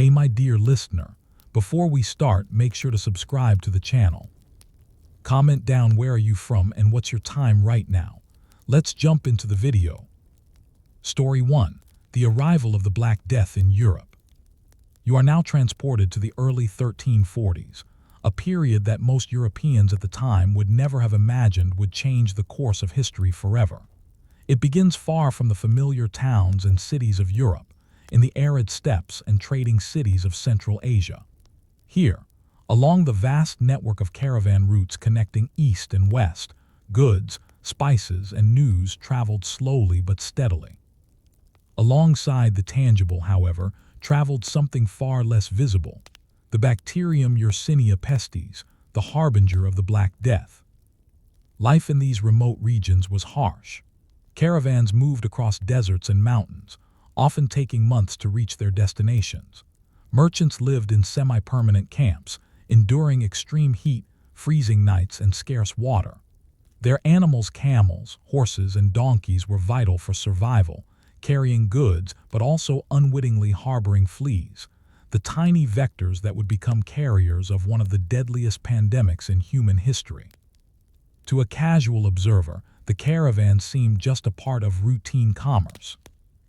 Hey my dear listener, before we start, make sure to subscribe to the channel. Comment down where are you from and what's your time right now. Let's jump into the video. Story 1. The arrival of the Black Death in Europe. You are now transported to the early 1340s, a period that most Europeans at the time would never have imagined would change the course of history forever. It begins far from the familiar towns and cities of Europe, in the arid steppes and trading cities of Central Asia. Here, along the vast network of caravan routes connecting east and west, goods, spices, and news traveled slowly but steadily. Alongside the tangible, however, traveled something far less visible, the bacterium Yersinia pestis, the harbinger of the Black Death. Life in these remote regions was harsh. Caravans moved across deserts and mountains, often taking months to reach their destinations. Merchants lived in semi-permanent camps, enduring extreme heat, freezing nights, and scarce water. Their animals, camels, horses, and donkeys, were vital for survival, carrying goods but also unwittingly harboring fleas, the tiny vectors that would become carriers of one of the deadliest pandemics in human history. To a casual observer, the caravans seemed just a part of routine commerce.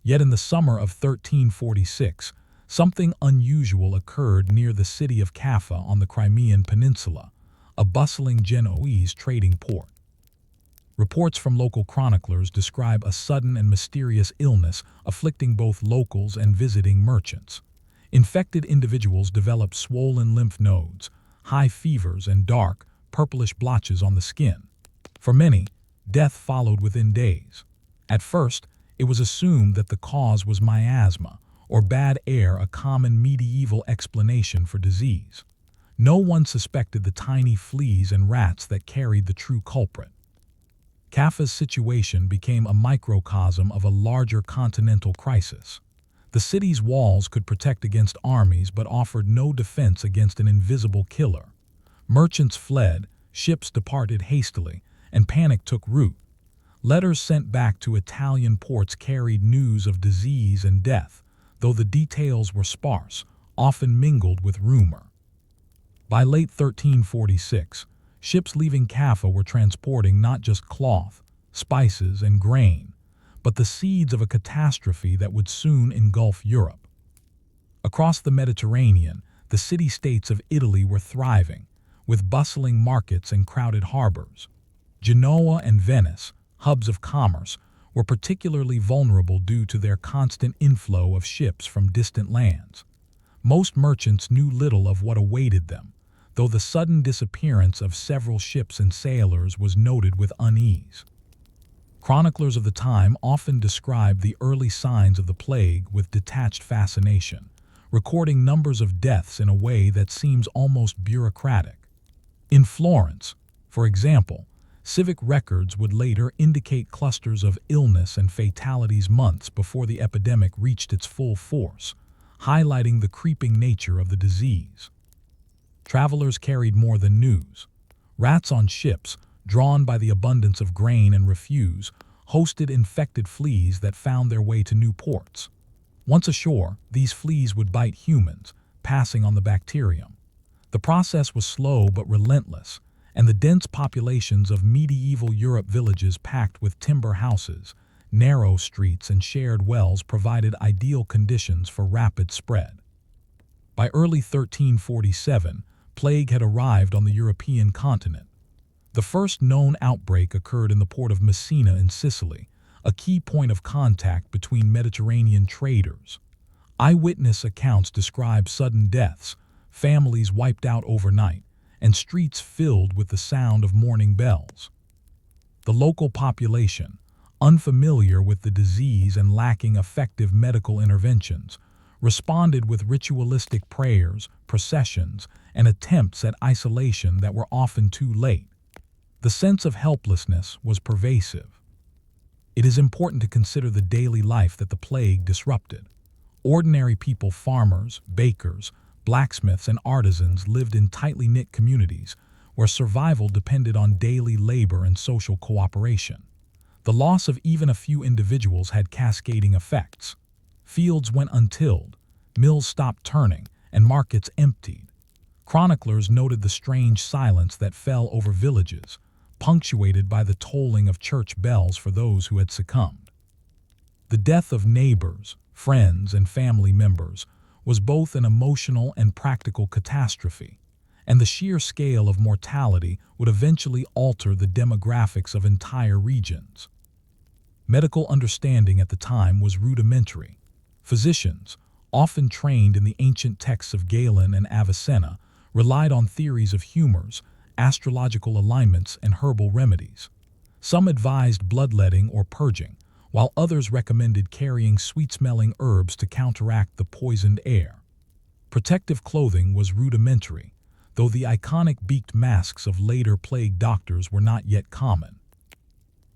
Yet in the summer of 1346, something unusual occurred near the city of Kaffa on the Crimean Peninsula, a bustling Genoese trading port. Reports from local chroniclers describe a sudden and mysterious illness afflicting both locals and visiting merchants. Infected individuals developed swollen lymph nodes, high fevers, and dark, purplish blotches on the skin. For many, death followed within days. At first, it was assumed that the cause was miasma, or bad air, a common medieval explanation for disease. No one suspected the tiny fleas and rats that carried the true culprit. Kaffa's situation became a microcosm of a larger continental crisis. The city's walls could protect against armies but offered no defense against an invisible killer. Merchants fled, ships departed hastily, and panic took root. Letters sent back to Italian ports carried news of disease and death, though the details were sparse, often mingled with rumor. By late 1346, ships leaving Kaffa were transporting not just cloth, spices, and grain, but the seeds of a catastrophe that would soon engulf Europe. Across the Mediterranean, the city-states of Italy were thriving, with bustling markets and crowded harbors. Genoa and Venice, hubs of commerce, were particularly vulnerable due to their constant inflow of ships from distant lands. Most merchants knew little of what awaited them, though the sudden disappearance of several ships and sailors was noted with unease. Chroniclers of the time often described the early signs of the plague with detached fascination, recording numbers of deaths in a way that seems almost bureaucratic. In Florence, for example, civic records would later indicate clusters of illness and fatalities months before the epidemic reached its full force, highlighting the creeping nature of the disease. Travelers carried more than news. Rats on ships, drawn by the abundance of grain and refuse, hosted infected fleas that found their way to new ports. Once ashore, these fleas would bite humans, passing on the bacterium. The process was slow but relentless, and the dense populations of medieval Europe villages packed with timber houses, narrow streets, and shared wells provided ideal conditions for rapid spread. By early 1347, plague had arrived on the European continent. The first known outbreak occurred in the port of Messina in Sicily, a key point of contact between Mediterranean traders. Eyewitness accounts describe sudden deaths, families wiped out overnight, and streets filled with the sound of morning bells. The local population, unfamiliar with the disease and lacking effective medical interventions, responded with ritualistic prayers, processions, and attempts at isolation that were often too late. The sense of helplessness was pervasive. It is important to consider the daily life that the plague disrupted. Ordinary people, farmers, bakers, blacksmiths, and artisans lived in tightly knit communities where survival depended on daily labor and social cooperation. The loss of even a few individuals had cascading effects. Fields went untilled, mills stopped turning, and markets emptied. Chroniclers noted the strange silence that fell over villages, punctuated by the tolling of church bells for those who had succumbed. The death of neighbors, friends, and family members was both an emotional and practical catastrophe, and the sheer scale of mortality would eventually alter the demographics of entire regions. Medical understanding at the time was rudimentary. Physicians, often trained in the ancient texts of Galen and Avicenna, relied on theories of humors, astrological alignments, and herbal remedies. Some advised bloodletting or purging, while others recommended carrying sweet-smelling herbs to counteract the poisoned air. Protective clothing was rudimentary, though the iconic beaked masks of later plague doctors were not yet common.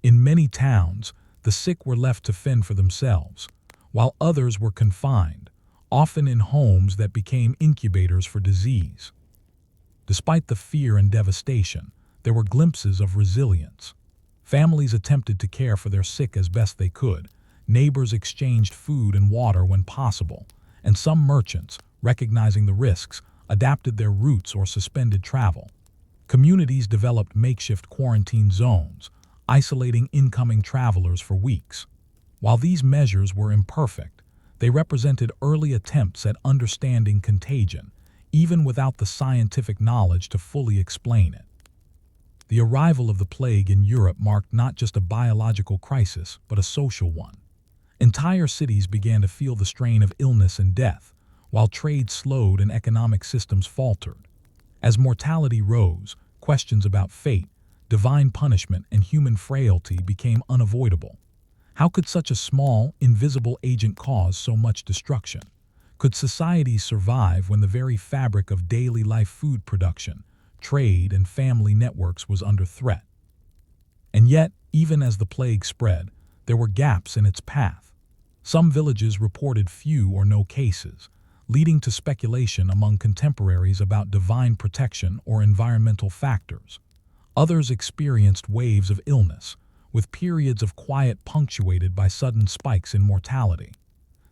In many towns, the sick were left to fend for themselves, while others were confined, often in homes that became incubators for disease. Despite the fear and devastation, there were glimpses of resilience. Families attempted to care for their sick as best they could, neighbors exchanged food and water when possible, and some merchants, recognizing the risks, adapted their routes or suspended travel. Communities developed makeshift quarantine zones, isolating incoming travelers for weeks. While these measures were imperfect, they represented early attempts at understanding contagion, even without the scientific knowledge to fully explain it. The arrival of the plague in Europe marked not just a biological crisis, but a social one. Entire cities began to feel the strain of illness and death, while trade slowed and economic systems faltered. As mortality rose, questions about fate, divine punishment, and human frailty became unavoidable. How could such a small, invisible agent cause so much destruction? Could societies survive when the very fabric of daily life food production, trade, and family networks was under threat? And yet, even as the plague spread, there were gaps in its path. Some villages reported few or no cases, leading to speculation among contemporaries about divine protection or environmental factors. Others experienced waves of illness, with periods of quiet punctuated by sudden spikes in mortality.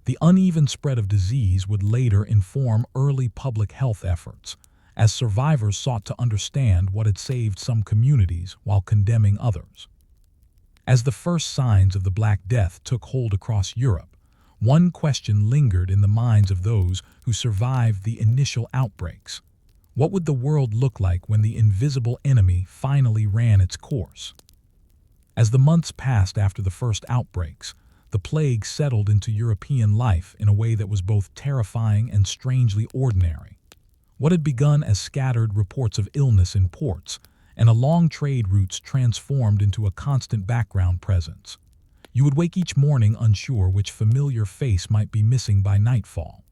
The uneven spread of disease would later inform early public health efforts, as survivors sought to understand what had saved some communities while condemning others. As the first signs of the Black Death took hold across Europe, one question lingered in the minds of those who survived the initial outbreaks. What would the world look like when the invisible enemy finally ran its course? As the months passed after the first outbreaks, the plague settled into European life in a way that was both terrifying and strangely ordinary. What had begun as scattered reports of illness in ports and along trade routes transformed into a constant background presence. You would wake each morning unsure which familiar face might be missing by nightfall.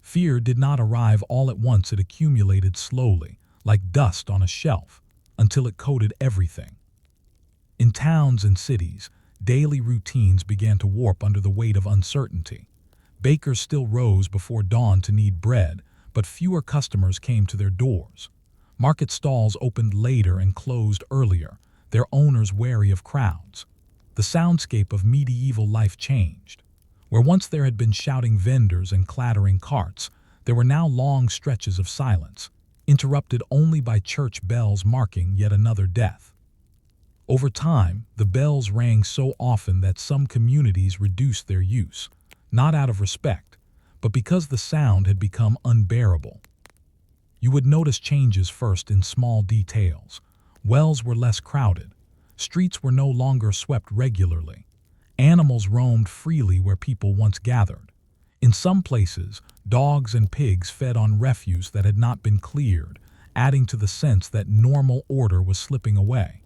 Fear did not arrive all at once. It accumulated slowly, like dust on a shelf, until it coated everything. In towns and cities, daily routines began to warp under the weight of uncertainty. Bakers still rose before dawn to knead bread, but fewer customers came to their doors. Market stalls opened later and closed earlier, their owners wary of crowds. The soundscape of medieval life changed. Where once there had been shouting vendors and clattering carts, there were now long stretches of silence, interrupted only by church bells marking yet another death. Over time, the bells rang so often that some communities reduced their use, not out of respect, but because the sound had become unbearable. You would notice changes first in small details. Wells were less crowded. Streets were no longer swept regularly. Animals roamed freely where people once gathered. In some places, dogs and pigs fed on refuse that had not been cleared, adding to the sense that normal order was slipping away.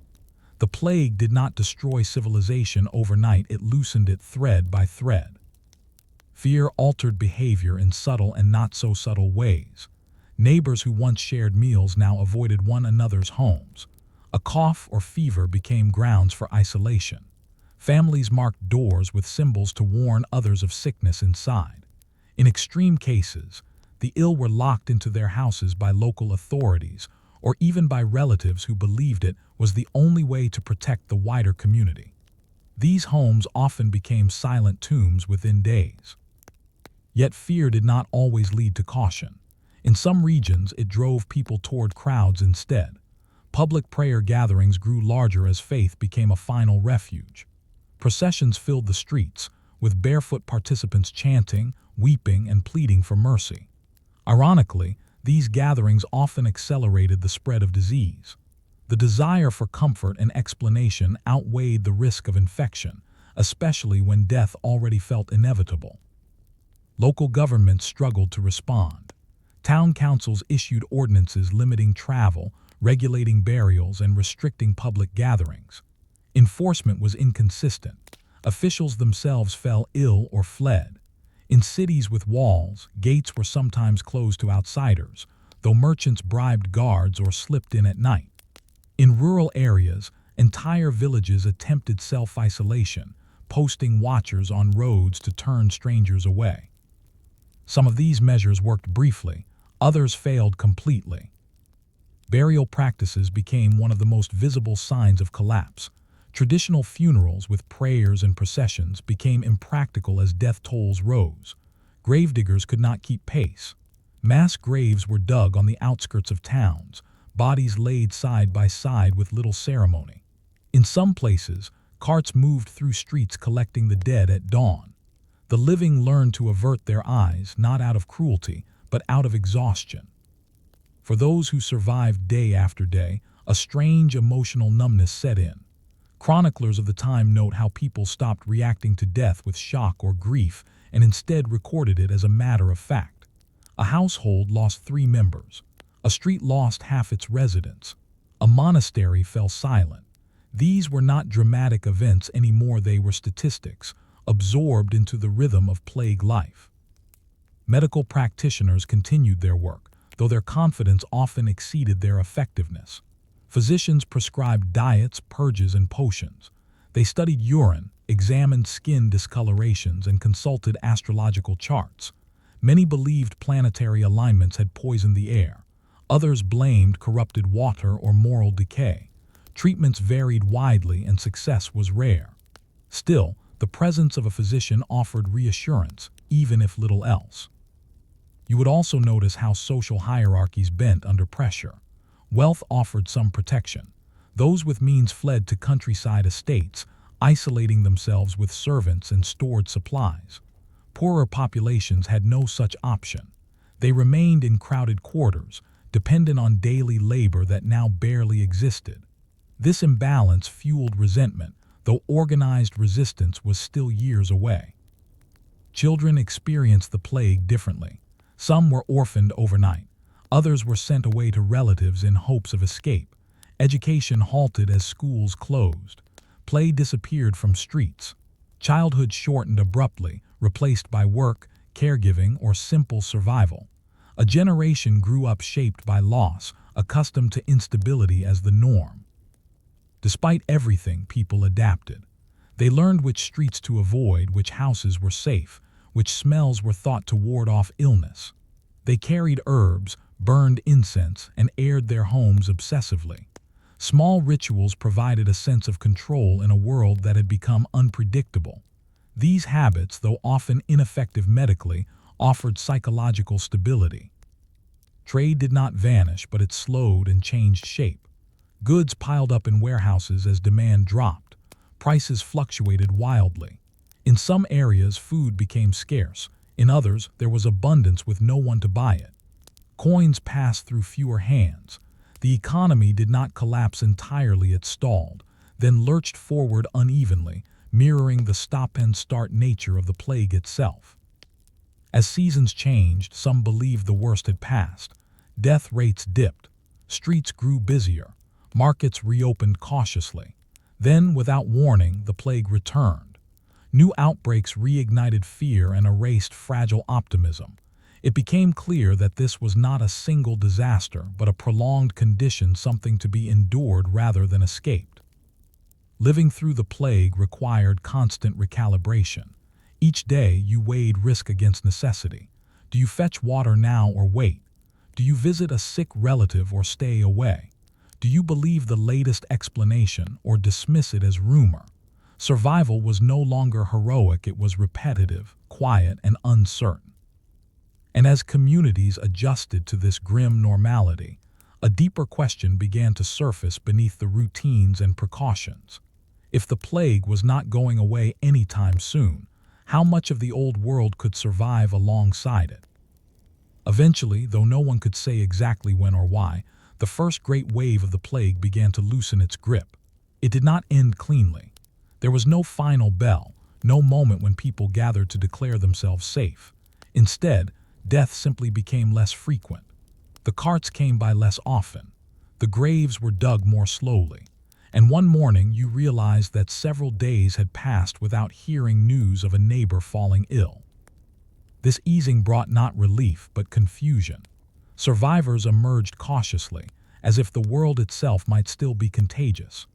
The plague did not destroy civilization overnight, it loosened it thread by thread. Fear altered behavior in subtle and not-so-subtle ways. Neighbors who once shared meals now avoided one another's homes. A cough or fever became grounds for isolation. Families marked doors with symbols to warn others of sickness inside. In extreme cases, the ill were locked into their houses by local authorities, or even by relatives who believed it was the only way to protect the wider community. These homes often became silent tombs within days. Yet fear did not always lead to caution. In some regions, it drove people toward crowds instead. Public prayer gatherings grew larger as faith became a final refuge. Processions filled the streets, with barefoot participants chanting, weeping, and pleading for mercy. Ironically, these gatherings often accelerated the spread of disease. The desire for comfort and explanation outweighed the risk of infection, especially when death already felt inevitable. Local governments struggled to respond. Town councils issued ordinances limiting travel, regulating burials, and restricting public gatherings. Enforcement was inconsistent. Officials themselves fell ill or fled. In cities with walls, gates were sometimes closed to outsiders, though merchants bribed guards or slipped in at night. In rural areas, entire villages attempted self-isolation, posting watchers on roads to turn strangers away. Some of these measures worked briefly, others failed completely. Burial practices became one of the most visible signs of collapse. Traditional funerals with prayers and processions became impractical as death tolls rose. Gravediggers could not keep pace. Mass graves were dug on the outskirts of towns, bodies laid side by side with little ceremony. In some places, carts moved through streets collecting the dead at dawn. The living learned to avert their eyes not out of cruelty, but out of exhaustion. For those who survived day after day, a strange emotional numbness set in. Chroniclers of the time note how people stopped reacting to death with shock or grief and instead recorded it as a matter of fact. A household lost 3 members. A street lost half its residents. A monastery fell silent. These were not dramatic events anymore, they were statistics, absorbed into the rhythm of plague life. Medical practitioners continued their work, though their confidence often exceeded their effectiveness. Physicians prescribed diets, purges, and potions. They studied urine, examined skin discolorations, and consulted astrological charts. Many believed planetary alignments had poisoned the air. Others blamed corrupted water or moral decay. Treatments varied widely and success was rare. Still, the presence of a physician offered reassurance, even if little else. You would also notice how social hierarchies bent under pressure. Wealth offered some protection. Those with means fled to countryside estates, isolating themselves with servants and stored supplies. Poorer populations had no such option. They remained in crowded quarters, dependent on daily labor that now barely existed. This imbalance fueled resentment, though organized resistance was still years away. Children experienced the plague differently. Some were orphaned overnight. Others were sent away to relatives in hopes of escape. Education halted as schools closed. Play disappeared from streets. Childhood shortened abruptly, replaced by work, caregiving, or simple survival. A generation grew up shaped by loss, accustomed to instability as the norm. Despite everything, people adapted. They learned which streets to avoid, which houses were safe, which smells were thought to ward off illness. They carried herbs, burned incense, and aired their homes obsessively. Small rituals provided a sense of control in a world that had become unpredictable. These habits, though often ineffective medically, offered psychological stability. Trade did not vanish, but it slowed and changed shape. Goods piled up in warehouses as demand dropped. Prices fluctuated wildly. In some areas, food became scarce. In others, there was abundance with no one to buy it. Coins passed through fewer hands. The economy did not collapse entirely, it stalled, then lurched forward unevenly, mirroring the stop-and-start nature of the plague itself. As seasons changed, some believed the worst had passed. Death rates dipped. Streets grew busier. Markets reopened cautiously. Then, without warning, the plague returned. New outbreaks reignited fear and erased fragile optimism. It became clear that this was not a single disaster, but a prolonged condition, something to be endured rather than escaped. Living through the plague required constant recalibration. Each day you weighed risk against necessity. Do you fetch water now or wait? Do you visit a sick relative or stay away? Do you believe the latest explanation or dismiss it as rumor? Survival was no longer heroic, it was repetitive, quiet, and uncertain. And as communities adjusted to this grim normality, a deeper question began to surface beneath the routines and precautions. If the plague was not going away anytime soon, how much of the old world could survive alongside it? Eventually, though no one could say exactly when or why, the first great wave of the plague began to loosen its grip. It did not end cleanly. There was no final bell, no moment when people gathered to declare themselves safe. Instead, death simply became less frequent. The carts came by less often. The graves were dug more slowly. And one morning you realized that several days had passed without hearing news of a neighbor falling ill. This easing brought not relief but confusion. Survivors emerged cautiously, as if the world itself might still be contagious.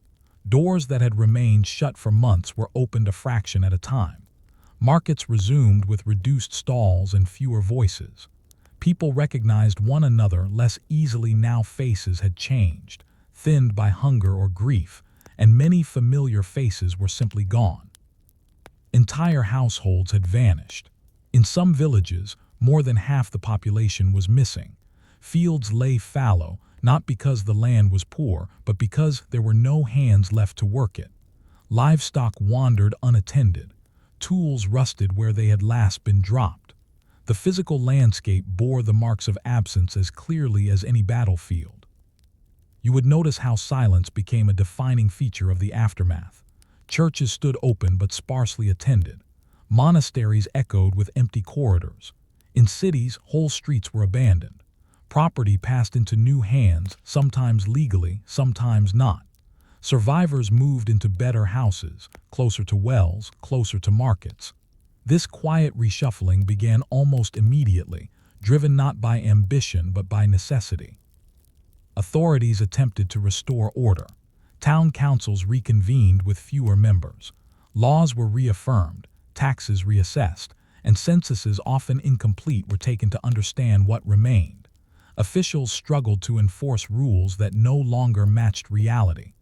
Doors that had remained shut for months were opened a fraction at a time. Markets resumed with reduced stalls and fewer voices. People recognized one another less easily now. Faces had changed, thinned by hunger or grief, and many familiar faces were simply gone. Entire households had vanished. In some villages, more than half the population was missing. Fields lay fallow, not because the land was poor, but because there were no hands left to work it. Livestock wandered unattended. Tools rusted where they had last been dropped. The physical landscape bore the marks of absence as clearly as any battlefield. You would notice how silence became a defining feature of the aftermath. Churches stood open but sparsely attended. Monasteries echoed with empty corridors. In cities, whole streets were abandoned. Property passed into new hands, sometimes legally, sometimes not. Survivors moved into better houses, closer to wells, closer to markets. This quiet reshuffling began almost immediately, driven not by ambition but by necessity. Authorities attempted to restore order. Town councils reconvened with fewer members. Laws were reaffirmed, taxes reassessed, and censuses often incomplete were taken to understand what remained. Officials struggled to enforce rules that no longer matched reality.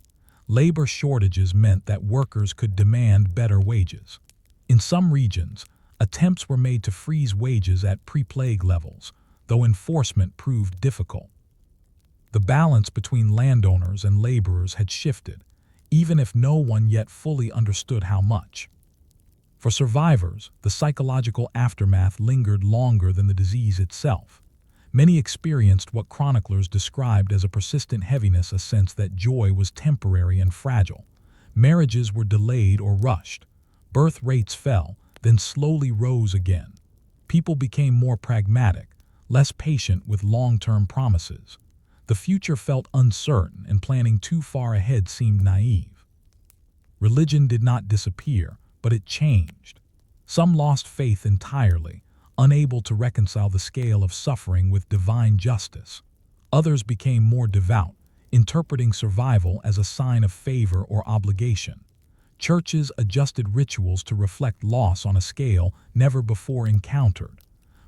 Labor shortages meant that workers could demand better wages. In some regions, attempts were made to freeze wages at pre-plague levels, though enforcement proved difficult. The balance between landowners and laborers had shifted, even if no one yet fully understood how much. For survivors, the psychological aftermath lingered longer than the disease itself. Many experienced what chroniclers described as a persistent heaviness, a sense that joy was temporary and fragile. Marriages were delayed or rushed. Birth rates fell, then slowly rose again. People became more pragmatic, less patient with long-term promises. The future felt uncertain, and planning too far ahead seemed naive. Religion did not disappear, but it changed. Some lost faith entirely, unable to reconcile the scale of suffering with divine justice. Others became more devout, interpreting survival as a sign of favor or obligation. Churches adjusted rituals to reflect loss on a scale never before encountered.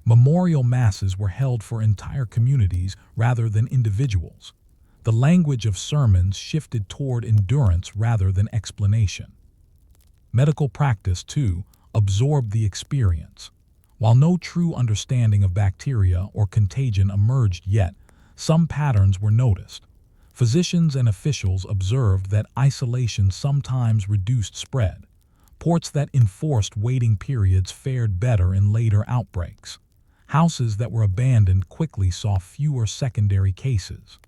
Memorial masses were held for entire communities rather than individuals. The language of sermons shifted toward endurance rather than explanation. Medical practice, too, absorbed the experience. While no true understanding of bacteria or contagion emerged yet, some patterns were noticed. Physicians and officials observed that isolation sometimes reduced spread. Ports that enforced waiting periods fared better in later outbreaks. Houses that were abandoned quickly saw fewer secondary cases.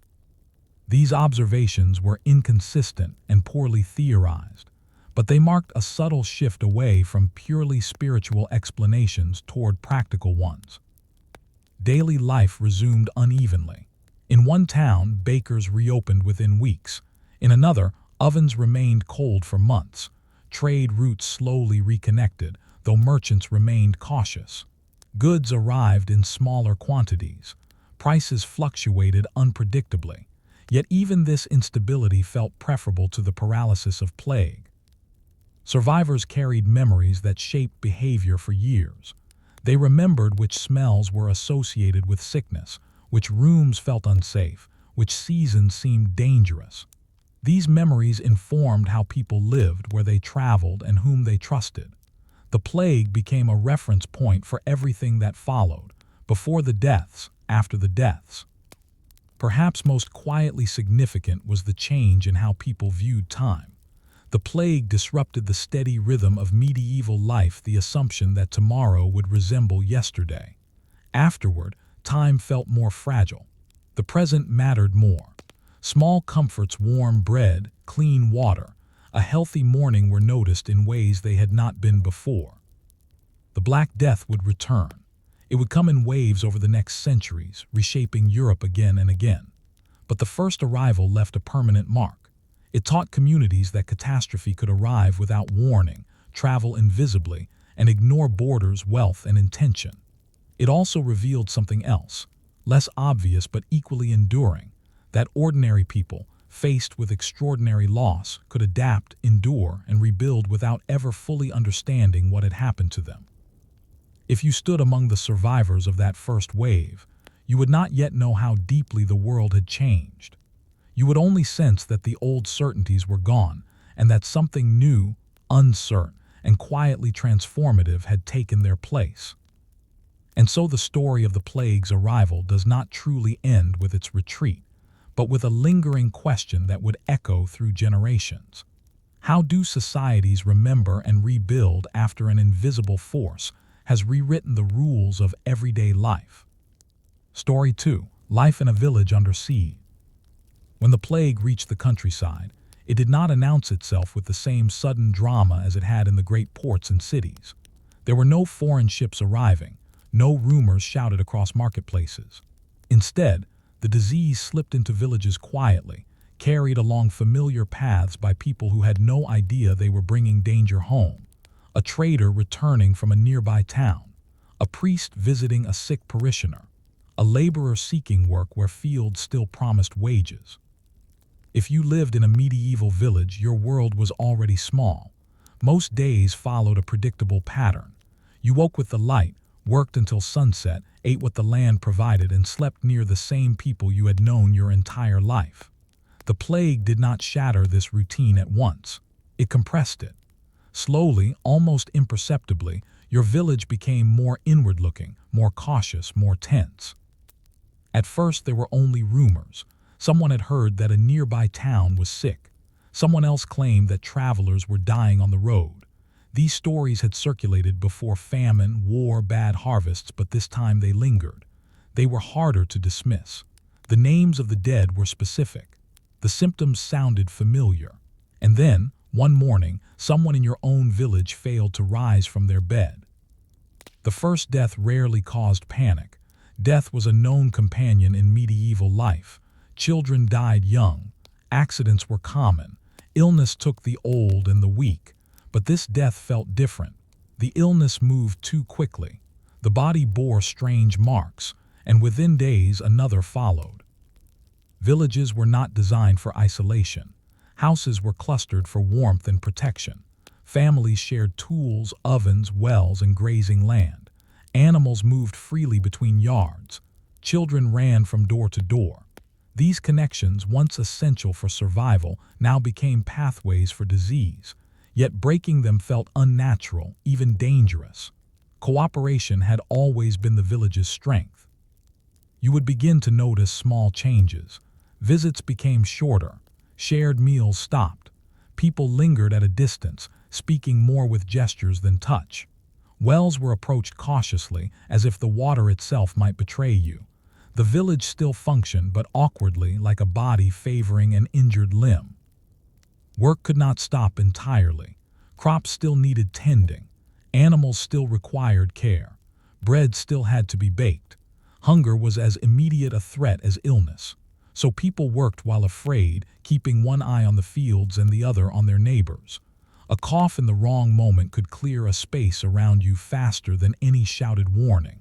These observations were inconsistent and poorly theorized, but they marked a subtle shift away from purely spiritual explanations toward practical ones. Daily life resumed unevenly. In one town, bakers reopened within weeks. In another, ovens remained cold for months. Trade routes slowly reconnected, though merchants remained cautious. Goods arrived in smaller quantities. Prices fluctuated unpredictably. Yet even this instability felt preferable to the paralysis of plague. Survivors carried memories that shaped behavior for years. They remembered which smells were associated with sickness, which rooms felt unsafe, which seasons seemed dangerous. These memories informed how people lived, where they traveled, and whom they trusted. The plague became a reference point for everything that followed, Before the deaths, after the deaths. Perhaps most quietly significant was the change in how people viewed time. The plague disrupted the steady rhythm of medieval life, the assumption that tomorrow would resemble yesterday. Afterward, time felt more fragile. The present mattered more. Small comforts, warm bread, clean water, a healthy morning were noticed in ways they had not been before. The Black Death would return. It would come in waves over the next centuries, reshaping Europe again and again. But the first arrival left a permanent mark. It taught communities that catastrophe could arrive without warning, travel invisibly, and ignore borders, wealth, and intention. It also revealed something else, less obvious but equally enduring, that ordinary people, faced with extraordinary loss, could adapt, endure, and rebuild without ever fully understanding what had happened to them. If you stood among the survivors of that first wave, you would not yet know how deeply the world had changed. You would only sense that the old certainties were gone and that something new, uncertain, and quietly transformative had taken their place. And so the story of the plague's arrival does not truly end with its retreat, but with a lingering question that would echo through generations. How do societies remember and rebuild after an invisible force has rewritten the rules of everyday life? Story 2. Life in a village under siege. When the plague reached the countryside, it did not announce itself with the same sudden drama as it had in the great ports and cities. There were no foreign ships arriving, no rumors shouted across marketplaces. Instead, the disease slipped into villages quietly, carried along familiar paths by people who had no idea they were bringing danger home. A trader returning from a nearby town, a priest visiting a sick parishioner, a laborer seeking work where fields still promised wages. If you lived in a medieval village, your world was already small. Most days followed a predictable pattern. You woke with the light, worked until sunset, ate what the land provided, and slept near the same people you had known your entire life. The plague did not shatter this routine at once. It compressed it. Slowly, almost imperceptibly, your village became more inward-looking, more cautious, more tense. At first, there were only rumors. Someone had heard that a nearby town was sick. Someone else claimed that travelers were dying on the road. These stories had circulated before famine, war, bad harvests, but this time they lingered. They were harder to dismiss. The names of the dead were specific. The symptoms sounded familiar. And then, one morning, someone in your own village failed to rise from their bed. The first death rarely caused panic. Death was a known companion in medieval life. Children died young. Accidents were common. Illness took the old and the weak. But this death felt different. The illness moved too quickly. The body bore strange marks, and within days another followed. Villages were not designed for isolation. Houses were clustered for warmth and protection. Families shared tools, ovens, wells, and grazing land. Animals moved freely between yards. Children ran from door to door. These connections, once essential for survival, now became pathways for disease. Yet breaking them felt unnatural, even dangerous. Cooperation had always been the village's strength. You would begin to notice small changes. Visits became shorter. Shared meals stopped. People lingered at a distance, speaking more with gestures than touch. Wells were approached cautiously, as if the water itself might betray you. The village still functioned, but awkwardly, like a body favoring an injured limb. Work could not stop entirely. Crops still needed tending. Animals still required care. Bread still had to be baked. Hunger was as immediate a threat as illness. So people worked while afraid, keeping one eye on the fields and the other on their neighbors. A cough in the wrong moment could clear a space around you faster than any shouted warning.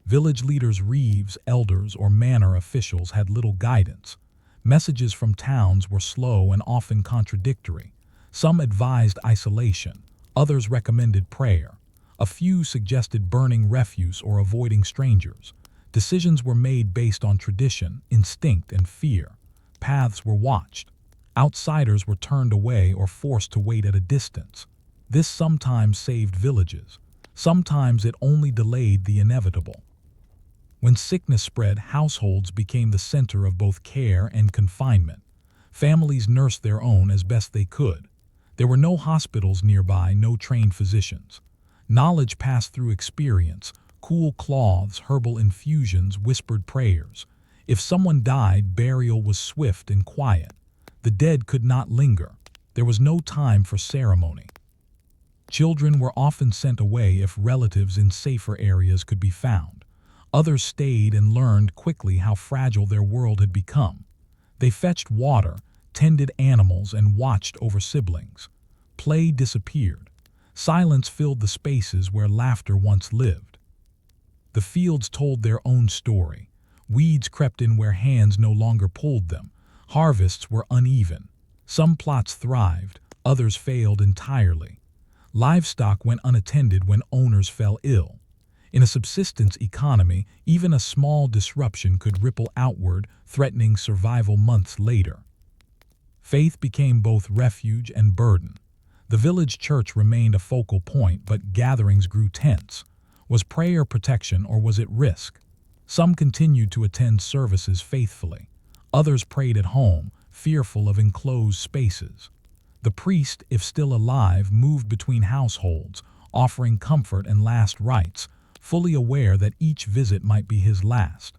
Village leaders, reeves, elders, or manor officials had little guidance. Messages from towns were slow and often contradictory. Some advised isolation, others recommended prayer. A few suggested burning refuse or avoiding strangers. Decisions were made based on tradition, instinct, and fear. Paths were watched. Outsiders were turned away or forced to wait at a distance. This sometimes saved villages. Sometimes it only delayed the inevitable. When sickness spread, households became the center of both care and confinement. Families nursed their own as best they could. There were no hospitals nearby, no trained physicians. Knowledge passed through experience, cool cloths, herbal infusions, whispered prayers. If someone died, burial was swift and quiet. The dead could not linger. There was no time for ceremony. Children were often sent away if relatives in safer areas could be found. Others stayed and learned quickly how fragile their world had become. They fetched water, tended animals, and watched over siblings. Play disappeared. Silence filled the spaces where laughter once lived. The fields told their own story. Weeds crept in where hands no longer pulled them. Harvests were uneven. Some plots thrived, others failed entirely. Livestock went unattended when owners fell ill. In a subsistence economy, even a small disruption could ripple outward, threatening survival months later. Faith became both refuge and burden. The village church remained a focal point, but gatherings grew tense. Was prayer protection or was it risk? Some continued to attend services faithfully. Others prayed at home, fearful of enclosed spaces. The priest, if still alive, moved between households, offering comfort and last rites, fully aware that each visit might be his last.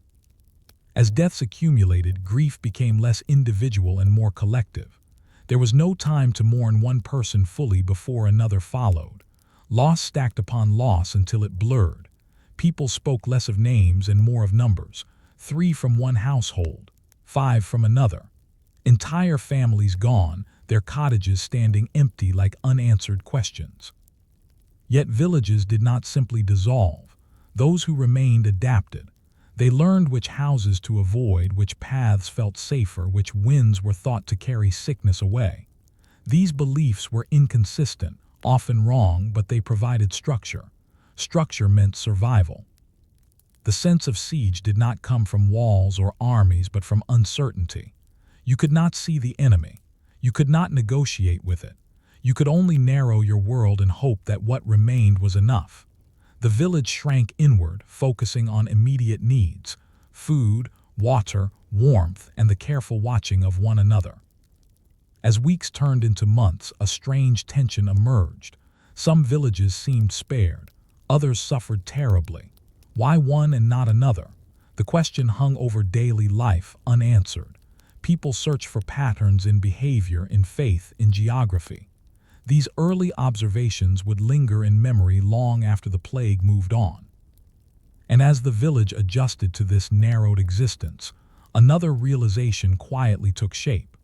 As deaths accumulated, grief became less individual and more collective. There was no time to mourn one person fully before another followed. Loss stacked upon loss until it blurred. People spoke less of names and more of numbers. 3 from one household, 5 from another. Entire families gone, their cottages standing empty like unanswered questions. Yet villages did not simply dissolve. Those who remained adapted. They learned which houses to avoid, which paths felt safer, which winds were thought to carry sickness away. These beliefs were inconsistent, often wrong, but they provided structure. Structure meant survival. The sense of siege did not come from walls or armies, but from uncertainty. You could not see the enemy. You could not negotiate with it. You could only narrow your world and hope that what remained was enough. The village shrank inward, focusing on immediate needs: food, water, warmth, and the careful watching of one another. As weeks turned into months, a strange tension emerged. Some villages seemed spared. Others suffered terribly. Why one and not another? The question hung over daily life, unanswered. People searched for patterns in behavior, in faith, in geography. These early observations would linger in memory long after the plague moved on. And as the village adjusted to this narrowed existence, another realization quietly took shape.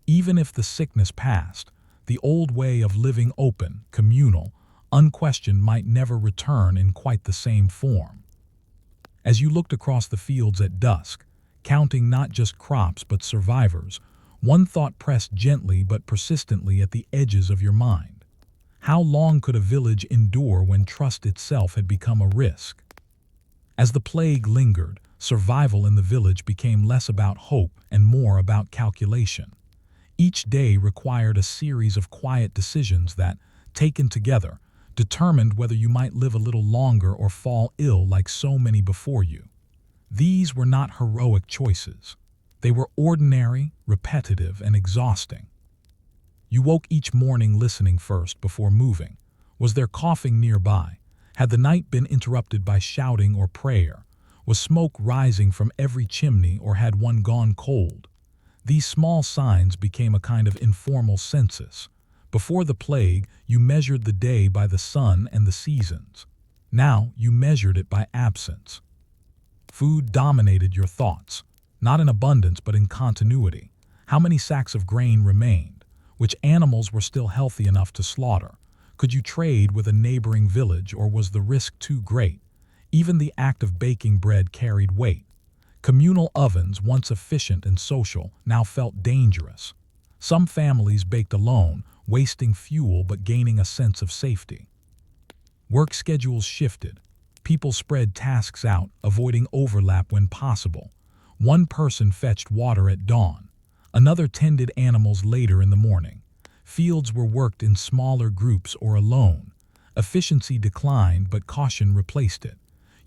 Even if the sickness passed, the old way of living open, communal, unquestioned might never return in quite the same form. As you looked across the fields at dusk, counting not just crops but survivors, one thought pressed gently but persistently at the edges of your mind. How long could a village endure when trust itself had become a risk? As the plague lingered, survival in the village became less about hope and more about calculation. Each day required a series of quiet decisions that, taken together, determined whether you might live a little longer or fall ill like so many before you. These were not heroic choices. They were ordinary, repetitive, and exhausting. You woke each morning listening first before moving. Was there coughing nearby? Had the night been interrupted by shouting or prayer? Was smoke rising from every chimney, or had one gone cold? These small signs became a kind of informal census. Before the plague, you measured the day by the sun and the seasons. Now you measured it by absence. Food dominated your thoughts, not in abundance but in continuity. How many sacks of grain remained? Which animals were still healthy enough to slaughter? Could you trade with a neighboring village, or was the risk too great? Even the act of baking bread carried weight. Communal ovens, once efficient and social, now felt dangerous. Some families baked alone, wasting fuel but gaining a sense of safety. Work schedules shifted. People spread tasks out, avoiding overlap when possible. One person fetched water at dawn. Another tended animals later in the morning. Fields were worked in smaller groups or alone. Efficiency declined, but caution replaced it.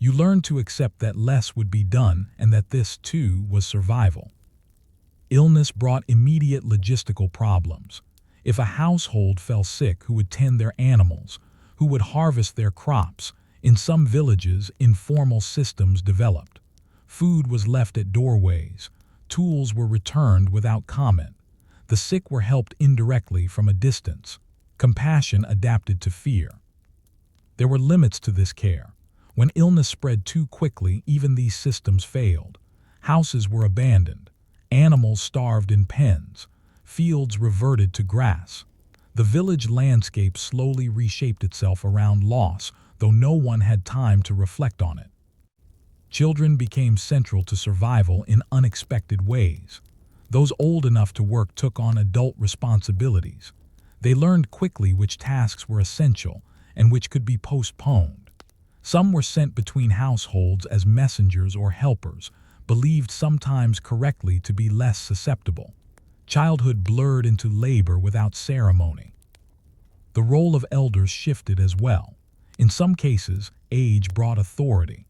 You learned to accept that less would be done and that this, too, was survival. Illness brought immediate logistical problems. If a household fell sick, who would tend their animals? Who would harvest their crops? In some villages, informal systems developed. Food was left at doorways. Tools were returned without comment. The sick were helped indirectly from a distance. Compassion adapted to fear. There were limits to this care. When illness spread too quickly, even these systems failed. Houses were abandoned. Animals starved in pens. Fields reverted to grass. The village landscape slowly reshaped itself around loss, though no one had time to reflect on it. Children became central to survival in unexpected ways. Those old enough to work took on adult responsibilities. They learned quickly which tasks were essential and which could be postponed. Some were sent between households as messengers or helpers, believed sometimes correctly to be less susceptible. Childhood blurred into labor without ceremony. The role of elders shifted as well. In some cases, age brought authority.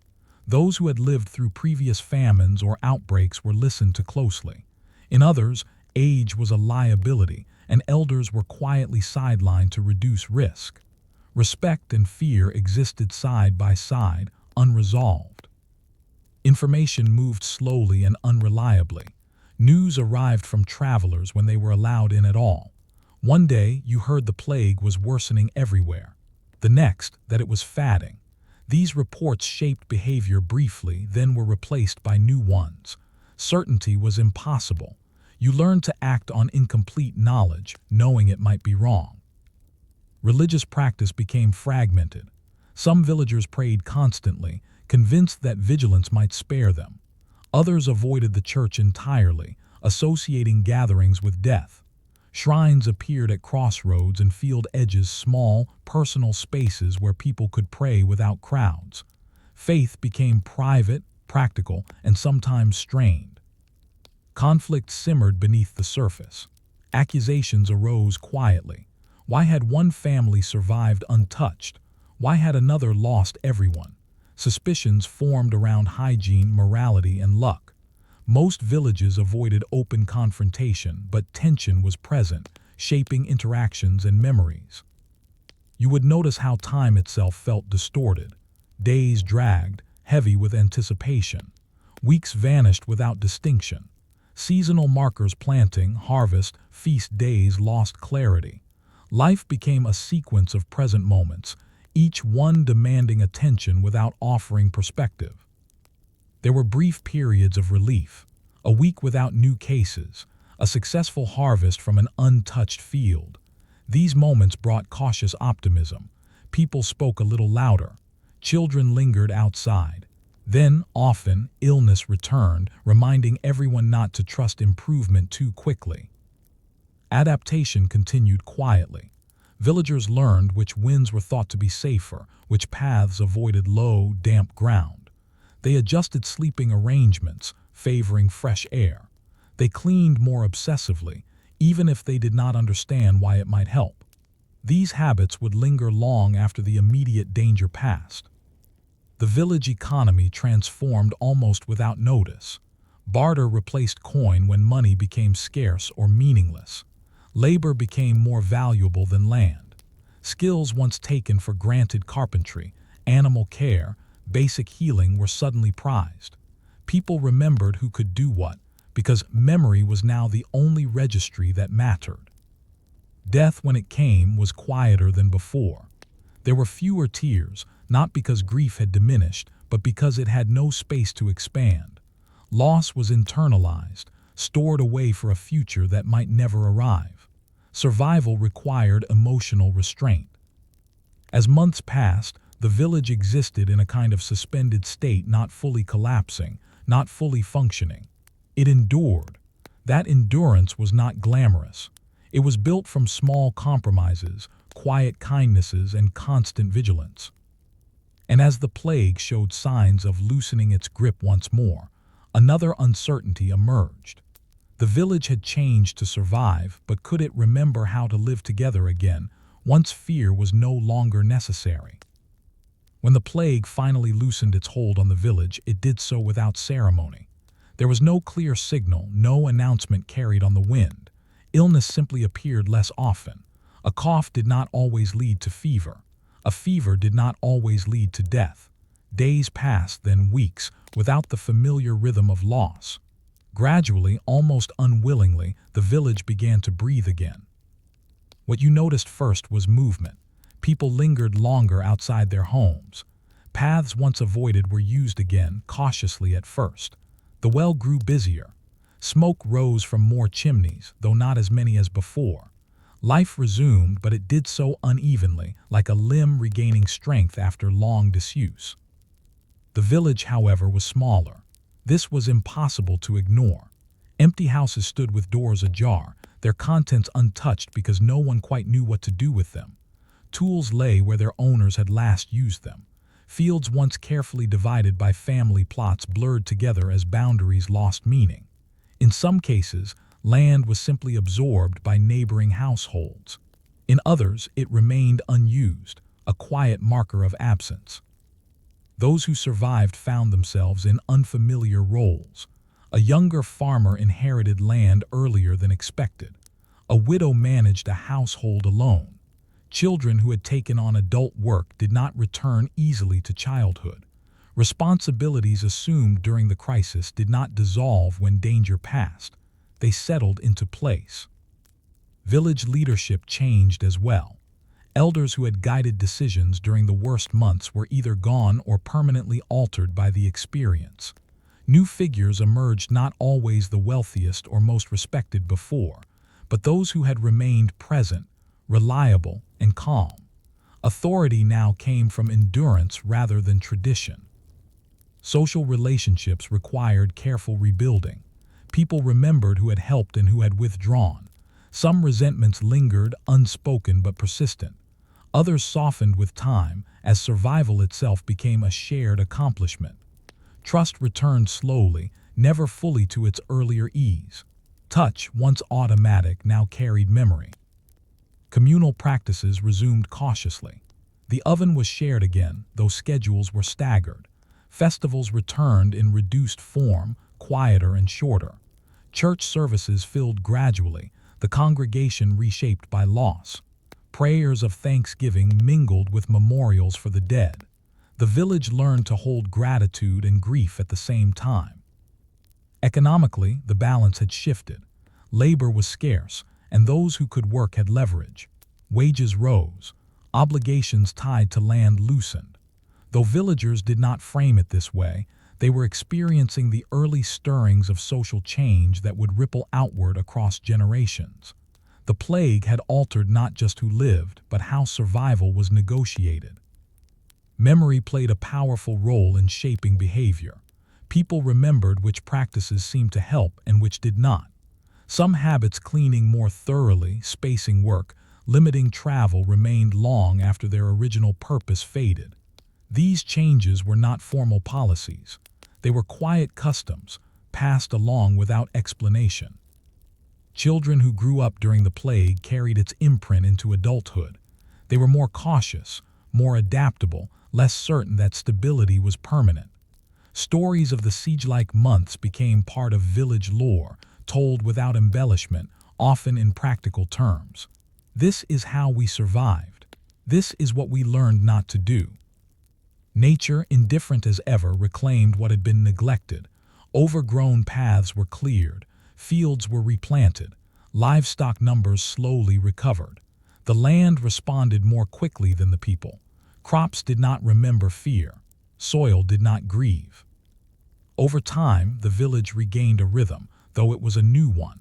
Those who had lived through previous famines or outbreaks were listened to closely. In others, age was a liability, and elders were quietly sidelined to reduce risk. Respect and fear existed side by side, unresolved. Information moved slowly and unreliably. News arrived from travelers when they were allowed in at all. One day, you heard the plague was worsening everywhere. The next, that it was fatting. These reports shaped behavior briefly, then were replaced by new ones. Certainty was impossible. You learned to act on incomplete knowledge, knowing it might be wrong. Religious practice became fragmented. Some villagers prayed constantly, convinced that vigilance might spare them. Others avoided the church entirely, associating gatherings with death. Shrines appeared at crossroads and field edges, small, personal spaces where people could pray without crowds. Faith became private, practical, and sometimes strained. Conflict simmered beneath the surface. Accusations arose quietly. Why had one family survived untouched? Why had another lost everyone? Suspicions formed around hygiene, morality, and luck. Most villages avoided open confrontation, but tension was present, shaping interactions and memories. You would notice how time itself felt distorted. Days dragged, heavy with anticipation. Weeks vanished without distinction. Seasonal markers, planting, harvest, feast days, lost clarity. Life became a sequence of present moments, each one demanding attention without offering perspective. There were brief periods of relief, a week without new cases, a successful harvest from an untouched field. These moments brought cautious optimism. People spoke a little louder. Children lingered outside. Then, often, illness returned, reminding everyone not to trust improvement too quickly. Adaptation continued quietly. Villagers learned which winds were thought to be safer, which paths avoided low, damp ground. They adjusted sleeping arrangements, favoring fresh air. They cleaned more obsessively, even if they did not understand why it might help. These habits would linger long after the immediate danger passed. The village economy transformed almost without notice. Barter replaced coin when money became scarce or meaningless. Labor became more valuable than land. Skills once taken for granted, carpentry, animal care, basic healing, were suddenly prized. People remembered who could do what, because memory was now the only registry that mattered. Death, when it came, was quieter than before. There were fewer tears, not because grief had diminished, but because it had no space to expand. Loss was internalized, stored away for a future that might never arrive. Survival required emotional restraint. As months passed, the village existed in a kind of suspended state, not fully collapsing, not fully functioning. It endured. That endurance was not glamorous. It was built from small compromises, quiet kindnesses, and constant vigilance. And as the plague showed signs of loosening its grip once more, another uncertainty emerged. The village had changed to survive, but could it remember how to live together again, once fear was no longer necessary? When the plague finally loosened its hold on the village, it did so without ceremony. There was no clear signal, no announcement carried on the wind. Illness simply appeared less often. A cough did not always lead to fever. A fever did not always lead to death. Days passed, then weeks, without the familiar rhythm of loss. Gradually, almost unwillingly, the village began to breathe again. What you noticed first was movement. People lingered longer outside their homes. Paths once avoided were used again, cautiously at first. The well grew busier. Smoke rose from more chimneys, though not as many as before. Life resumed, but it did so unevenly, like a limb regaining strength after long disuse. The village, however, was smaller. This was impossible to ignore. Empty houses stood with doors ajar, their contents untouched because no one quite knew what to do with them. Tools lay where their owners had last used them. Fields once carefully divided by family plots blurred together as boundaries lost meaning. In some cases, land was simply absorbed by neighboring households. In others, it remained unused, a quiet marker of absence. Those who survived found themselves in unfamiliar roles. A younger farmer inherited land earlier than expected. A widow managed a household alone. Children who had taken on adult work did not return easily to childhood. Responsibilities assumed during the crisis did not dissolve when danger passed. They settled into place. Village leadership changed as well. Elders who had guided decisions during the worst months were either gone or permanently altered by the experience. New figures emerged, not always the wealthiest or most respected before, but those who had remained present, reliable, and calm. Authority now came from endurance rather than tradition. Social relationships required careful rebuilding. People remembered who had helped and who had withdrawn. Some resentments lingered, unspoken but persistent. Others softened with time, as survival itself became a shared accomplishment. Trust returned slowly, never fully to its earlier ease. Touch, once automatic, now carried memory. Communal practices resumed cautiously. The oven was shared again, though schedules were staggered. Festivals returned in reduced form, quieter and shorter. Church services filled gradually, the congregation reshaped by loss. Prayers of thanksgiving mingled with memorials for the dead. The village learned to hold gratitude and grief at the same time. Economically, the balance had shifted. Labor was scarce, and those who could work had leverage. Wages rose. Obligations tied to land loosened. Though villagers did not frame it this way, they were experiencing the early stirrings of social change that would ripple outward across generations. The plague had altered not just who lived, but how survival was negotiated. Memory played a powerful role in shaping behavior. People remembered which practices seemed to help and which did not. Some habits, cleaning more thoroughly, spacing work, limiting travel, remained long after their original purpose faded. These changes were not formal policies. They were quiet customs, passed along without explanation. Children who grew up during the plague carried its imprint into adulthood. They were more cautious, more adaptable, less certain that stability was permanent. Stories of the siege-like months became part of village lore, told without embellishment, often in practical terms. This is how we survived. This is what we learned not to do. Nature, indifferent as ever, reclaimed what had been neglected. Overgrown paths were cleared. Fields were replanted. Livestock numbers slowly recovered. The land responded more quickly than the people. Crops did not remember fear. Soil did not grieve. Over time, the village regained a rhythm, though it was a new one.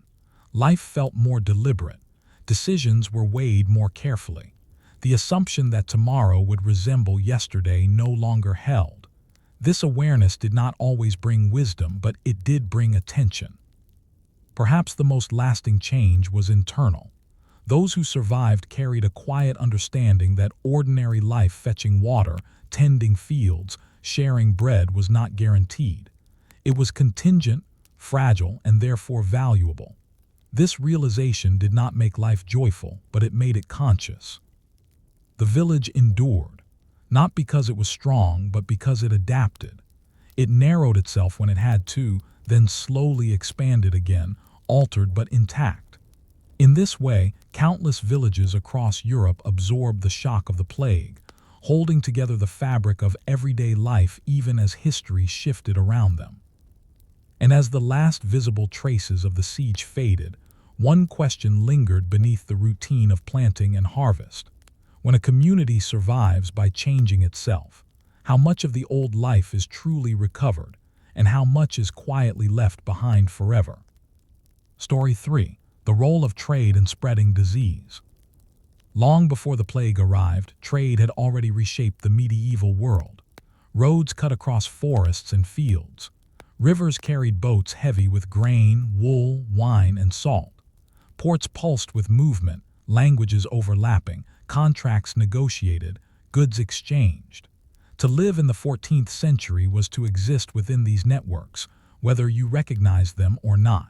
Life felt more deliberate. Decisions were weighed more carefully. The assumption that tomorrow would resemble yesterday no longer held. This awareness did not always bring wisdom, but it did bring attention. Perhaps the most lasting change was internal. Those who survived carried a quiet understanding that ordinary life, fetching water, tending fields, sharing bread, was not guaranteed. It was contingent, fragile, and therefore valuable. This realization did not make life joyful, but it made it conscious. The village endured. not because it was strong, but because it adapted. It narrowed itself when it had to, then slowly expanded again, altered but intact. In this way, countless villages across Europe absorbed the shock of the plague, holding together the fabric of everyday life even as history shifted around them. And as the last visible traces of the siege faded, one question lingered beneath the routine of planting and harvest. When a community survives by changing itself, how much of the old life is truly recovered, and how much is quietly left behind forever? Story 3. The role of trade in spreading disease. Long before the plague arrived, trade had already reshaped the medieval world. Roads cut across forests and fields. Rivers carried boats heavy with grain, wool, wine, and salt. Ports pulsed with movement, languages overlapping, contracts negotiated, goods exchanged. To live in the 14th century was to exist within these networks, whether you recognized them or not.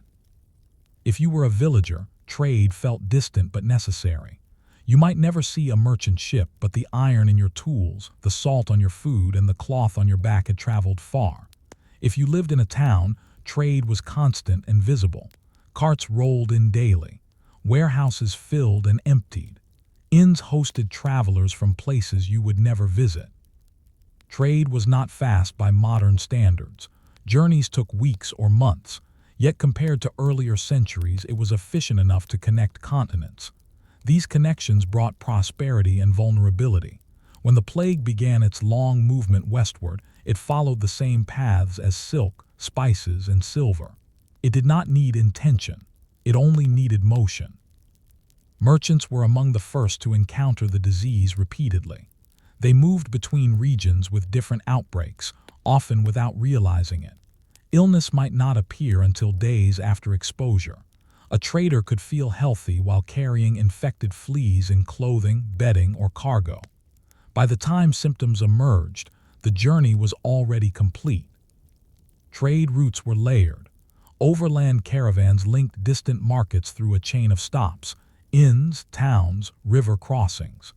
If you were a villager, trade felt distant but necessary. You might never see a merchant ship, but the iron in your tools, the salt on your food, and the cloth on your back had traveled far. If you lived in a town, trade was constant and visible. Carts rolled in daily. Warehouses filled and emptied. Inns hosted travelers from places you would never visit. Trade was not fast by modern standards. Journeys took weeks or months, yet compared to earlier centuries, it was efficient enough to connect continents. These connections brought prosperity and vulnerability. When the plague began its long movement westward, it followed the same paths as silk, spices, and silver. It did not need intention. It only needed motion. Merchants were among the first to encounter the disease repeatedly. They moved between regions with different outbreaks, often without realizing it. Illness might not appear until days after exposure. A trader could feel healthy while carrying infected fleas in clothing, bedding, or cargo. By the time symptoms emerged, the journey was already complete. Trade routes were layered. Overland caravans linked distant markets through a chain of stops, inns, towns, river crossings.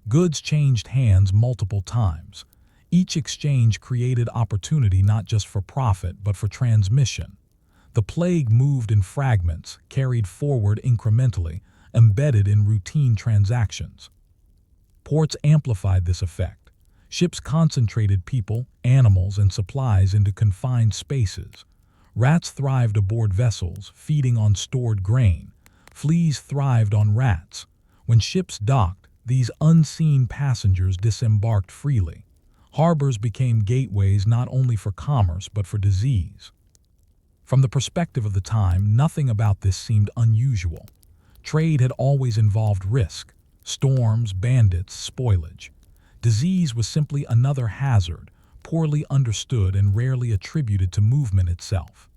Goods changed hands multiple times. Each exchange created opportunity not just for profit but for transmission. The plague moved in fragments, carried forward incrementally, embedded in routine transactions. Ports amplified this effect. Ships concentrated people, animals, and supplies into confined spaces. Rats thrived aboard vessels, feeding on stored grain. Fleas thrived on rats. When ships docked, these unseen passengers disembarked freely. Harbors became gateways not only for commerce but for disease. From the perspective of the time, nothing about this seemed unusual. Trade had always involved risk: storms, bandits, spoilage. Disease was simply another hazard, poorly understood and rarely attributed to movement itself.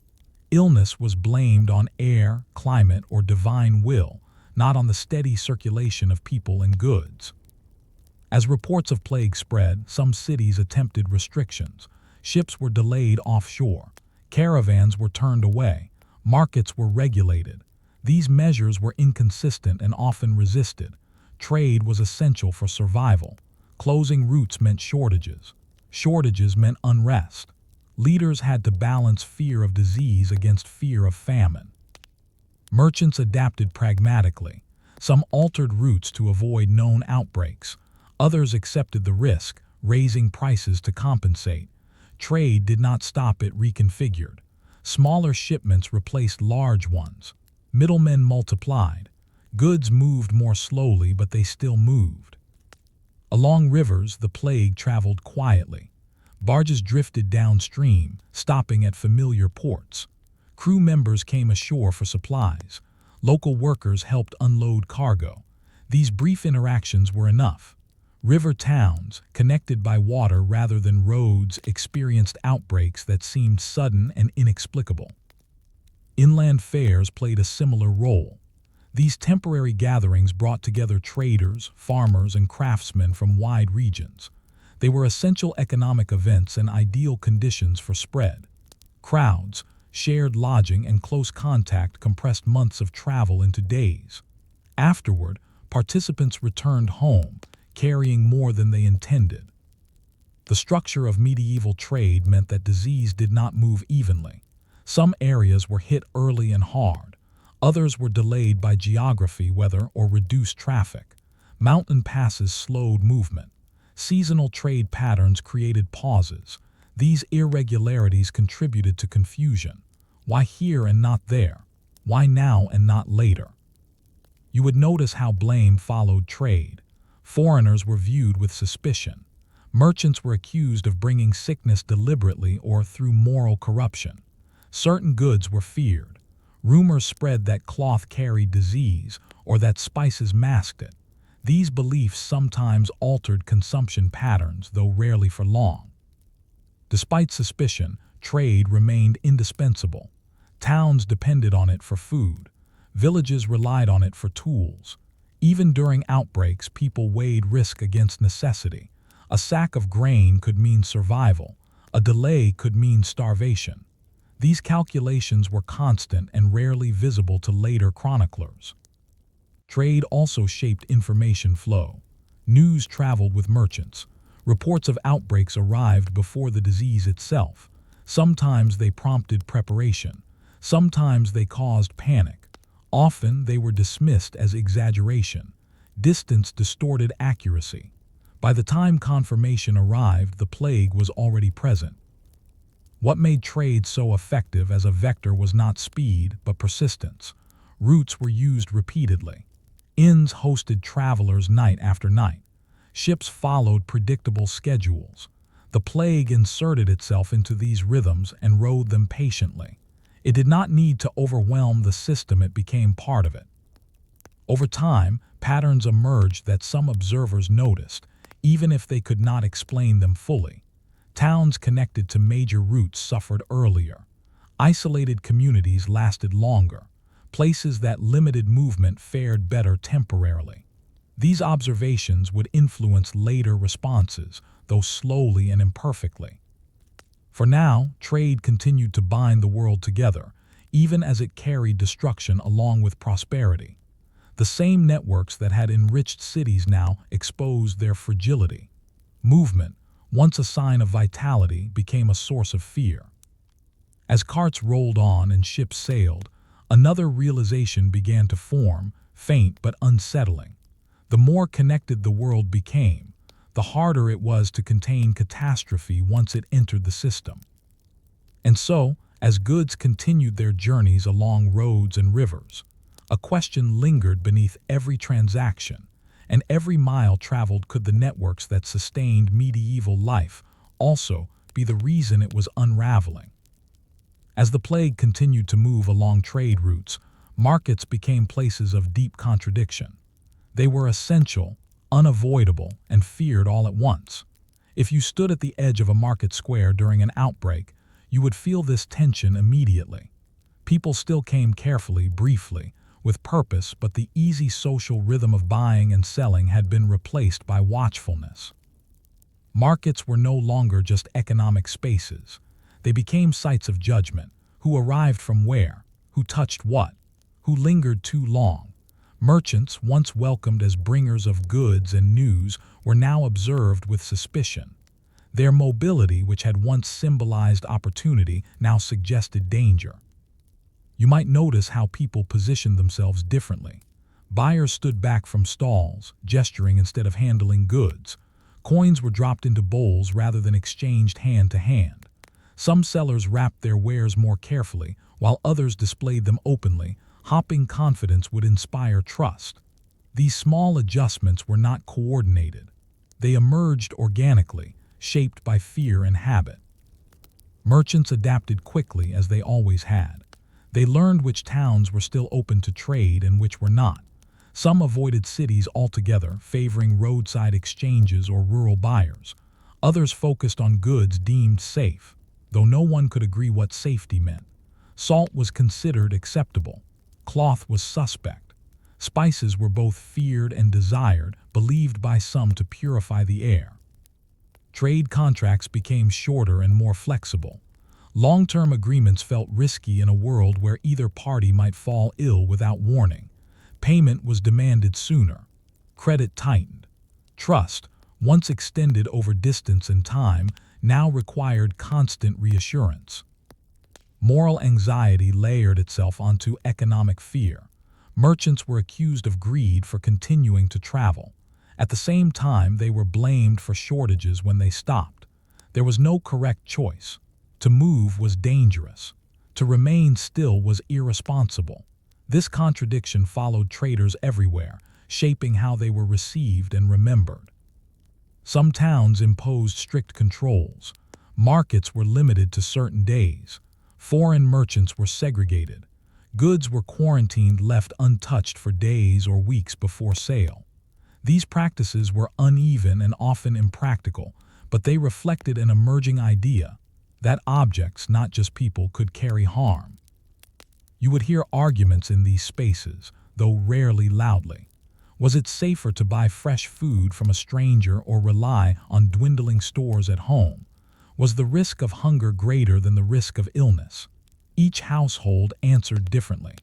Illness was blamed on air, climate, or divine will, not on the steady circulation of people and goods. As reports of plague spread, some cities attempted restrictions. Ships were delayed offshore. Caravans were turned away. Markets were regulated. These measures were inconsistent and often resisted. Trade was essential for survival. Closing routes meant shortages. Shortages meant unrest. Leaders had to balance fear of disease against fear of famine. Merchants adapted pragmatically. Some altered routes to avoid known outbreaks. Others accepted the risk, raising prices to compensate. Trade did not stop at reconfigured. Smaller shipments replaced large ones. Middlemen multiplied. Goods moved more slowly, but they still moved. Along rivers, the plague traveled quietly. Barges drifted downstream, stopping at familiar ports. Crew members came ashore for supplies. Local workers helped unload cargo. These brief interactions were enough. River towns, connected by water rather than roads, experienced outbreaks that seemed sudden and inexplicable. Inland fairs played a similar role. These temporary gatherings brought together traders, farmers, and craftsmen from wide regions. They were essential economic events and ideal conditions for spread. Crowds, shared lodging, and close contact compressed months of travel into days. Afterward, participants returned home, carrying more than they intended. The structure of medieval trade meant that disease did not move evenly. Some areas were hit early and hard. Others were delayed by geography, weather, or reduced traffic. Mountain passes slowed movement. Seasonal trade patterns created pauses. These irregularities contributed to confusion. Why here and not there? Why now and not later? You would notice how blame followed trade. Foreigners were viewed with suspicion. Merchants were accused of bringing sickness deliberately or through moral corruption. Certain goods were feared. Rumors spread that cloth carried disease or that spices masked it. These beliefs sometimes altered consumption patterns, though rarely for long. Despite suspicion, trade remained indispensable. Towns depended on it for food. Villages relied on it for tools. Even during outbreaks, people weighed risk against necessity. A sack of grain could mean survival. A delay could mean starvation. These calculations were constant and rarely visible to later chroniclers. Trade also shaped information flow. News traveled with merchants. Reports of outbreaks arrived before the disease itself. Sometimes they prompted preparation. Sometimes they caused panic. Often they were dismissed as exaggeration. Distance distorted accuracy. By the time confirmation arrived, the plague was already present. What made trade so effective as a vector was not speed, but persistence. Routes were used repeatedly. Inns hosted travelers night after night. Ships followed predictable schedules. The plague inserted itself into these rhythms and rode them patiently. It did not need to overwhelm the system, it became part of it. Over time, patterns emerged that some observers noticed, even if they could not explain them fully. Towns connected to major routes suffered earlier. Isolated communities lasted longer. Places that limited movement fared better temporarily. These observations would influence later responses, though slowly and imperfectly. For now, trade continued to bind the world together, even as it carried destruction along with prosperity. The same networks that had enriched cities now exposed their fragility. Movement, once a sign of vitality, became a source of fear. As carts rolled on and ships sailed, another realization began to form, faint but unsettling. The more connected the world became, the harder it was to contain catastrophe once it entered the system. And so, as goods continued their journeys along roads and rivers, a question lingered beneath every transaction, and every mile traveled: could the networks that sustained medieval life also be the reason it was unraveling? As the plague continued to move along trade routes, markets became places of deep contradiction. They were essential, unavoidable, and feared all at once. If you stood at the edge of a market square during an outbreak, you would feel this tension immediately. People still came carefully, briefly, with purpose, but the easy social rhythm of buying and selling had been replaced by watchfulness. Markets were no longer just economic spaces. They became sites of judgment. Who arrived from where? Who touched what? Who lingered too long? Merchants, once welcomed as bringers of goods and news, were now observed with suspicion. Their mobility, which had once symbolized opportunity, now suggested danger. You might notice how people positioned themselves differently. Buyers stood back from stalls, gesturing instead of handling goods. Coins were dropped into bowls rather than exchanged hand to hand. Some sellers wrapped their wares more carefully, while others displayed them openly. Hopping confidence would inspire trust. These small adjustments were not coordinated. They emerged organically, shaped by fear and habit. Merchants adapted quickly, as they always had. They learned which towns were still open to trade and which were not. Some avoided cities altogether, favoring roadside exchanges or rural buyers. Others focused on goods deemed safe, though no one could agree what safety meant. Salt was considered acceptable. Cloth was suspect. Spices were both feared and desired, believed by some to purify the air. Trade contracts became shorter and more flexible. Long-term agreements felt risky in a world where either party might fall ill without warning. Payment was demanded sooner. Credit tightened. Trust, once extended over distance and time, now required constant reassurance. Moral anxiety layered itself onto economic fear. Merchants were accused of greed for continuing to travel. At the same time, they were blamed for shortages when they stopped. There was no correct choice. To move was dangerous. To remain still was irresponsible. This contradiction followed traders everywhere, shaping how they were received and remembered. Some towns imposed strict controls. Markets were limited to certain days. Foreign merchants were segregated. Goods were quarantined, left untouched for days or weeks before sale. These practices were uneven and often impractical, but they reflected an emerging idea that objects, not just people, could carry harm. You would hear arguments in these spaces, though rarely loudly. Was it safer to buy fresh food from a stranger or rely on dwindling stores at home? Was the risk of hunger greater than the risk of illness? Each household answered differently.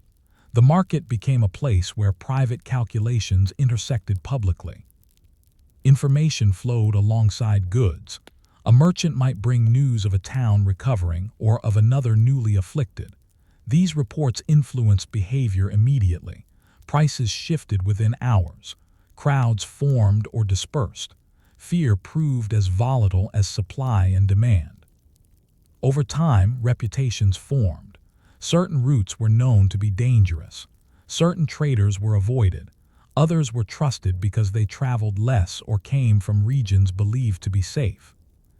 The market became a place where private calculations intersected publicly. Information flowed alongside goods. A merchant might bring news of a town recovering or of another newly afflicted. These reports influenced behavior immediately. Prices shifted within hours. Crowds formed or dispersed. Fear proved as volatile as supply and demand. Over time, reputations formed. Certain routes were known to be dangerous. Certain traders were avoided. Others were trusted because they traveled less or came from regions believed to be safe.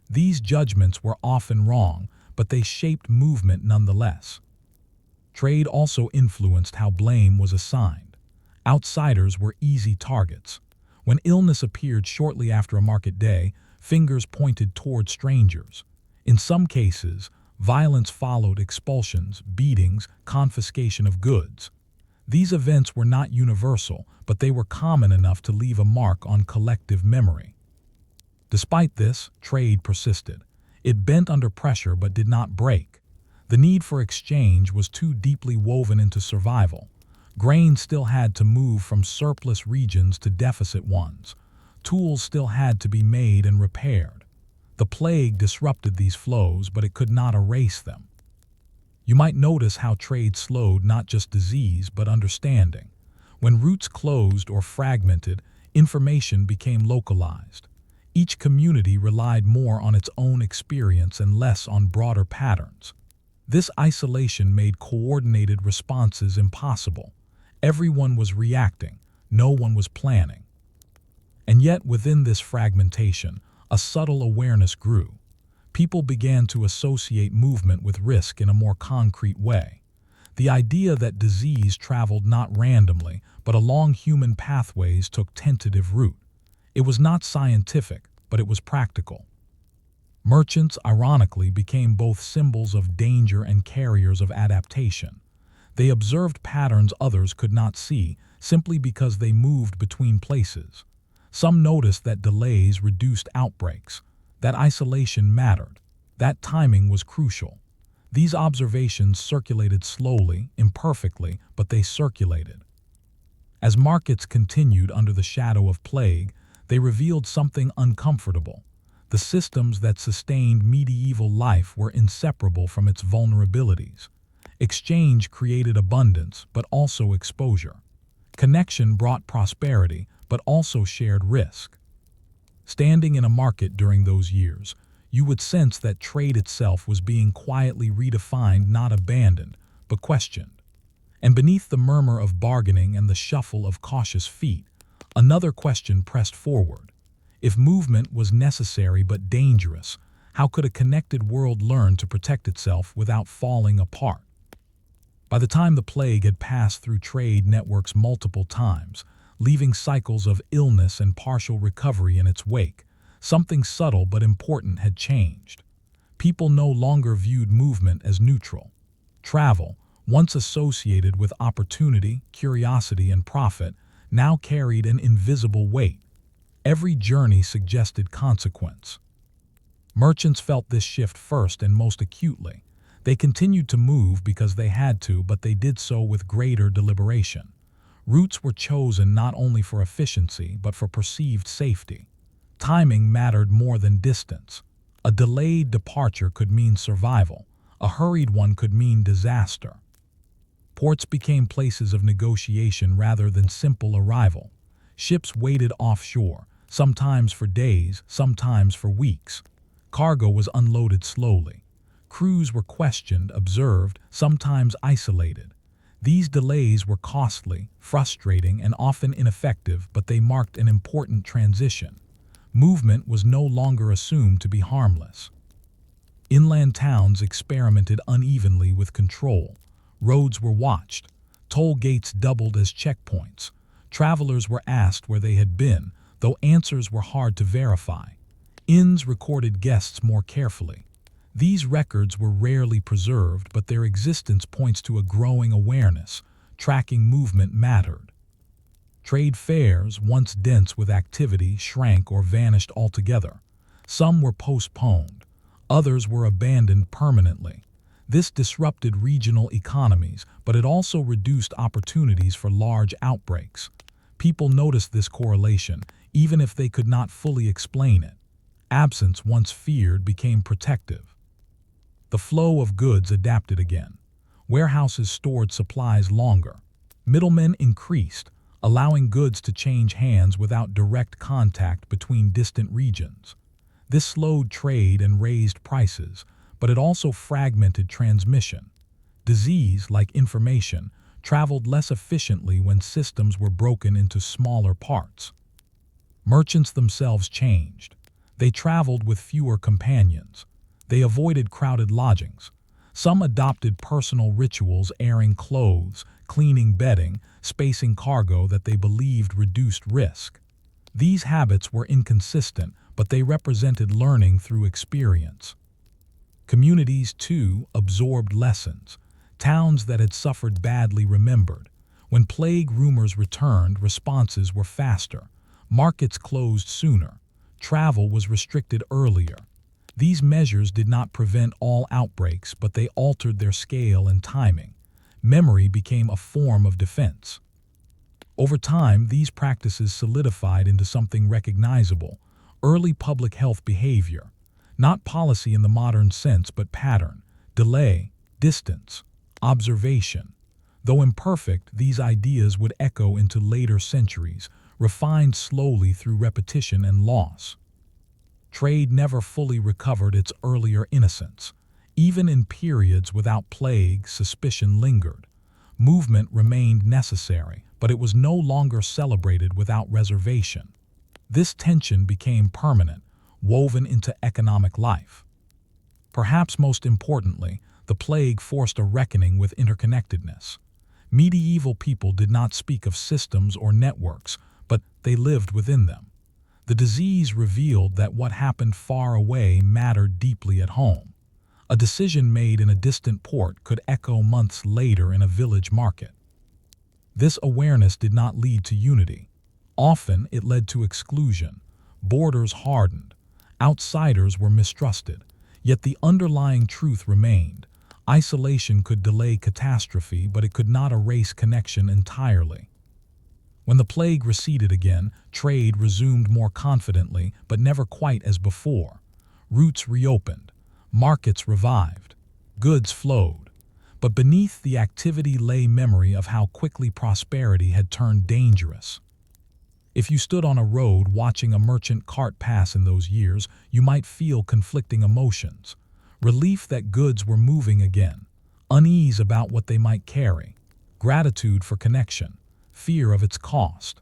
These judgments were often wrong, but they shaped movement nonetheless. Trade also influenced how blame was assigned. Outsiders were easy targets. When illness appeared shortly after a market day, fingers pointed toward strangers. In some cases, violence followed: expulsions, beatings, confiscation of goods. These events were not universal, but they were common enough to leave a mark on collective memory. Despite this, trade persisted. It bent under pressure but did not break. The need for exchange was too deeply woven into survival. Grain still had to move from surplus regions to deficit ones. Tools still had to be made and repaired. The plague disrupted these flows, but it could not erase them. You might notice how trade slowed not just disease, but understanding. When routes closed or fragmented, information became localized. Each community relied more on its own experience and less on broader patterns. This isolation made coordinated responses impossible. Everyone was reacting, no one was planning. And yet, within this fragmentation, a subtle awareness grew. People began to associate movement with risk in a more concrete way. The idea that disease traveled not randomly, but along human pathways took tentative root. It was not scientific, but it was practical. Merchants, ironically, became both symbols of danger and carriers of adaptation. They observed patterns others could not see, simply because they moved between places. Some noticed that delays reduced outbreaks, that isolation mattered, that timing was crucial. These observations circulated slowly, imperfectly, but they circulated. As markets continued under the shadow of plague, they revealed something uncomfortable. The systems that sustained medieval life were inseparable from its vulnerabilities. Exchange created abundance, but also exposure. Connection brought prosperity, but also shared risk. Standing in a market during those years, you would sense that trade itself was being quietly redefined, not abandoned, but questioned. And beneath the murmur of bargaining and the shuffle of cautious feet, another question pressed forward. If movement was necessary but dangerous, how could a connected world learn to protect itself without falling apart? By the time the plague had passed through trade networks multiple times, leaving cycles of illness and partial recovery in its wake, something subtle but important had changed. People no longer viewed movement as neutral. Travel, once associated with opportunity, curiosity, and profit, now carried an invisible weight. Every journey suggested consequence. Merchants felt this shift first and most acutely. They continued to move because they had to, but they did so with greater deliberation. Routes were chosen not only for efficiency, but for perceived safety. Timing mattered more than distance. A delayed departure could mean survival. A hurried one could mean disaster. Ports became places of negotiation rather than simple arrival. Ships waited offshore, sometimes for days, sometimes for weeks. Cargo was unloaded slowly. Crews were questioned, observed, sometimes isolated. These delays were costly, frustrating, and often ineffective, but they marked an important transition. Movement was no longer assumed to be harmless. Inland towns experimented unevenly with control. Roads were watched. Toll gates doubled as checkpoints. Travelers were asked where they had been, though answers were hard to verify. Inns recorded guests more carefully. These records were rarely preserved, but their existence points to a growing awareness. Tracking movement mattered. Trade fairs, once dense with activity, shrank or vanished altogether. Some were postponed. Others were abandoned permanently. This disrupted regional economies, but it also reduced opportunities for large outbreaks. People noticed this correlation, even if they could not fully explain it. Absence, once feared, became protective. The flow of goods adapted again. Warehouses stored supplies longer. Middlemen increased, allowing goods to change hands without direct contact between distant regions. This slowed trade and raised prices, but it also fragmented transmission. Disease, like information, traveled less efficiently when systems were broken into smaller parts. Merchants themselves changed. They traveled with fewer companions. They avoided crowded lodgings. Some adopted personal rituals, airing clothes, cleaning bedding, spacing cargo that they believed reduced risk. These habits were inconsistent, but they represented learning through experience. Communities, too, absorbed lessons. Towns that had suffered badly remembered. When plague rumors returned, responses were faster. Markets closed sooner. Travel was restricted earlier. These measures did not prevent all outbreaks, but they altered their scale and timing. Memory became a form of defense. Over time, these practices solidified into something recognizable: early public health behavior. Not policy in the modern sense, but pattern, delay, distance, observation. Though imperfect, these ideas would echo into later centuries, refined slowly through repetition and loss. Trade never fully recovered its earlier innocence. Even in periods without plague, suspicion lingered. Movement remained necessary, but it was no longer celebrated without reservation. This tension became permanent, woven into economic life. Perhaps most importantly, the plague forced a reckoning with interconnectedness. Medieval people did not speak of systems or networks, but they lived within them. The disease revealed that what happened far away mattered deeply at home. A decision made in a distant port could echo months later in a village market. This awareness did not lead to unity. Often it led to exclusion. Borders hardened. Outsiders were mistrusted. Yet the underlying truth remained. Isolation could delay catastrophe, but it could not erase connection entirely. When the plague receded again, trade resumed more confidently, but never quite as before. Routes reopened. Markets revived. Goods flowed. But beneath the activity lay memory of how quickly prosperity had turned dangerous. If you stood on a road watching a merchant cart pass in those years, you might feel conflicting emotions. Relief that goods were moving again. Unease about what they might carry. Gratitude for connection. Fear of its cost.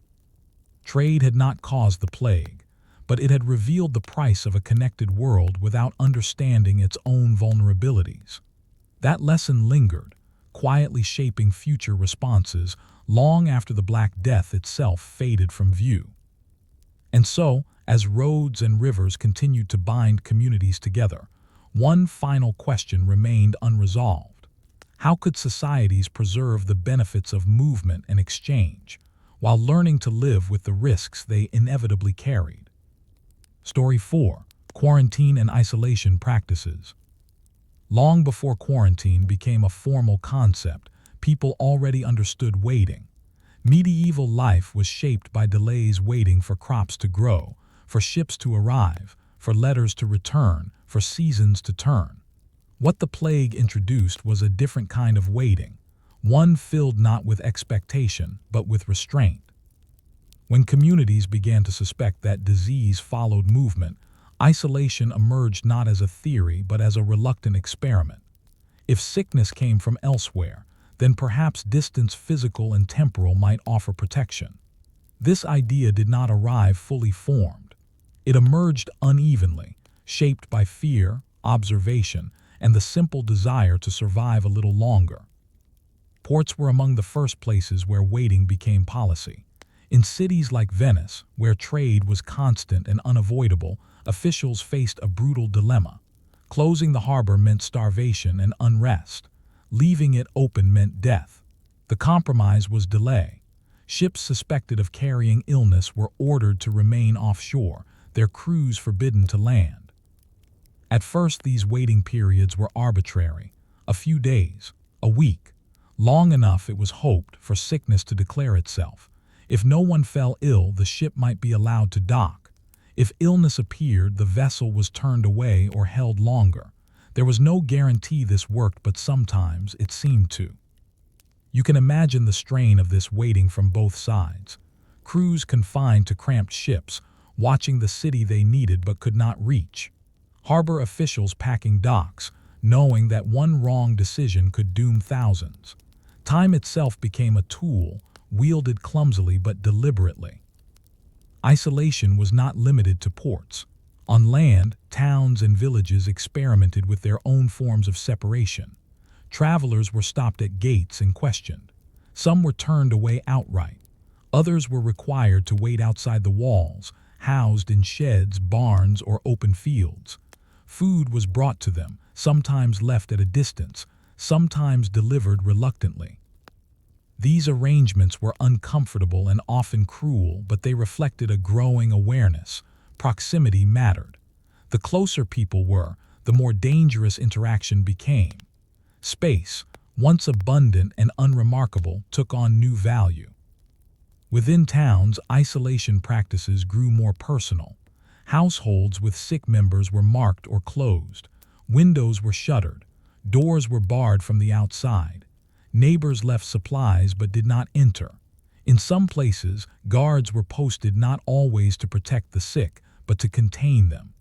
Trade had not caused the plague, but it had revealed the price of a connected world without understanding its own vulnerabilities. That lesson lingered, quietly shaping future responses long after the Black Death itself faded from view. And so, as roads and rivers continued to bind communities together, one final question remained unresolved. How could societies preserve the benefits of movement and exchange, while learning to live with the risks they inevitably carried? Story 4. Quarantine and isolation practices. Long before quarantine became a formal concept, people already understood waiting. Medieval life was shaped by delays waiting for crops to grow, for ships to arrive, for letters to return, for seasons to turn. What the plague introduced was a different kind of waiting, one filled not with expectation, but with restraint. When communities began to suspect that disease followed movement, isolation emerged not as a theory but as a reluctant experiment. If sickness came from elsewhere, then perhaps distance physical and temporal might offer protection. This idea did not arrive fully formed. It emerged unevenly, shaped by fear, observation, and the simple desire to survive a little longer. Ports were among the first places where waiting became policy. In cities like Venice, where trade was constant and unavoidable, officials faced a brutal dilemma. Closing the harbor meant starvation and unrest. Leaving it open meant death. The compromise was delay. Ships suspected of carrying illness were ordered to remain offshore, their crews forbidden to land. At first, these waiting periods were arbitrary, a few days, a week, long enough, it was hoped, for sickness to declare itself. If no one fell ill, the ship might be allowed to dock. If illness appeared, the vessel was turned away or held longer. There was no guarantee this worked, but sometimes it seemed to. You can imagine the strain of this waiting from both sides. Crews confined to cramped ships, watching the city they needed but could not reach. Harbor officials packing docks, knowing that one wrong decision could doom thousands. Time itself became a tool, wielded clumsily but deliberately. Isolation was not limited to ports. On land, towns and villages experimented with their own forms of separation. Travelers were stopped at gates and questioned. Some were turned away outright. Others were required to wait outside the walls, housed in sheds, barns, or open fields. Food was brought to them, sometimes left at a distance, sometimes delivered reluctantly. These arrangements were uncomfortable and often cruel, but they reflected a growing awareness. Proximity mattered. The closer people were, the more dangerous interaction became. Space, once abundant and unremarkable, took on new value. Within towns, isolation practices grew more personal. Households with sick members were marked or closed. Windows were shuttered. Doors were barred from the outside. Neighbors left supplies but did not enter. In some places, guards were posted not always to protect the sick, but to contain them.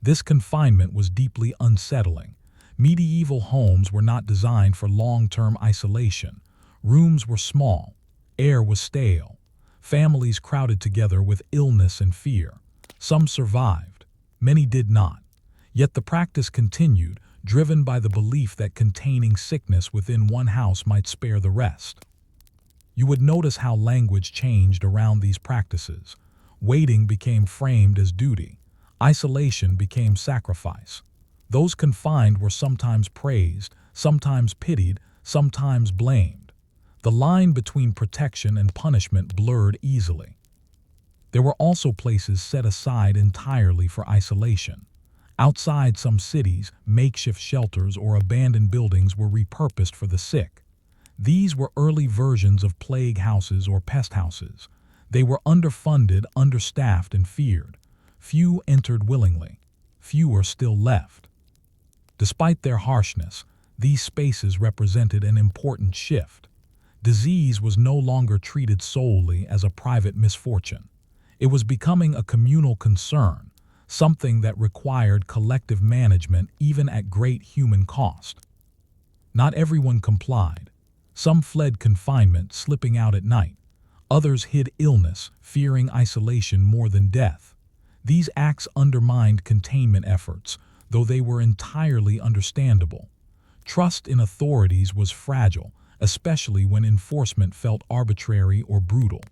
This confinement was deeply unsettling. Medieval homes were not designed for long-term isolation. Rooms were small. Air was stale. Families crowded together with illness and fear. Some survived. Many did not. Yet the practice continued, driven by the belief that containing sickness within one house might spare the rest. You would notice how language changed around these practices. Waiting became framed as duty. Isolation became sacrifice. Those confined were sometimes praised, sometimes pitied, sometimes blamed. The line between protection and punishment blurred easily. There were also places set aside entirely for isolation. Outside some cities, makeshift shelters or abandoned buildings were repurposed for the sick. These were early versions of plague houses or pest houses. They were underfunded, understaffed, and feared. Few entered willingly. Fewer still left. Despite their harshness, these spaces represented an important shift. Disease was no longer treated solely as a private misfortune. It was becoming a communal concern, something that required collective management even at great human cost. Not everyone complied. Some fled confinement, slipping out at night. Others hid illness, fearing isolation more than death. These acts undermined containment efforts, though they were entirely understandable. Trust in authorities was fragile, especially when enforcement felt arbitrary or brutal.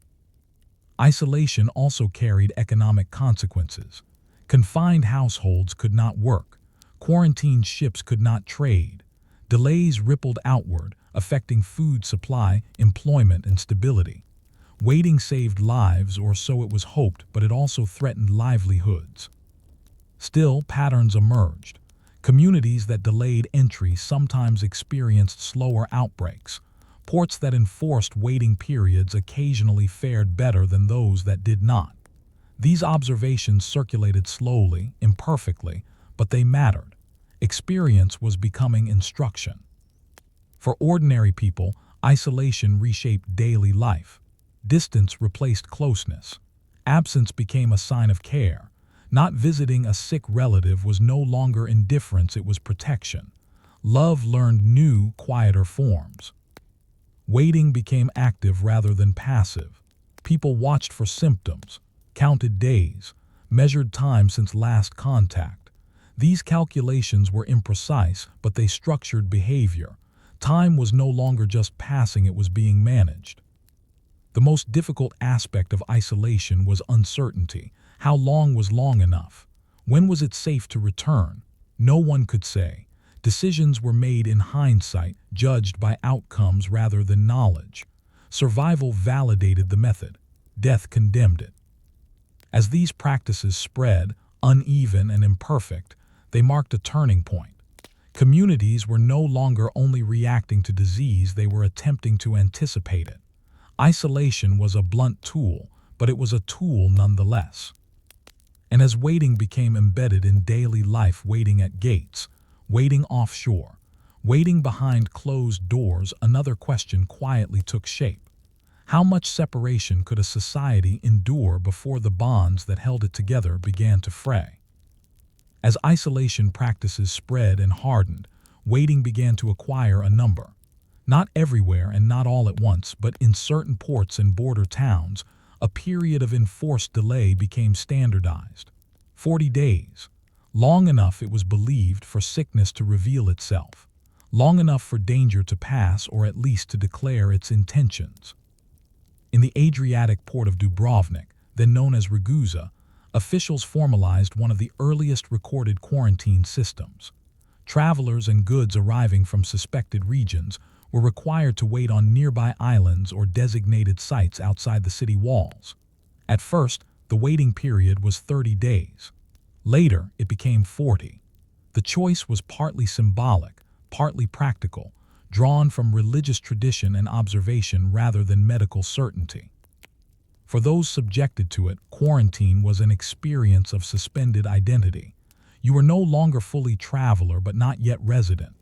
Isolation also carried economic consequences. Confined households could not work. Quarantined ships could not trade. Delays rippled outward, affecting food supply, employment, and stability. Waiting saved lives, or so it was hoped, but it also threatened livelihoods. Still, patterns emerged. Communities that delayed entry sometimes experienced slower outbreaks. Ports that enforced waiting periods occasionally fared better than those that did not. These observations circulated slowly, imperfectly, but they mattered. Experience was becoming instruction. For ordinary people, isolation reshaped daily life. Distance replaced closeness. Absence became a sign of care. Not visiting a sick relative was no longer indifference, it was protection. Love learned new, quieter forms. Waiting became active rather than passive. People watched for symptoms, counted days, measured time since last contact. These calculations were imprecise, but they structured behavior. Time was no longer just passing, it was being managed. The most difficult aspect of isolation was uncertainty. How long was long enough? When was it safe to return? No one could say. Decisions were made in hindsight, judged by outcomes rather than knowledge. Survival validated the method. Death condemned it. As these practices spread, uneven and imperfect, they marked a turning point. Communities were no longer only reacting to disease, they were attempting to anticipate it. Isolation was a blunt tool, but it was a tool nonetheless. And as waiting became embedded in daily life, waiting at gates, waiting offshore, waiting behind closed doors, another question quietly took shape. How much separation could a society endure before the bonds that held it together began to fray? As isolation practices spread and hardened, waiting began to acquire a number. Not everywhere and not all at once, but in certain ports and border towns, a period of enforced delay became standardized. 40 days. Long enough, it was believed, for sickness to reveal itself. Long enough for danger to pass, or at least to declare its intentions. In the Adriatic port of Dubrovnik, then known as Ragusa, officials formalized one of the earliest recorded quarantine systems. Travelers and goods arriving from suspected regions were required to wait on nearby islands or designated sites outside the city walls. At first, the waiting period was 30 days. Later, it became 40. The choice was partly symbolic, partly practical, drawn from religious tradition and observation rather than medical certainty. For those subjected to it, quarantine was an experience of suspended identity. You were no longer fully traveler but not yet resident.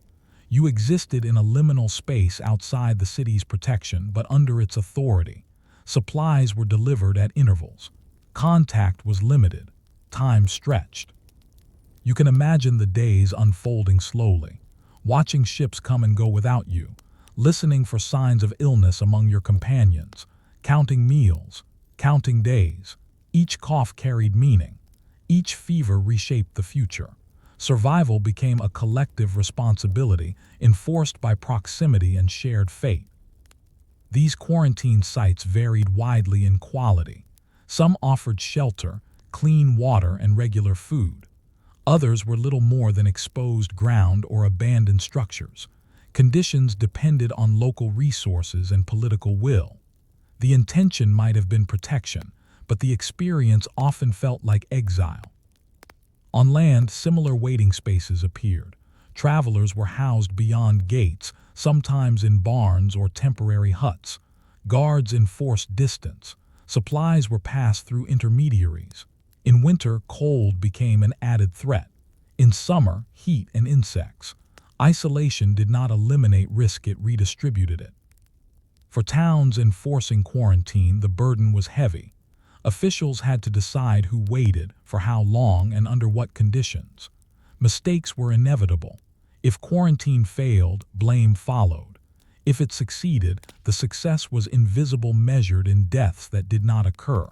You existed in a liminal space outside the city's protection but under its authority. Supplies were delivered at intervals. Contact was limited. Time stretched. You can imagine the days unfolding slowly, watching ships come and go without you, listening for signs of illness among your companions, counting meals, counting days. Each cough carried meaning. Each fever reshaped the future. Survival became a collective responsibility enforced by proximity and shared fate. These quarantine sites varied widely in quality. Some offered shelter, clean water, and regular food. Others were little more than exposed ground or abandoned structures. Conditions depended on local resources and political will. The intention might have been protection, but the experience often felt like exile. On land, similar waiting spaces appeared. Travelers were housed beyond gates, sometimes in barns or temporary huts. Guards enforced distance. Supplies were passed through intermediaries. In winter, cold became an added threat. In summer, heat and insects. Isolation did not eliminate risk, it redistributed it. For towns enforcing quarantine, the burden was heavy. Officials had to decide who waited, for how long, and under what conditions. Mistakes were inevitable. If quarantine failed, blame followed. If it succeeded, the success was invisible, measured in deaths that did not occur.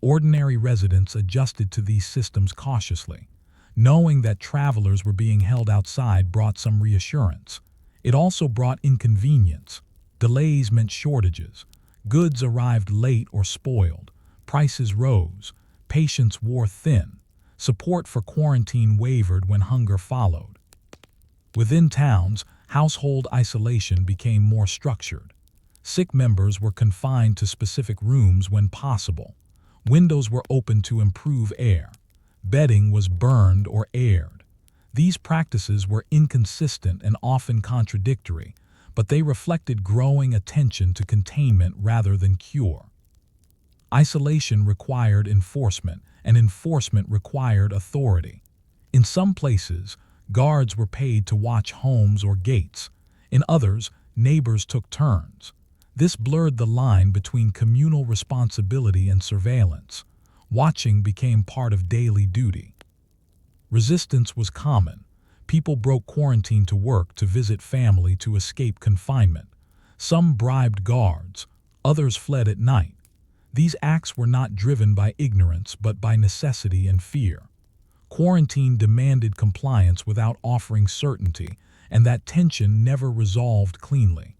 Ordinary residents adjusted to these systems cautiously. Knowing that travelers were being held outside brought some reassurance. It also brought inconvenience. Delays meant shortages. Goods arrived late or spoiled. Prices rose. Patience wore thin. Support for quarantine wavered when hunger followed. Within towns, household isolation became more structured. Sick members were confined to specific rooms when possible. Windows were opened to improve air. Bedding was burned or aired. These practices were inconsistent and often contradictory, but they reflected growing attention to containment rather than cure. Isolation required enforcement, and enforcement required authority. In some places, guards were paid to watch homes or gates. In others, neighbors took turns. This blurred the line between communal responsibility and surveillance. Watching became part of daily duty. Resistance was common. People broke quarantine to work, to visit family, to escape confinement. Some bribed guards, others fled at night. These acts were not driven by ignorance but by necessity and fear. Quarantine demanded compliance without offering certainty, and that tension never resolved cleanly.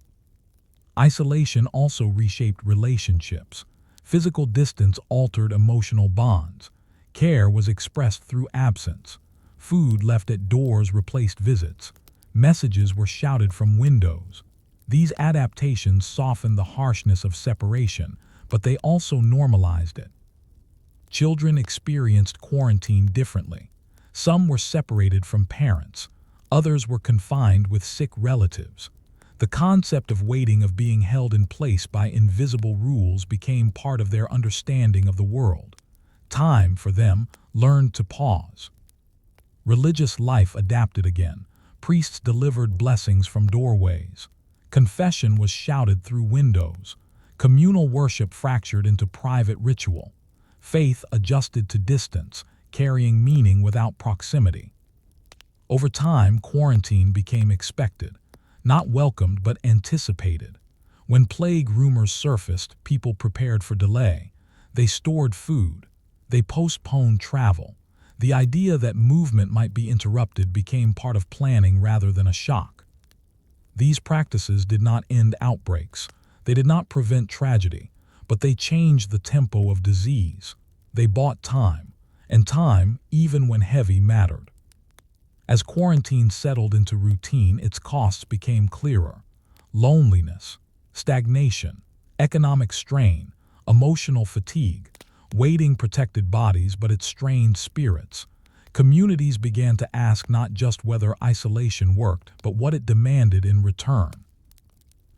Isolation also reshaped relationships. Physical distance altered emotional bonds. Care was expressed through absence. Food left at doors replaced visits. Messages were shouted from windows. These adaptations softened the harshness of separation, but they also normalized it. Children experienced quarantine differently. Some were separated from parents. Others were confined with sick relatives. The concept of waiting, of being held in place by invisible rules, became part of their understanding of the world. Time, for them, learned to pause. Religious life adapted again. Priests delivered blessings from doorways. Confession was shouted through windows. Communal worship fractured into private ritual. Faith adjusted to distance, carrying meaning without proximity. Over time, quarantine became expected, not welcomed but anticipated. When plague rumors surfaced, people prepared for delay. They stored food. They postponed travel. The idea that movement might be interrupted became part of planning rather than a shock. These practices did not end outbreaks. They did not prevent tragedy, but they changed the tempo of disease. They bought time, and time, even when heavy, mattered. As quarantine settled into routine, its costs became clearer. Loneliness, stagnation, economic strain, emotional fatigue. Waiting protected bodies, but it strained spirits. Communities began to ask not just whether isolation worked, but what it demanded in return.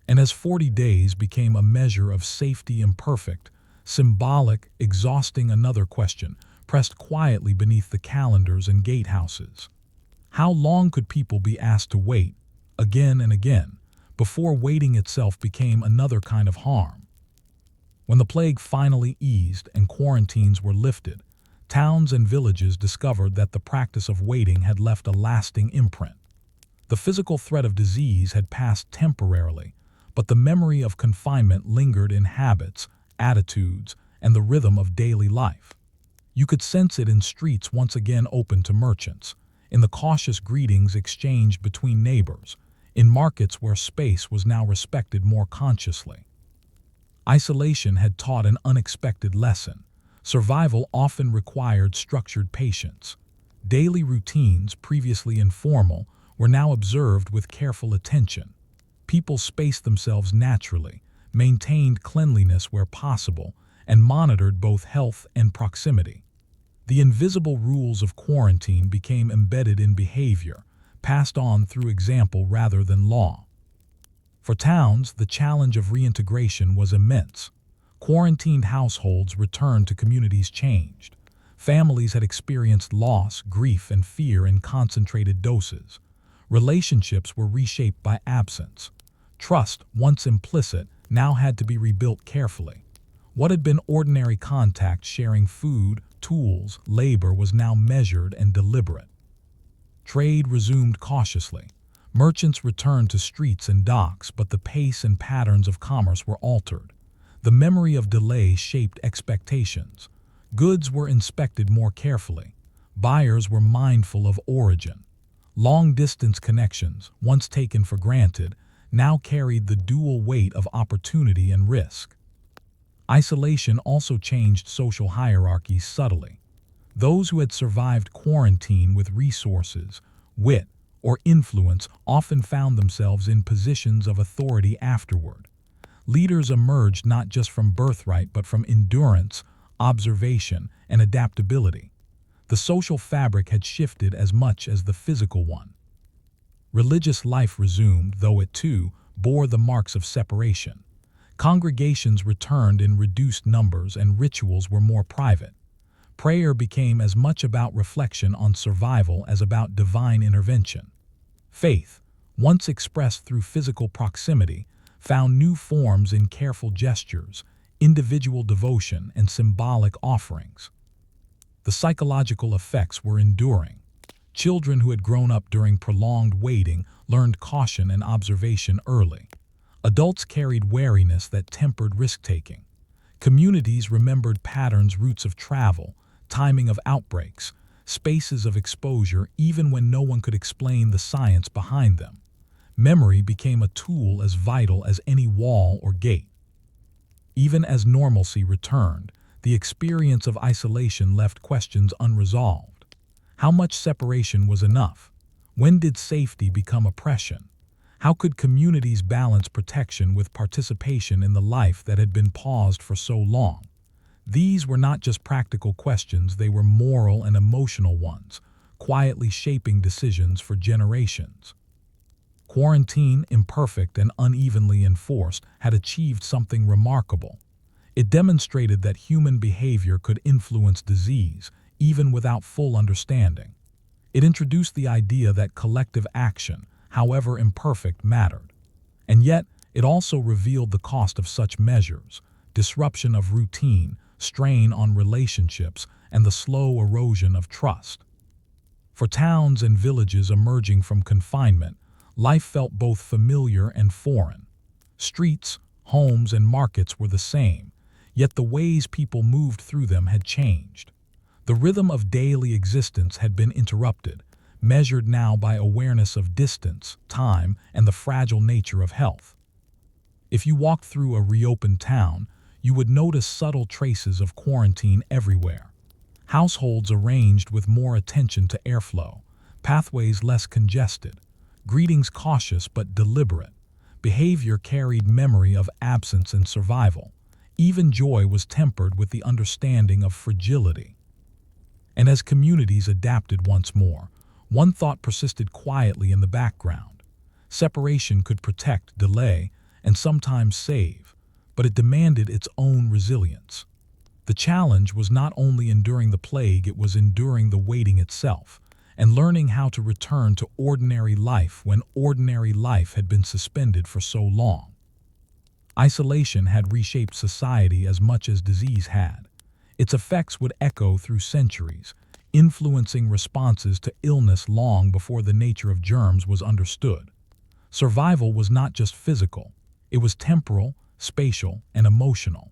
And as 40 days became a measure of safety imperfect, symbolic, exhausting, another question pressed quietly beneath the calendars and gatehouses. How long could people be asked to wait, again and again, before waiting itself became another kind of harm? When the plague finally eased and quarantines were lifted, towns and villages discovered that the practice of waiting had left a lasting imprint. The physical threat of disease had passed temporarily, but the memory of confinement lingered in habits, attitudes, and the rhythm of daily life. You could sense it in streets once again open to merchants, in the cautious greetings exchanged between neighbors, in markets where space was now respected more consciously. Isolation had taught an unexpected lesson. Survival often required structured patience. Daily routines, previously informal, were now observed with careful attention. People spaced themselves naturally, maintained cleanliness where possible, and monitored both health and proximity. The invisible rules of quarantine became embedded in behavior, passed on through example rather than law. For towns, the challenge of reintegration was immense. Quarantined households returned to communities changed. Families had experienced loss, grief, and fear in concentrated doses. Relationships were reshaped by absence. Trust, once implicit, now had to be rebuilt carefully. What had been ordinary contact, sharing food, tools, labor, was now measured and deliberate. Trade resumed cautiously. Merchants returned to streets and docks, but the pace and patterns of commerce were altered. The memory of delay shaped expectations. Goods were inspected more carefully. Buyers were mindful of origin. Long-distance connections, once taken for granted, now carried the dual weight of opportunity and risk. Isolation also changed social hierarchies subtly. Those who had survived quarantine with resources, wit, or influence often found themselves in positions of authority afterward. Leaders emerged not just from birthright but from endurance, observation, and adaptability. The social fabric had shifted as much as the physical one. Religious life resumed, though it too bore the marks of separation. Congregations returned in reduced numbers and rituals were more private. Prayer became as much about reflection on survival as about divine intervention. Faith, once expressed through physical proximity, found new forms in careful gestures, individual devotion, and symbolic offerings. The psychological effects were enduring. Children who had grown up during prolonged waiting learned caution and observation early. Adults carried wariness that tempered risk-taking. Communities remembered patterns, routes of travel, timing of outbreaks, spaces of exposure, even when no one could explain the science behind them. Memory became a tool as vital as any wall or gate. Even as normalcy returned, the experience of isolation left questions unresolved. How much separation was enough? When did safety become oppression? How could communities balance protection with participation in the life that had been paused for so long? These were not just practical questions, they were moral and emotional ones, quietly shaping decisions for generations. Quarantine, imperfect and unevenly enforced, had achieved something remarkable. It demonstrated that human behavior could influence disease, even without full understanding. It introduced the idea that collective action, however imperfect, mattered. And yet, it also revealed the cost of such measures: disruption of routine, strain on relationships, and the slow erosion of trust. For towns and villages emerging from confinement, life felt both familiar and foreign. Streets, homes, and markets were the same, yet the ways people moved through them had changed. The rhythm of daily existence had been interrupted, measured now by awareness of distance, time, and the fragile nature of health. If you walked through a reopened town, you would notice subtle traces of quarantine everywhere. Households arranged with more attention to airflow, pathways less congested, greetings cautious but deliberate. Behavior carried memory of absence and survival. Even joy was tempered with the understanding of fragility. And as communities adapted once more, one thought persisted quietly in the background. Separation could protect, delay, and sometimes save, but it demanded its own resilience. The challenge was not only enduring the plague, it was enduring the waiting itself, and learning how to return to ordinary life when ordinary life had been suspended for so long. Isolation had reshaped society as much as disease had. Its effects would echo through centuries, influencing responses to illness long before the nature of germs was understood. Survival was not just physical, it was temporal, spatial, and emotional.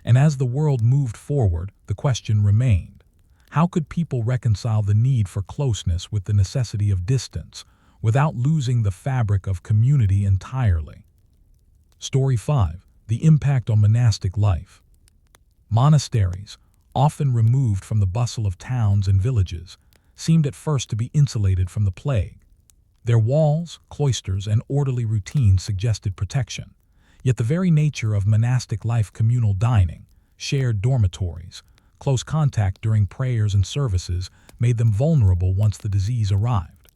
And as the world moved forward, the question remained: how could people reconcile the need for closeness with the necessity of distance, without losing the fabric of community entirely? Story 5. The impact on monastic life. Monasteries, often removed from the bustle of towns and villages, seemed at first to be insulated from the plague. Their walls, cloisters, and orderly routines suggested protection. Yet the very nature of monastic life, communal dining, shared dormitories, close contact during prayers and services, made them vulnerable once the disease arrived.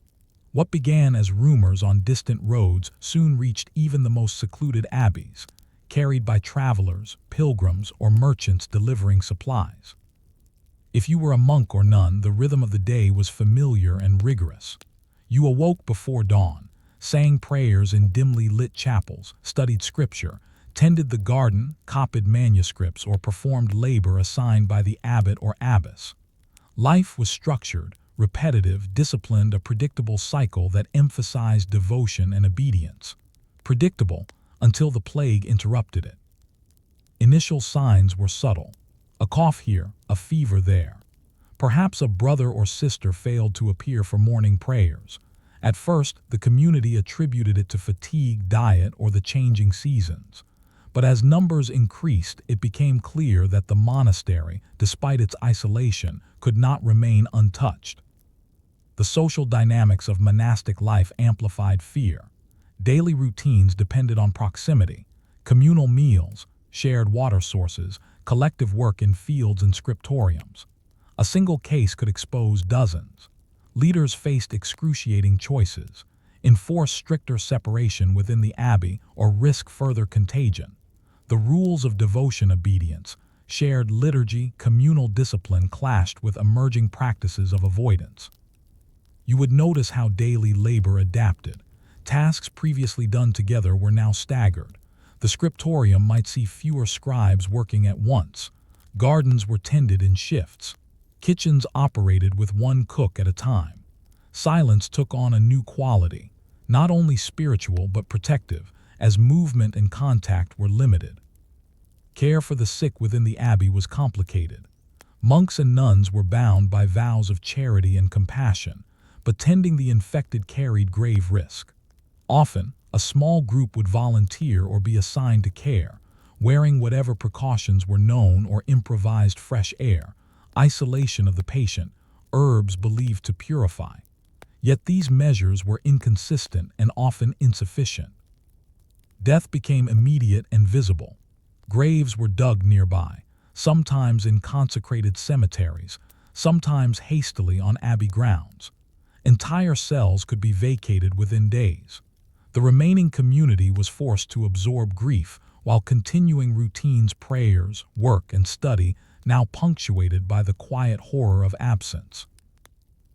What began as rumors on distant roads soon reached even the most secluded abbeys, carried by travelers, pilgrims, or merchants delivering supplies. If you were a monk or nun, the rhythm of the day was familiar and rigorous. You awoke before dawn, sang prayers in dimly lit chapels, studied scripture, tended the garden, copied manuscripts, or performed labor assigned by the abbot or abbess. Life was structured, repetitive, disciplined, a predictable cycle that emphasized devotion and obedience. Predictable until the plague interrupted it. Initial signs were subtle: a cough here, a fever there. Perhaps a brother or sister failed to appear for morning prayers. At first, the community attributed it to fatigue, diet, or the changing seasons. But as numbers increased, it became clear that the monastery, despite its isolation, could not remain untouched. The social dynamics of monastic life amplified fear. Daily routines depended on proximity: communal meals, shared water sources, collective work in fields and scriptoriums. A single case could expose dozens. Leaders faced excruciating choices: enforce stricter separation within the abbey or risk further contagion. The rules of devotion obedience, shared liturgy, communal discipline clashed with emerging practices of avoidance. You would notice how daily labor adapted. Tasks previously done together were now staggered. The scriptorium might see fewer scribes working at once. Gardens were tended in shifts. Kitchens operated with one cook at a time. Silence took on a new quality, not only spiritual but protective, as movement and contact were limited. Care for the sick within the abbey was complicated. Monks and nuns were bound by vows of charity and compassion, but tending the infected carried grave risk. Often, a small group would volunteer or be assigned to care, wearing whatever precautions were known or improvised fresh air, isolation of the patient, herbs believed to purify. Yet these measures were inconsistent and often insufficient. Death became immediate and visible. Graves were dug nearby, sometimes in consecrated cemeteries, sometimes hastily on abbey grounds. Entire cells could be vacated within days. The remaining community was forced to absorb grief while continuing routines, prayers, work, and study, now punctuated by the quiet horror of absence.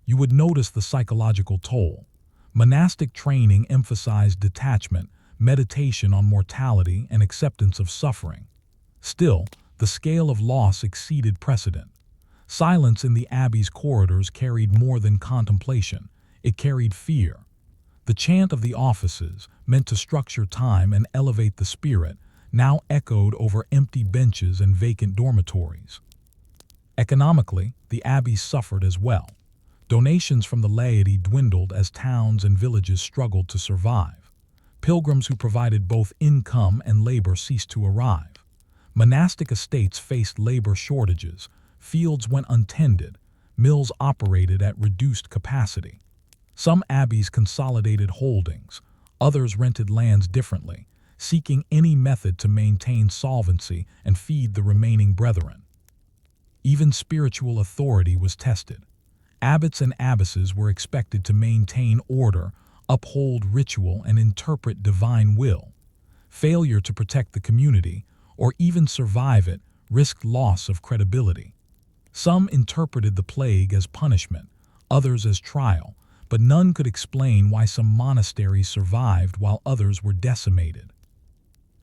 You would notice the psychological toll. Monastic training emphasized detachment, meditation on mortality, and acceptance of suffering. Still, the scale of loss exceeded precedent. Silence in the abbey's corridors carried more than contemplation. It carried fear. The chant of the offices, meant to structure time and elevate the spirit, now echoed over empty benches and vacant dormitories. Economically, the abbey suffered as well. Donations from the laity dwindled as towns and villages struggled to survive. Pilgrims who provided both income and labor ceased to arrive. Monastic estates faced labor shortages, fields went untended, mills operated at reduced capacity. Some abbeys consolidated holdings, others rented lands differently, seeking any method to maintain solvency and feed the remaining brethren. Even spiritual authority was tested. Abbots and abbesses were expected to maintain order, uphold ritual, and interpret divine will. Failure to protect the community, or even survive it, risked loss of credibility. Some interpreted the plague as punishment, others as trial, but none could explain why some monasteries survived while others were decimated.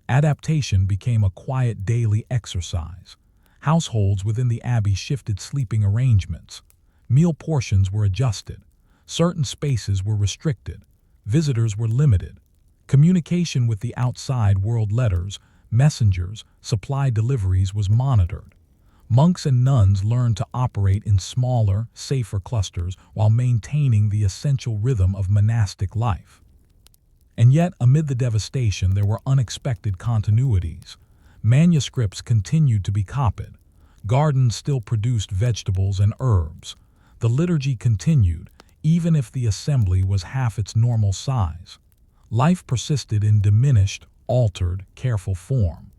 Adaptation became a quiet daily exercise. Households within the abbey shifted sleeping arrangements. Meal portions were adjusted. Certain spaces were restricted. Visitors were limited. Communication with the outside world, letters, messengers, supply deliveries, was monitored. Monks and nuns learned to operate in smaller, safer clusters while maintaining the essential rhythm of monastic life. And yet, amid the devastation, there were unexpected continuities. Manuscripts continued to be copied. Gardens still produced vegetables and herbs. The liturgy continued, even if the assembly was half its normal size. Life persisted in diminished, altered, careful form.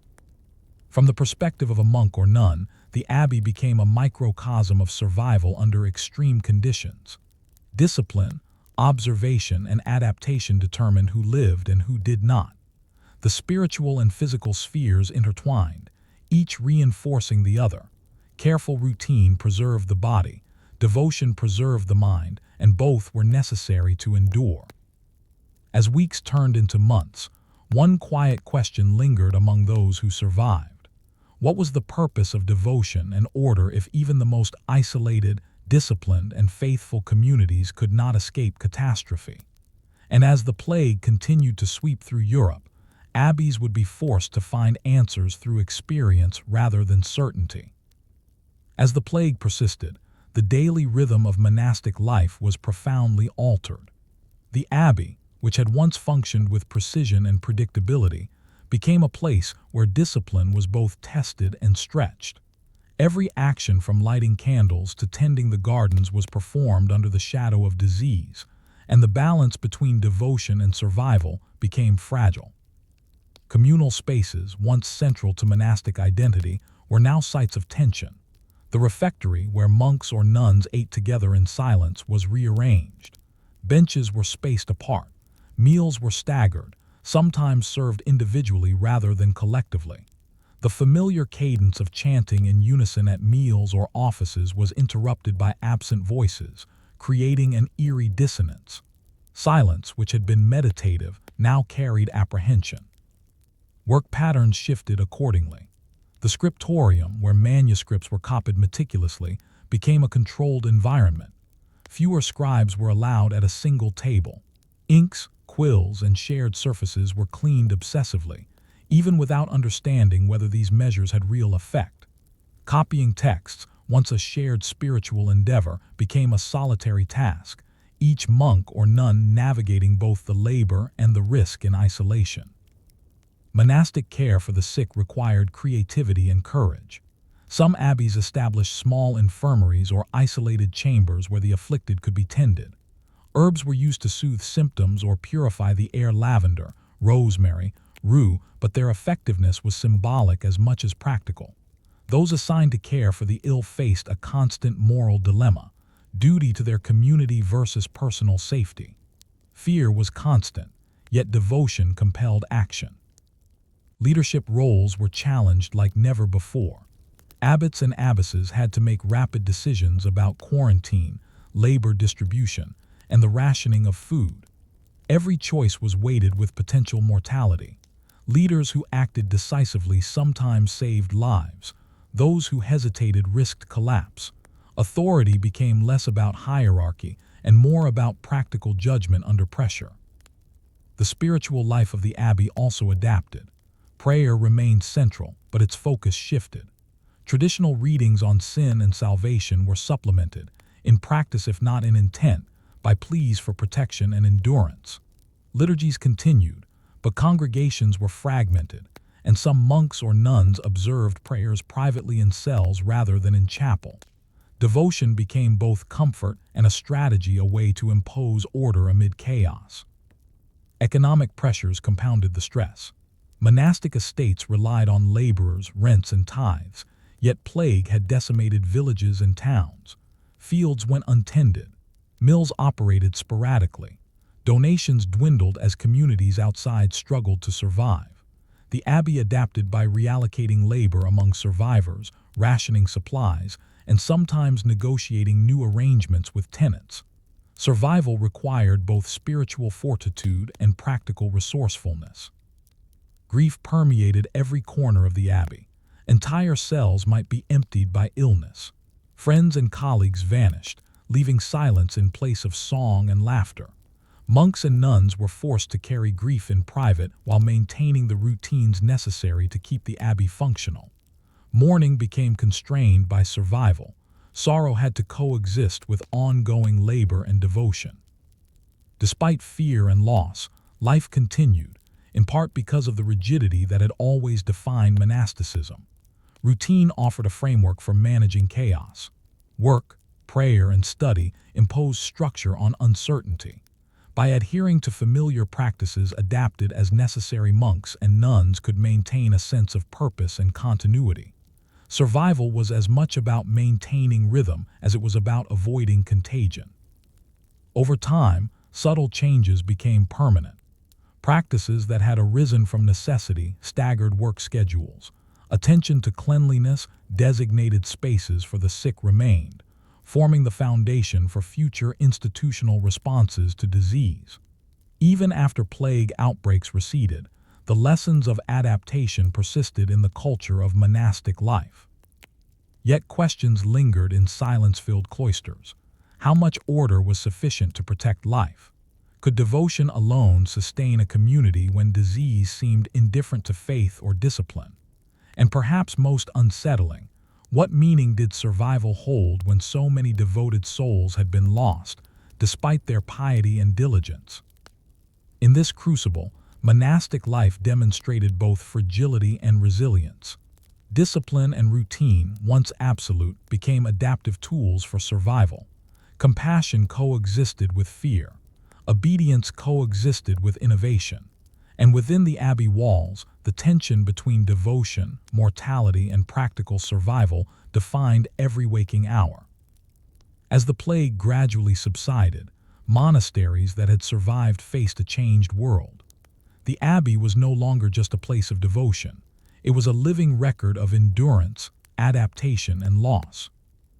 From the perspective of a monk or nun, the abbey became a microcosm of survival under extreme conditions. Discipline, observation, and adaptation determined who lived and who did not. The spiritual and physical spheres intertwined, each reinforcing the other. Careful routine preserved the body, devotion preserved the mind, and both were necessary to endure. As weeks turned into months, one quiet question lingered among those who survived. What was the purpose of devotion and order if even the most isolated, disciplined, and faithful communities could not escape catastrophe? And as the plague continued to sweep through Europe, abbeys would be forced to find answers through experience rather than certainty. As the plague persisted, the daily rhythm of monastic life was profoundly altered. The abbey, which had once functioned with precision and predictability, became a place where discipline was both tested and stretched. Every action from lighting candles to tending the gardens was performed under the shadow of disease, and the balance between devotion and survival became fragile. Communal spaces, once central to monastic identity, were now sites of tension. The refectory, where monks or nuns ate together in silence, was rearranged. Benches were spaced apart. Meals were staggered, sometimes served individually rather than collectively. The familiar cadence of chanting in unison at meals or offices was interrupted by absent voices, creating an eerie dissonance. Silence, which had been meditative, now carried apprehension. Work patterns shifted accordingly. The scriptorium, where manuscripts were copied meticulously, became a controlled environment. Fewer scribes were allowed at a single table. Inks, quills, and shared surfaces were cleaned obsessively, even without understanding whether these measures had real effect. Copying texts, once a shared spiritual endeavor, became a solitary task, each monk or nun navigating both the labor and the risk in isolation. Monastic care for the sick required creativity and courage. Some abbeys established small infirmaries or isolated chambers where the afflicted could be tended. Herbs were used to soothe symptoms or purify the air: lavender, rosemary, rue, but their effectiveness was symbolic as much as practical. Those assigned to care for the ill faced a constant moral dilemma: duty to their community versus personal safety. Fear was constant, yet devotion compelled action. Leadership roles were challenged like never before. Abbots and abbesses had to make rapid decisions about quarantine, labor distribution, and the rationing of food. Every choice was weighted with potential mortality. Leaders who acted decisively sometimes saved lives. Those who hesitated risked collapse. Authority became less about hierarchy and more about practical judgment under pressure. The spiritual life of the abbey also adapted. Prayer remained central, but its focus shifted. Traditional readings on sin and salvation were supplemented, in practice if not in intent, by pleas for protection and endurance. Liturgies continued, but congregations were fragmented, and some monks or nuns observed prayers privately in cells rather than in chapel. Devotion became both comfort and a strategy, a way to impose order amid chaos. Economic pressures compounded the stress. Monastic estates relied on laborers, rents, and tithes, yet plague had decimated villages and towns. Fields went untended. Mills operated sporadically. Donations dwindled as communities outside struggled to survive. The abbey adapted by reallocating labor among survivors, rationing supplies, and sometimes negotiating new arrangements with tenants. Survival required both spiritual fortitude and practical resourcefulness. Grief permeated every corner of the abbey. Entire cells might be emptied by illness. Friends and colleagues vanished, leaving silence in place of song and laughter. Monks and nuns were forced to carry grief in private while maintaining the routines necessary to keep the abbey functional. Mourning became constrained by survival. Sorrow had to coexist with ongoing labor and devotion. Despite fear and loss, life continued, in part because of the rigidity that had always defined monasticism. Routine offered a framework for managing chaos. Work, prayer, and study imposed structure on uncertainty. By adhering to familiar practices adapted as necessary, monks and nuns could maintain a sense of purpose and continuity. Survival was as much about maintaining rhythm as it was about avoiding contagion. Over time, subtle changes became permanent. Practices that had arisen from necessity: staggered work schedules, attention to cleanliness, designated spaces for the sick remained, forming the foundation for future institutional responses to disease. Even after plague outbreaks receded, the lessons of adaptation persisted in the culture of monastic life. Yet questions lingered in silence-filled cloisters. How much order was sufficient to protect life? Could devotion alone sustain a community when disease seemed indifferent to faith or discipline? And perhaps most unsettling, what meaning did survival hold when so many devoted souls had been lost, despite their piety and diligence? In this crucible, monastic life demonstrated both fragility and resilience. Discipline and routine, once absolute, became adaptive tools for survival. Compassion coexisted with fear. Obedience coexisted with innovation. And within the abbey walls, the tension between devotion, mortality, and practical survival defined every waking hour. As the plague gradually subsided, monasteries that had survived faced a changed world. The abbey was no longer just a place of devotion. It was a living record of endurance, adaptation, and loss.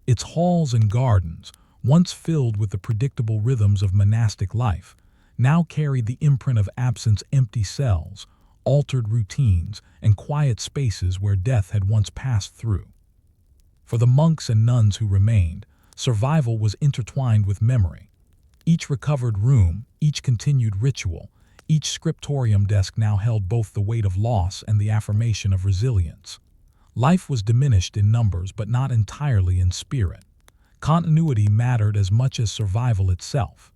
Its halls and gardens, once filled with the predictable rhythms of monastic life, now carried the imprint of absence, empty cells, altered routines, and quiet spaces where death had once passed through. For the monks and nuns who remained, survival was intertwined with memory. Each recovered room, each continued ritual, each scriptorium desk now held both the weight of loss and the affirmation of resilience. Life was diminished in numbers, but not entirely in spirit. Continuity mattered as much as survival itself.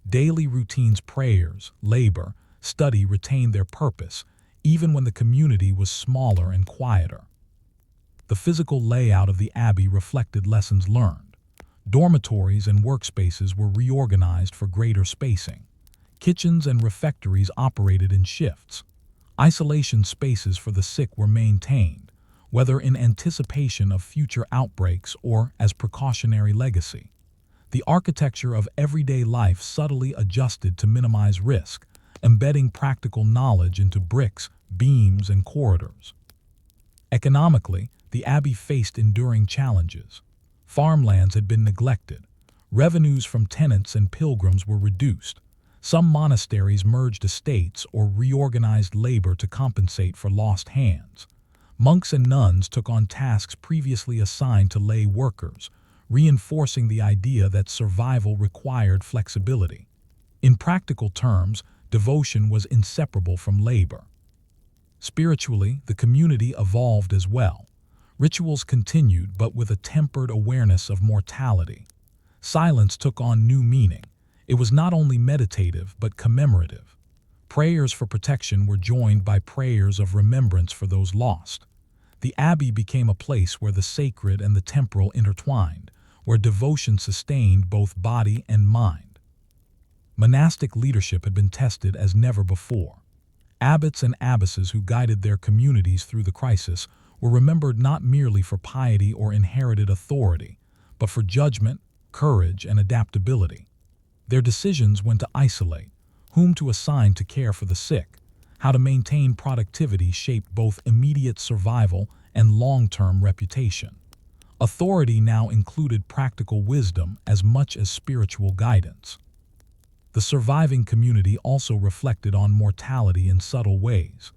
Daily routines, prayers, labor, study retained their purpose, even when the community was smaller and quieter. The physical layout of the abbey reflected lessons learned. Dormitories and workspaces were reorganized for greater spacing. Kitchens and refectories operated in shifts. Isolation spaces for the sick were maintained, whether in anticipation of future outbreaks or as precautionary legacy. The architecture of everyday life subtly adjusted to minimize risk, embedding practical knowledge into bricks, beams, and corridors. Economically, the abbey faced enduring challenges. Farmlands had been neglected. Revenues from tenants and pilgrims were reduced. Some monasteries merged estates or reorganized labor to compensate for lost hands. Monks and nuns took on tasks previously assigned to lay workers, reinforcing the idea that survival required flexibility. In practical terms, devotion was inseparable from labor. Spiritually, the community evolved as well. Rituals continued, but with a tempered awareness of mortality. Silence took on new meaning. It was not only meditative, but commemorative. Prayers for protection were joined by prayers of remembrance for those lost. The abbey became a place where the sacred and the temporal intertwined, where devotion sustained both body and mind. Monastic leadership had been tested as never before. Abbots and abbesses who guided their communities through the crisis were remembered not merely for piety or inherited authority, but for judgment, courage, and adaptability. Their decisions when to isolate, whom to assign to care for the sick, how to maintain productivity shaped both immediate survival and long-term reputation. Authority now included practical wisdom as much as spiritual guidance. The surviving community also reflected on mortality in subtle ways.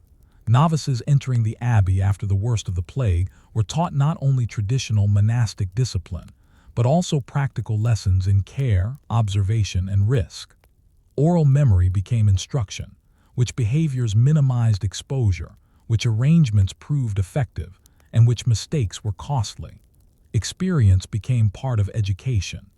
Novices entering the abbey after the worst of the plague were taught not only traditional monastic discipline, but also practical lessons in care, observation, and risk. Oral memory became instruction, which behaviors minimized exposure, which arrangements proved effective, and which mistakes were costly. Experience became part of education.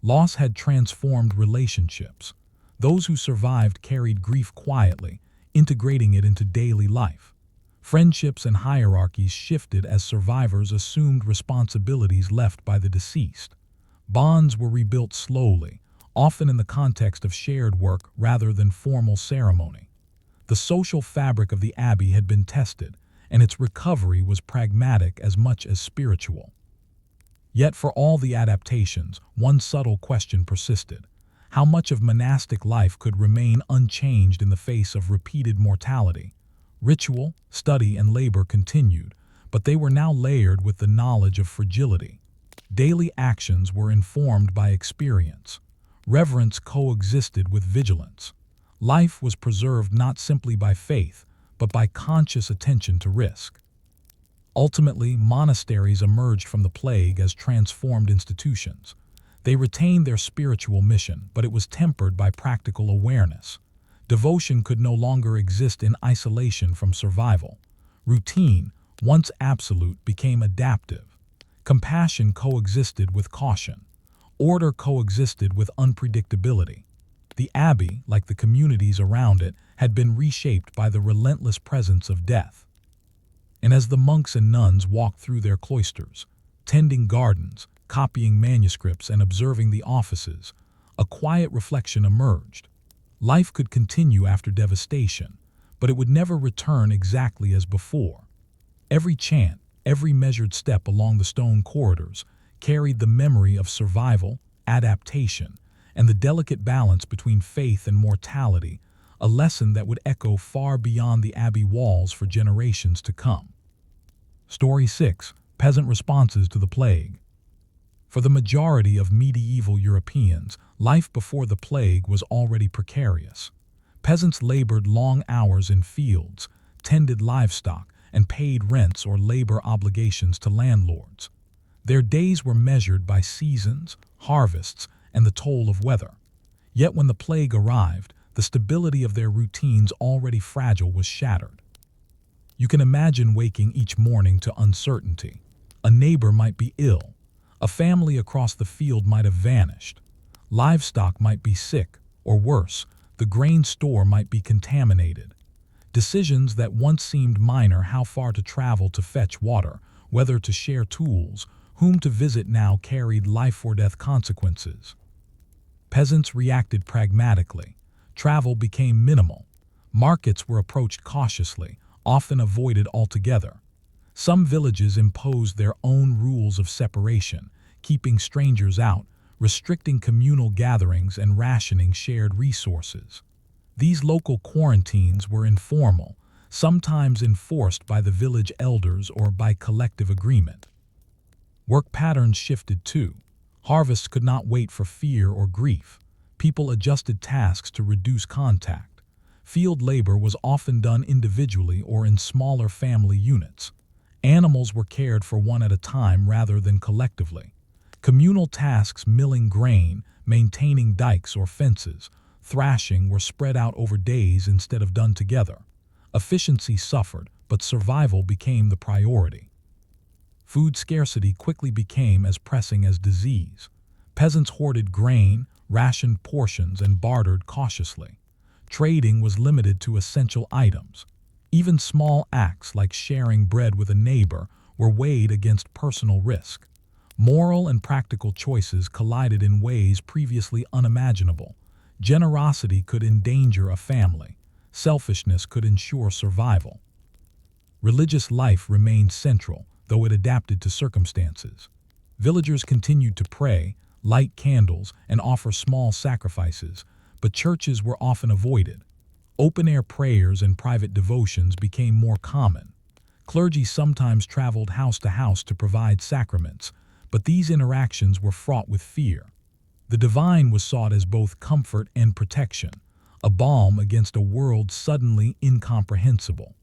Loss had transformed relationships. Those who survived carried grief quietly, integrating it into daily life. Friendships and hierarchies shifted as survivors assumed responsibilities left by the deceased. Bonds were rebuilt slowly, often in the context of shared work rather than formal ceremony. The social fabric of the abbey had been tested, and its recovery was pragmatic as much as spiritual. Yet for all the adaptations, one subtle question persisted. How much of monastic life could remain unchanged in the face of repeated mortality? Ritual, study, and labor continued, but they were now layered with the knowledge of fragility. Daily actions were informed by experience. Reverence coexisted with vigilance. Life was preserved not simply by faith, but by conscious attention to risk. Ultimately, monasteries emerged from the plague as transformed institutions. They retained their spiritual mission, but it was tempered by practical awareness. Devotion could no longer exist in isolation from survival. Routine, once absolute, became adaptive. Compassion coexisted with caution. Order coexisted with unpredictability. The abbey, like the communities around it, had been reshaped by the relentless presence of death. And as the monks and nuns walked through their cloisters, tending gardens, copying manuscripts, and observing the offices, a quiet reflection emerged. Life could continue after devastation, but it would never return exactly as before. Every chant, every measured step along the stone corridors carried the memory of survival, adaptation, and the delicate balance between faith and mortality, a lesson that would echo far beyond the abbey walls for generations to come. Story 6. Peasant responses to the plague. For the majority of medieval Europeans, life before the plague was already precarious. Peasants labored long hours in fields, tended livestock, and paid rents or labor obligations to landlords. Their days were measured by seasons, harvests, and the toll of weather. Yet when the plague arrived, the stability of their routines already fragile was shattered. You can imagine waking each morning to uncertainty. A neighbor might be ill. A family across the field might have vanished. Livestock might be sick, or worse, the grain store might be contaminated. Decisions that once seemed minor, how far to travel to fetch water, whether to share tools, whom to visit, now carried life-or-death consequences. Peasants reacted pragmatically. Travel became minimal. Markets were approached cautiously, often avoided altogether. Some villages imposed their own rules of separation, keeping strangers out, restricting communal gatherings, and rationing shared resources. These local quarantines were informal, sometimes enforced by the village elders or by collective agreement. Work patterns shifted too. Harvests could not wait for fear or grief. People adjusted tasks to reduce contact. Field labor was often done individually or in smaller family units. Animals were cared for one at a time rather than collectively. Communal tasks, milling grain, maintaining dikes or fences, thrashing, were spread out over days instead of done together. Efficiency suffered, but survival became the priority. Food scarcity quickly became as pressing as disease. Peasants hoarded grain, rationed portions, and bartered cautiously. Trading was limited to essential items. Even small acts like sharing bread with a neighbor were weighed against personal risk. Moral and practical choices collided in ways previously unimaginable. Generosity could endanger a family. Selfishness could ensure survival. Religious life remained central, though it adapted to circumstances. Villagers continued to pray, light candles, and offer small sacrifices, but churches were often avoided. Open-air prayers and private devotions became more common. Clergy sometimes traveled house to house to provide sacraments, but these interactions were fraught with fear. The divine was sought as both comfort and protection, a balm against a world suddenly incomprehensible.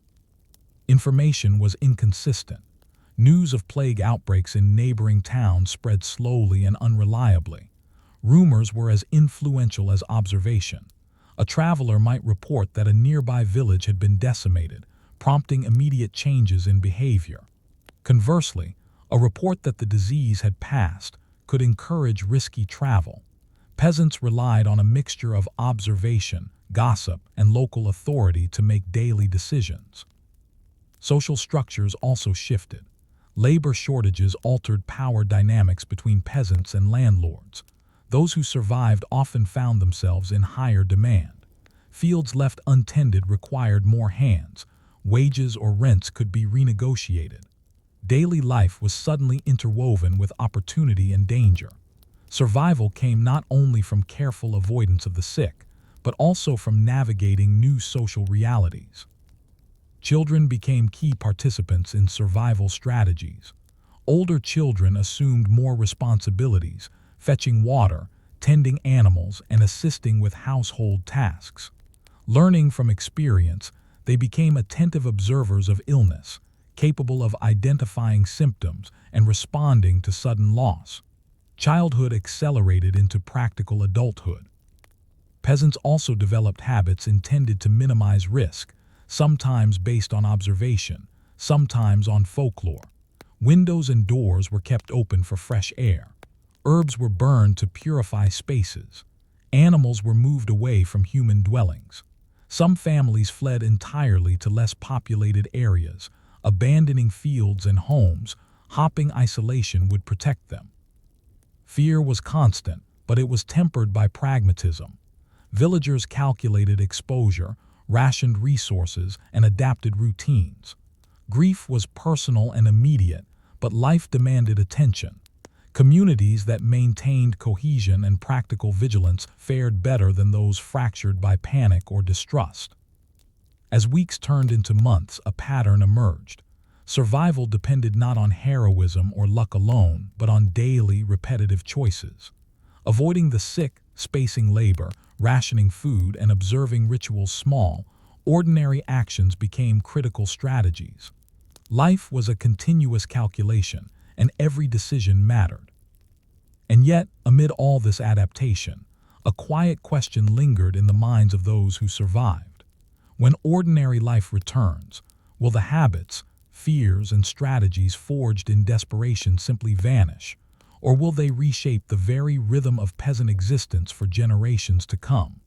Information was inconsistent. News of plague outbreaks in neighboring towns spread slowly and unreliably. Rumors were as influential as observation. A traveler might report that a nearby village had been decimated, prompting immediate changes in behavior. Conversely, a report that the disease had passed could encourage risky travel. Peasants relied on a mixture of observation, gossip, and local authority to make daily decisions. Social structures also shifted. Labor shortages altered power dynamics between peasants and landlords. Those who survived often found themselves in higher demand. Fields left untended required more hands. Wages or rents could be renegotiated. Daily life was suddenly interwoven with opportunity and danger. Survival came not only from careful avoidance of the sick, but also from navigating new social realities. Children became key participants in survival strategies. Older children assumed more responsibilities, fetching water, tending animals, and assisting with household tasks. Learning from experience, they became attentive observers of illness, capable of identifying symptoms and responding to sudden loss. Childhood accelerated into practical adulthood. Peasants also developed habits intended to minimize risk, sometimes based on observation, sometimes on folklore. Windows and doors were kept open for fresh air. Herbs were burned to purify spaces. Animals were moved away from human dwellings. Some families fled entirely to less populated areas, abandoning fields and homes, hoping isolation would protect them. Fear was constant, but it was tempered by pragmatism. Villagers calculated exposure, rationed resources, and adapted routines. Grief was personal and immediate, but life demanded attention. Communities that maintained cohesion and practical vigilance fared better than those fractured by panic or distrust. As weeks turned into months, a pattern emerged. Survival depended not on heroism or luck alone, but on daily, repetitive choices. Avoiding the sick, spacing labor, rationing food, and observing rituals small, ordinary actions became critical strategies. Life was a continuous calculation, and every decision mattered. And yet, amid all this adaptation, a quiet question lingered in the minds of those who survived. When ordinary life returns, will the habits, fears, and strategies forged in desperation simply vanish, or will they reshape the very rhythm of peasant existence for generations to come?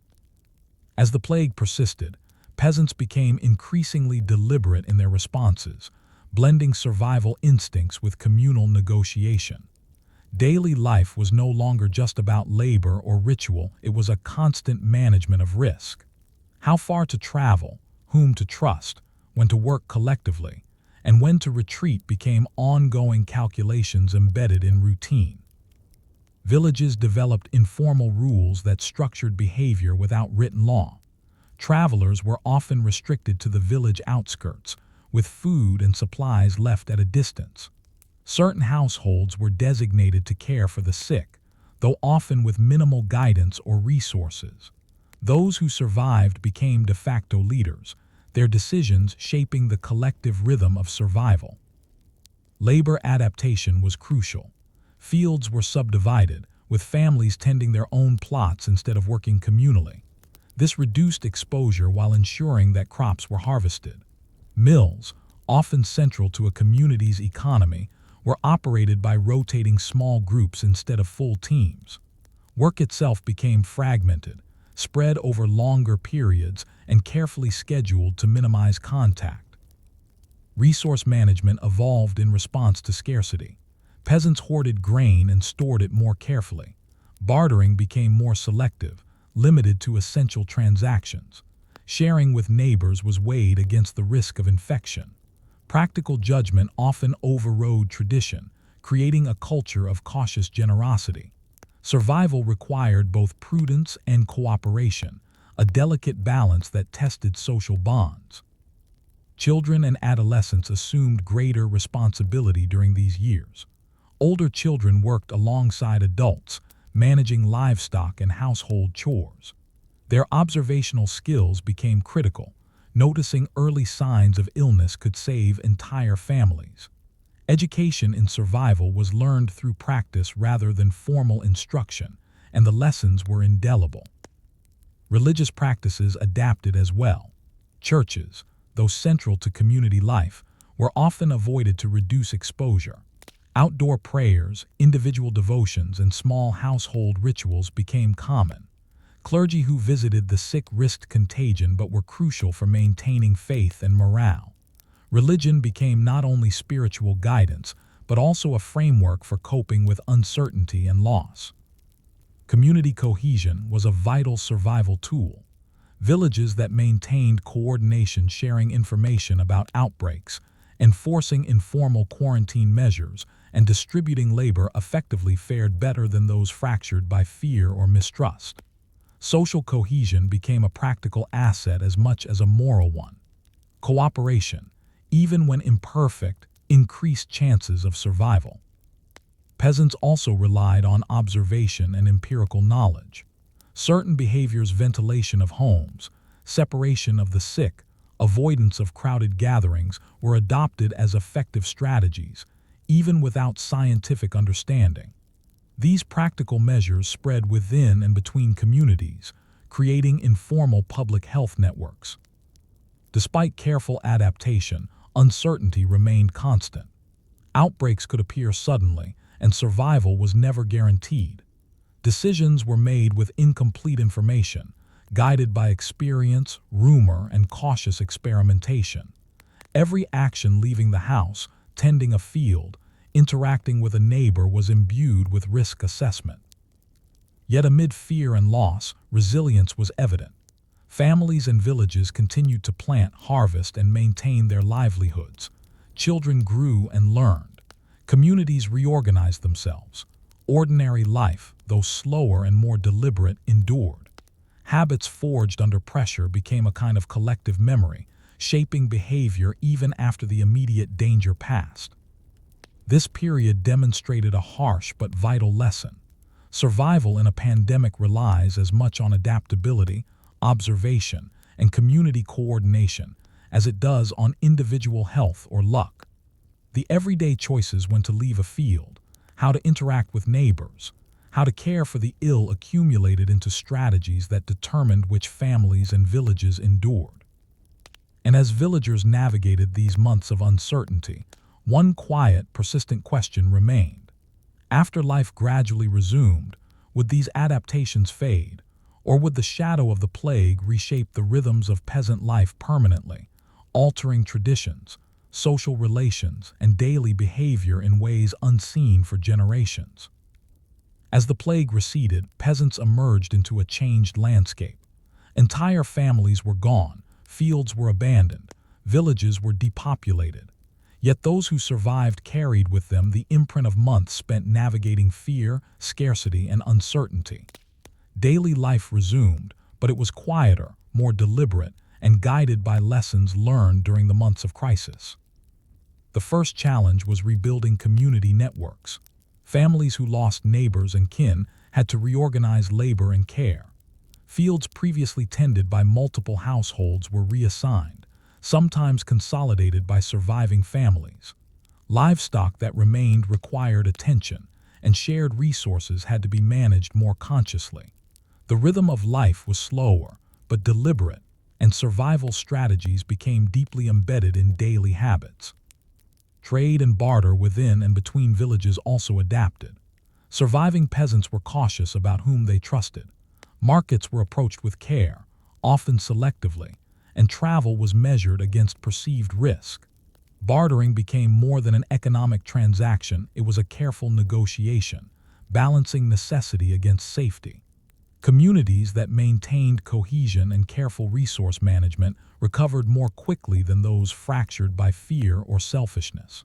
As the plague persisted, peasants became increasingly deliberate in their responses, blending survival instincts with communal negotiation. Daily life was no longer just about labor or ritual, it was a constant management of risk. How far to travel, whom to trust, when to work collectively, and when to retreat became ongoing calculations embedded in routine. Villages developed informal rules that structured behavior without written law. Travelers were often restricted to the village outskirts, with food and supplies left at a distance. Certain households were designated to care for the sick, though often with minimal guidance or resources. Those who survived became de facto leaders, their decisions shaping the collective rhythm of survival. Labor adaptation was crucial. Fields were subdivided, with families tending their own plots instead of working communally. This reduced exposure while ensuring that crops were harvested. Mills, often central to a community's economy, were operated by rotating small groups instead of full teams. Work itself became fragmented, spread over longer periods, and carefully scheduled to minimize contact. Resource management evolved in response to scarcity. Peasants hoarded grain and stored it more carefully. Bartering became more selective, limited to essential transactions. Sharing with neighbors was weighed against the risk of infection. Practical judgment often overrode tradition, creating a culture of cautious generosity. Survival required both prudence and cooperation, a delicate balance that tested social bonds. Children and adolescents assumed greater responsibility during these years. Older children worked alongside adults, managing livestock and household chores. Their observational skills became critical. Noticing early signs of illness could save entire families. Education in survival was learned through practice rather than formal instruction, and the lessons were indelible. Religious practices adapted as well. Churches, though central to community life, were often avoided to reduce exposure. Outdoor prayers, individual devotions, and small household rituals became common. Clergy who visited the sick risked contagion but were crucial for maintaining faith and morale. Religion became not only spiritual guidance, but also a framework for coping with uncertainty and loss. Community cohesion was a vital survival tool. Villages that maintained coordination, sharing information about outbreaks, enforcing informal quarantine measures, and distributing labor effectively fared better than those fractured by fear or mistrust. Social cohesion became a practical asset as much as a moral one. Cooperation, even when imperfect, increased chances of survival. Peasants also relied on observation and empirical knowledge. Certain behaviors, ventilation of homes, separation of the sick, avoidance of crowded gatherings, were adopted as effective strategies, even without scientific understanding. These practical measures spread within and between communities, creating informal public health networks. Despite careful adaptation, uncertainty remained constant. Outbreaks could appear suddenly, and survival was never guaranteed. Decisions were made with incomplete information, guided by experience, rumor, and cautious experimentation. Every action leaving the house, tending a field, interacting with a neighbor was imbued with risk assessment. Yet amid fear and loss, resilience was evident. Families and villages continued to plant, harvest, and maintain their livelihoods. Children grew and learned. Communities reorganized themselves. Ordinary life, though slower and more deliberate, endured. Habits forged under pressure became a kind of collective memory, shaping behavior even after the immediate danger passed. This period demonstrated a harsh but vital lesson. Survival in a pandemic relies as much on adaptability, observation, and community coordination as it does on individual health or luck. The everyday choices when to leave a field, how to interact with neighbors, how to care for the ill accumulated into strategies that determined which families and villages endured. And as villagers navigated these months of uncertainty, one quiet, persistent question remained. After life gradually resumed, would these adaptations fade, or would the shadow of the plague reshape the rhythms of peasant life permanently, altering traditions, social relations, and daily behavior in ways unseen for generations? As the plague receded, peasants emerged into a changed landscape. Entire families were gone, fields were abandoned, villages were depopulated. Yet those who survived carried with them the imprint of months spent navigating fear, scarcity, and uncertainty. Daily life resumed, but it was quieter, more deliberate, and guided by lessons learned during the months of crisis. The first challenge was rebuilding community networks. Families who lost neighbors and kin had to reorganize labor and care. Fields previously tended by multiple households were reassigned, sometimes consolidated by surviving families. Livestock that remained required attention, and shared resources had to be managed more consciously. The rhythm of life was slower, but deliberate, and survival strategies became deeply embedded in daily habits. Trade and barter within and between villages also adapted. Surviving peasants were cautious about whom they trusted. Markets were approached with care, often selectively, and travel was measured against perceived risk. Bartering became more than an economic transaction, it was a careful negotiation, balancing necessity against safety. Communities that maintained cohesion and careful resource management recovered more quickly than those fractured by fear or selfishness.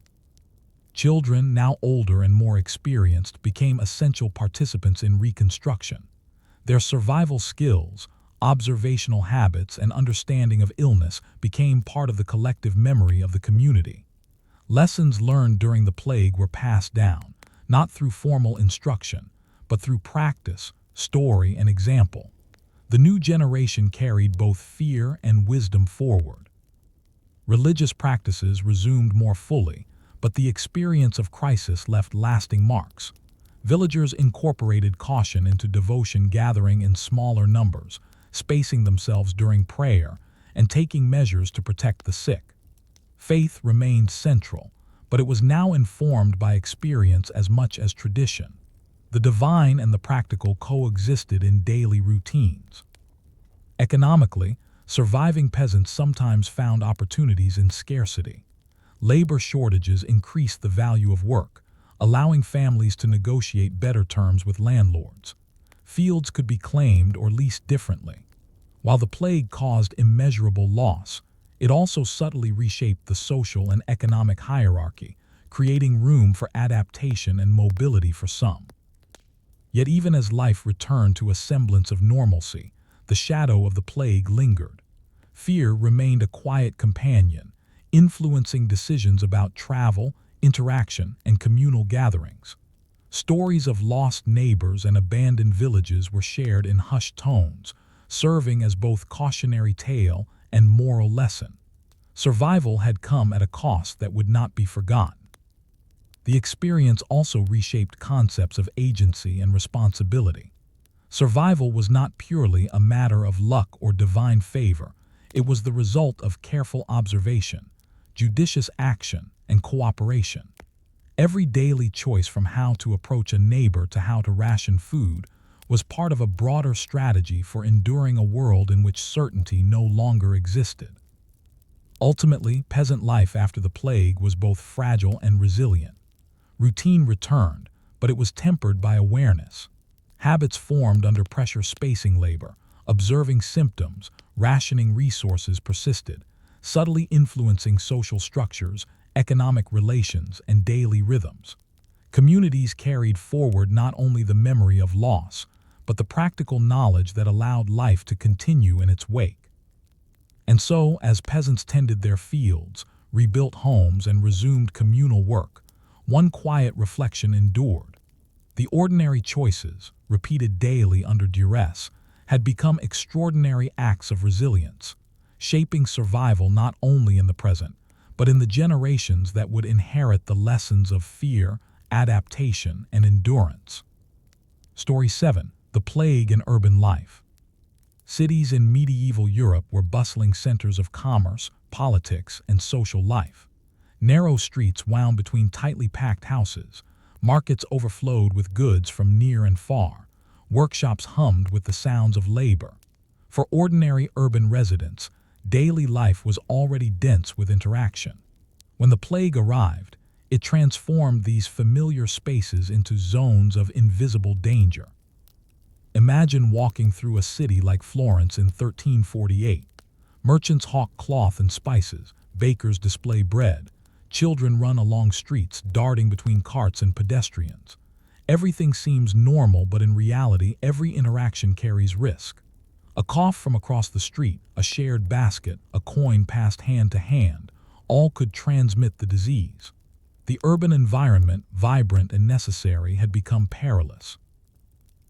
Children, now older and more experienced, became essential participants in reconstruction. Their survival skills, observational habits, and understanding of illness became part of the collective memory of the community. Lessons learned during the plague were passed down, not through formal instruction, but through practice, story, and example. The new generation carried both fear and wisdom forward. Religious practices resumed more fully, but the experience of crisis left lasting marks. Villagers incorporated caution into devotion, gathering in smaller numbers, spacing themselves during prayer, and taking measures to protect the sick. Faith remained central, but it was now informed by experience as much as tradition. The divine and the practical coexisted in daily routines. Economically, surviving peasants sometimes found opportunities in scarcity. Labor shortages increased the value of work, allowing families to negotiate better terms with landlords. Fields could be claimed or leased differently. While the plague caused immeasurable loss, it also subtly reshaped the social and economic hierarchy, creating room for adaptation and mobility for some. Yet even as life returned to a semblance of normalcy, the shadow of the plague lingered. Fear remained a quiet companion, influencing decisions about travel, interaction, and communal gatherings. Stories of lost neighbors and abandoned villages were shared in hushed tones, serving as both cautionary tale and moral lesson. Survival had come at a cost that would not be forgotten. The experience also reshaped concepts of agency and responsibility. Survival was not purely a matter of luck or divine favor. It was the result of careful observation, judicious action, and cooperation. Every daily choice, from how to approach a neighbor to how to ration food, was part of a broader strategy for enduring a world in which certainty no longer existed. Ultimately, peasant life after the plague was both fragile and resilient. Routine returned, but it was tempered by awareness. Habits formed under pressure, spacing labor, observing symptoms, rationing resources persisted, subtly influencing social structures, economic relations, and daily rhythms. Communities carried forward not only the memory of loss, but the practical knowledge that allowed life to continue in its wake. And so, as peasants tended their fields, rebuilt homes, and resumed communal work, one quiet reflection endured. The ordinary choices, repeated daily under duress, had become extraordinary acts of resilience, shaping survival not only in the present, but in the generations that would inherit the lessons of fear, adaptation, and endurance. Story 7. The Plague in Urban Life. Cities in medieval Europe were bustling centers of commerce, politics, and social life. Narrow streets wound between tightly packed houses, markets overflowed with goods from near and far, workshops hummed with the sounds of labor. For ordinary urban residents, daily life was already dense with interaction. When the plague arrived, it transformed these familiar spaces into zones of invisible danger. Imagine walking through a city like Florence in 1348. Merchants hawk cloth and spices, bakers display bread, children run along streets, darting between carts and pedestrians. Everything seems normal, but in reality, every interaction carries risk. A cough from across the street, a shared basket, a coin passed hand to hand, all could transmit the disease. The urban environment, vibrant and necessary, had become perilous.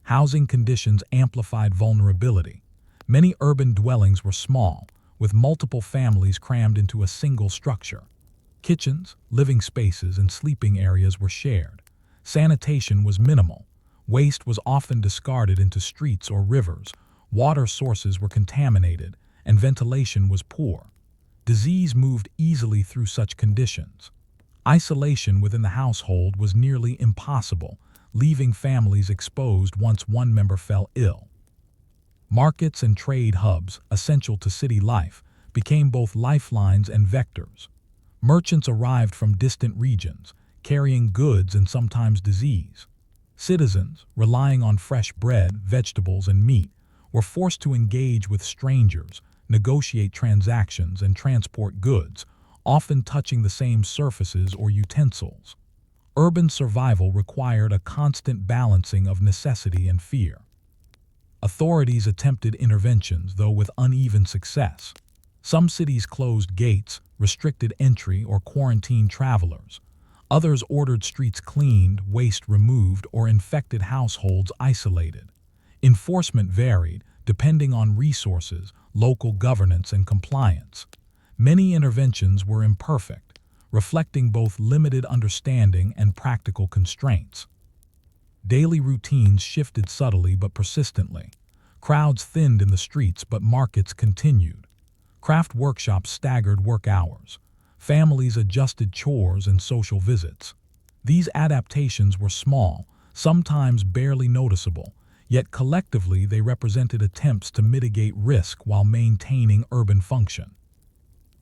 Housing conditions amplified vulnerability. Many urban dwellings were small, with multiple families crammed into a single structure. Kitchens, living spaces, and sleeping areas were shared. Sanitation was minimal. Waste was often discarded into streets or rivers. Water sources were contaminated, and ventilation was poor. Disease moved easily through such conditions. Isolation within the household was nearly impossible, leaving families exposed once one member fell ill. Markets and trade hubs, essential to city life, became both lifelines and vectors. Merchants arrived from distant regions, carrying goods and sometimes disease. Citizens, relying on fresh bread, vegetables, and meat, were forced to engage with strangers, negotiate transactions, and transport goods, often touching the same surfaces or utensils. Urban survival required a constant balancing of necessity and fear. Authorities attempted interventions, though with uneven success. Some cities closed gates, restricted entry, or quarantined travelers. Others ordered streets cleaned, waste removed, or infected households isolated. Enforcement varied, depending on resources, local governance, and compliance. Many interventions were imperfect, reflecting both limited understanding and practical constraints. Daily routines shifted subtly but persistently. Crowds thinned in the streets, but markets continued. Craft workshops staggered work hours. Families adjusted chores and social visits. These adaptations were small, sometimes barely noticeable, yet collectively they represented attempts to mitigate risk while maintaining urban function.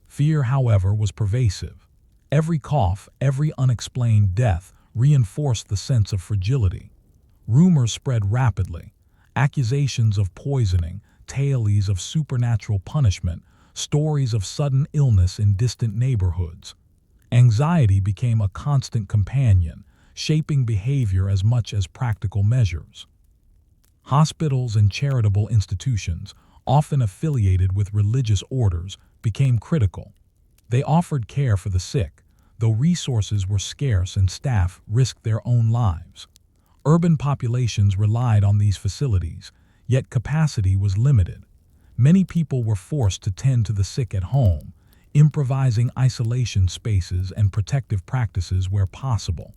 Fear, however, was pervasive. Every cough, every unexplained death reinforced the sense of fragility. Rumors spread rapidly. Accusations of poisoning, tales of supernatural punishment, stories of sudden illness in distant neighborhoods. Anxiety became a constant companion, shaping behavior as much as practical measures. Hospitals and charitable institutions, often affiliated with religious orders, became critical. They offered care for the sick, though resources were scarce and staff risked their own lives. Urban populations relied on these facilities, yet capacity was limited. Many people were forced to tend to the sick at home, improvising isolation spaces and protective practices where possible.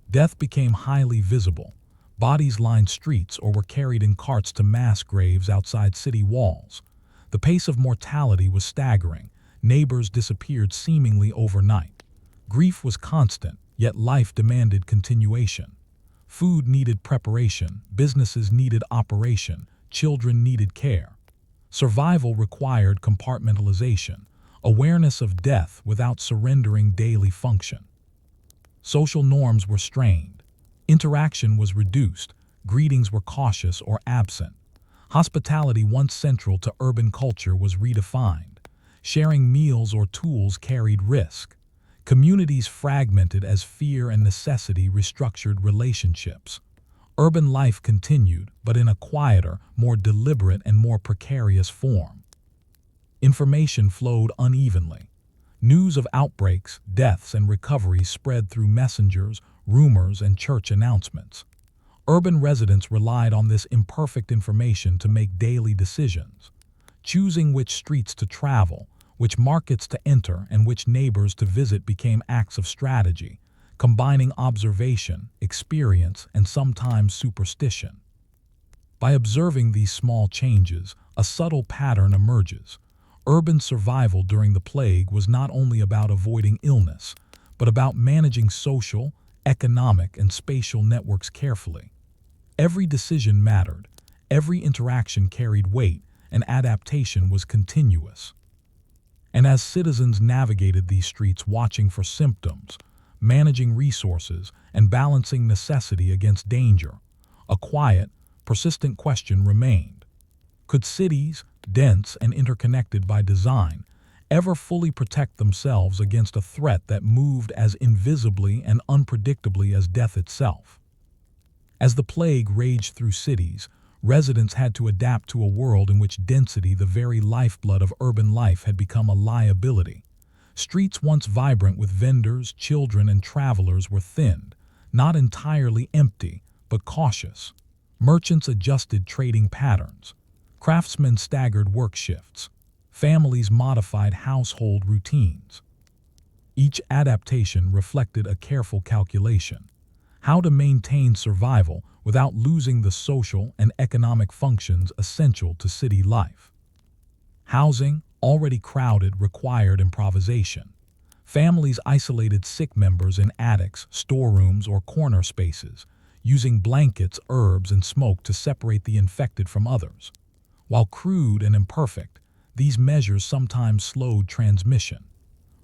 Death became highly visible. Bodies lined streets or were carried in carts to mass graves outside city walls. The pace of mortality was staggering. Neighbors disappeared seemingly overnight. Grief was constant, yet life demanded continuation. Food needed preparation, businesses needed operation, children needed care. Survival required compartmentalization, awareness of death without surrendering daily function. Social norms were strained. Interaction was reduced, greetings were cautious or absent. Hospitality, once central to urban culture, was redefined. Sharing meals or tools carried risk. Communities fragmented as fear and necessity restructured relationships. Urban life continued, but in a quieter, more deliberate, and more precarious form. Information flowed unevenly. News of outbreaks, deaths, and recoveries spread through messengers, rumors, and church announcements. Urban residents relied on this imperfect information to make daily decisions, choosing which streets to travel, which markets to enter, and which neighbors to visit became acts of strategy, combining observation, experience, and sometimes superstition. By observing these small changes, a subtle pattern emerges. Urban survival during the plague was not only about avoiding illness, but about managing social, economic, and spatial networks carefully. Every decision mattered, every interaction carried weight, and adaptation was continuous. And as citizens navigated these streets watching for symptoms, managing resources, and balancing necessity against danger, a quiet, persistent question remained. Could cities, dense and interconnected by design, ever fully protect themselves against a threat that moved as invisibly and unpredictably as death itself? As the plague raged through cities, residents had to adapt to a world in which density, the very lifeblood of urban life, had become a liability. Streets once vibrant with vendors, children, and travelers were thinned, not entirely empty, but cautious. Merchants adjusted trading patterns. Craftsmen staggered work shifts. Families modified household routines. Each adaptation reflected a careful calculation: how to maintain survival without losing the social and economic functions essential to city life. Housing, already crowded, required improvisation. Families isolated sick members in attics, storerooms, or corner spaces, using blankets, herbs, and smoke to separate the infected from others. While crude and imperfect, these measures sometimes slowed transmission.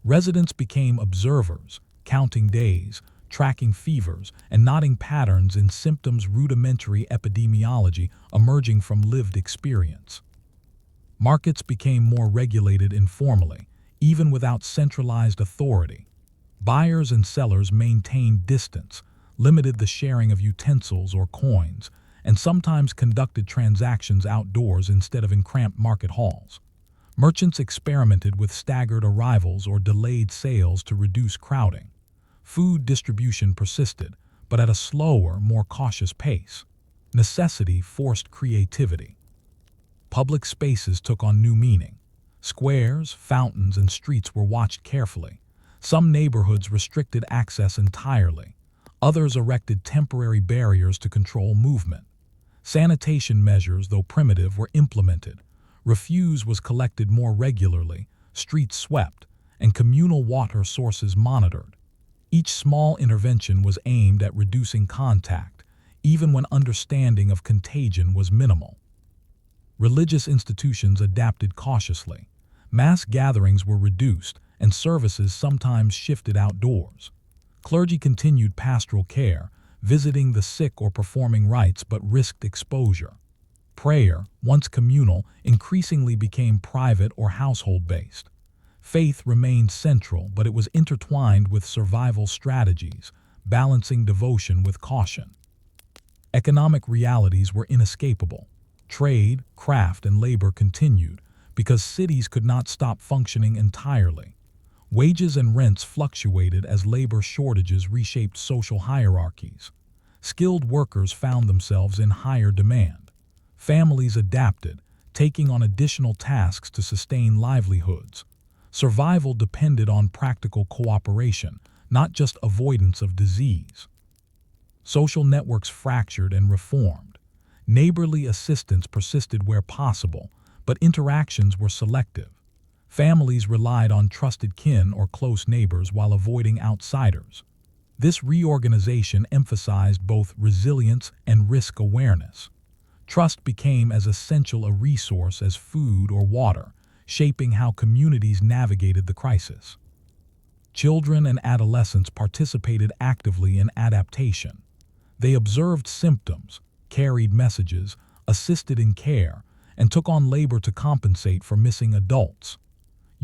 Residents became observers, counting days, tracking fevers, and noting patterns in symptoms, rudimentary epidemiology emerging from lived experience. Markets became more regulated informally, even without centralized authority. Buyers and sellers maintained distance, limited the sharing of utensils or coins, and sometimes conducted transactions outdoors instead of in cramped market halls. Merchants experimented with staggered arrivals or delayed sales to reduce crowding. Food distribution persisted, but at a slower, more cautious pace. Necessity forced creativity. Public spaces took on new meaning. Squares, fountains, and streets were watched carefully. Some neighborhoods restricted access entirely. Others erected temporary barriers to control movement. Sanitation measures, though primitive, were implemented. Refuse was collected more regularly, streets swept, and communal water sources monitored. Each small intervention was aimed at reducing contact, even when understanding of contagion was minimal. Religious institutions adapted cautiously. Mass gatherings were reduced, and services sometimes shifted outdoors. Clergy continued pastoral care, visiting the sick or performing rites, but risked exposure. Prayer, once communal, increasingly became private or household-based. Faith remained central, but it was intertwined with survival strategies, balancing devotion with caution. Economic realities were inescapable. Trade, craft, and labor continued, because cities could not stop functioning entirely. Wages and rents fluctuated as labor shortages reshaped social hierarchies. Skilled workers found themselves in higher demand. Families adapted, taking on additional tasks to sustain livelihoods. Survival depended on practical cooperation, not just avoidance of disease. Social networks fractured and reformed. Neighborly assistance persisted where possible, but interactions were selective. Families relied on trusted kin or close neighbors while avoiding outsiders. This reorganization emphasized both resilience and risk awareness. Trust became as essential a resource as food or water, shaping how communities navigated the crisis. Children and adolescents participated actively in adaptation. They observed symptoms, carried messages, assisted in care, and took on labor to compensate for missing adults.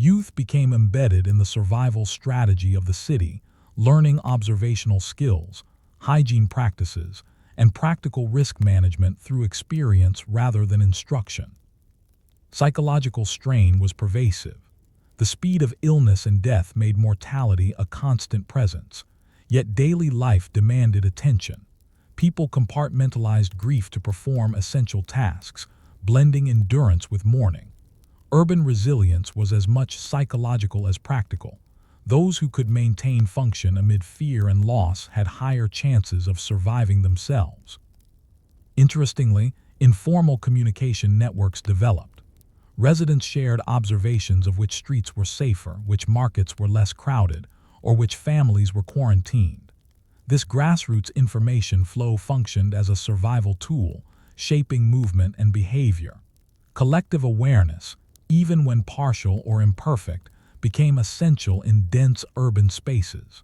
Youth became embedded in the survival strategy of the city, learning observational skills, hygiene practices, and practical risk management through experience rather than instruction. Psychological strain was pervasive. The speed of illness and death made mortality a constant presence, yet daily life demanded attention. People compartmentalized grief to perform essential tasks, blending endurance with mourning. Urban resilience was as much psychological as practical. Those who could maintain function amid fear and loss had higher chances of surviving themselves. Interestingly, informal communication networks developed. Residents shared observations of which streets were safer, which markets were less crowded, or which families were quarantined. This grassroots information flow functioned as a survival tool, shaping movement and behavior. Collective awareness, even when partial or imperfect, became essential in dense urban spaces.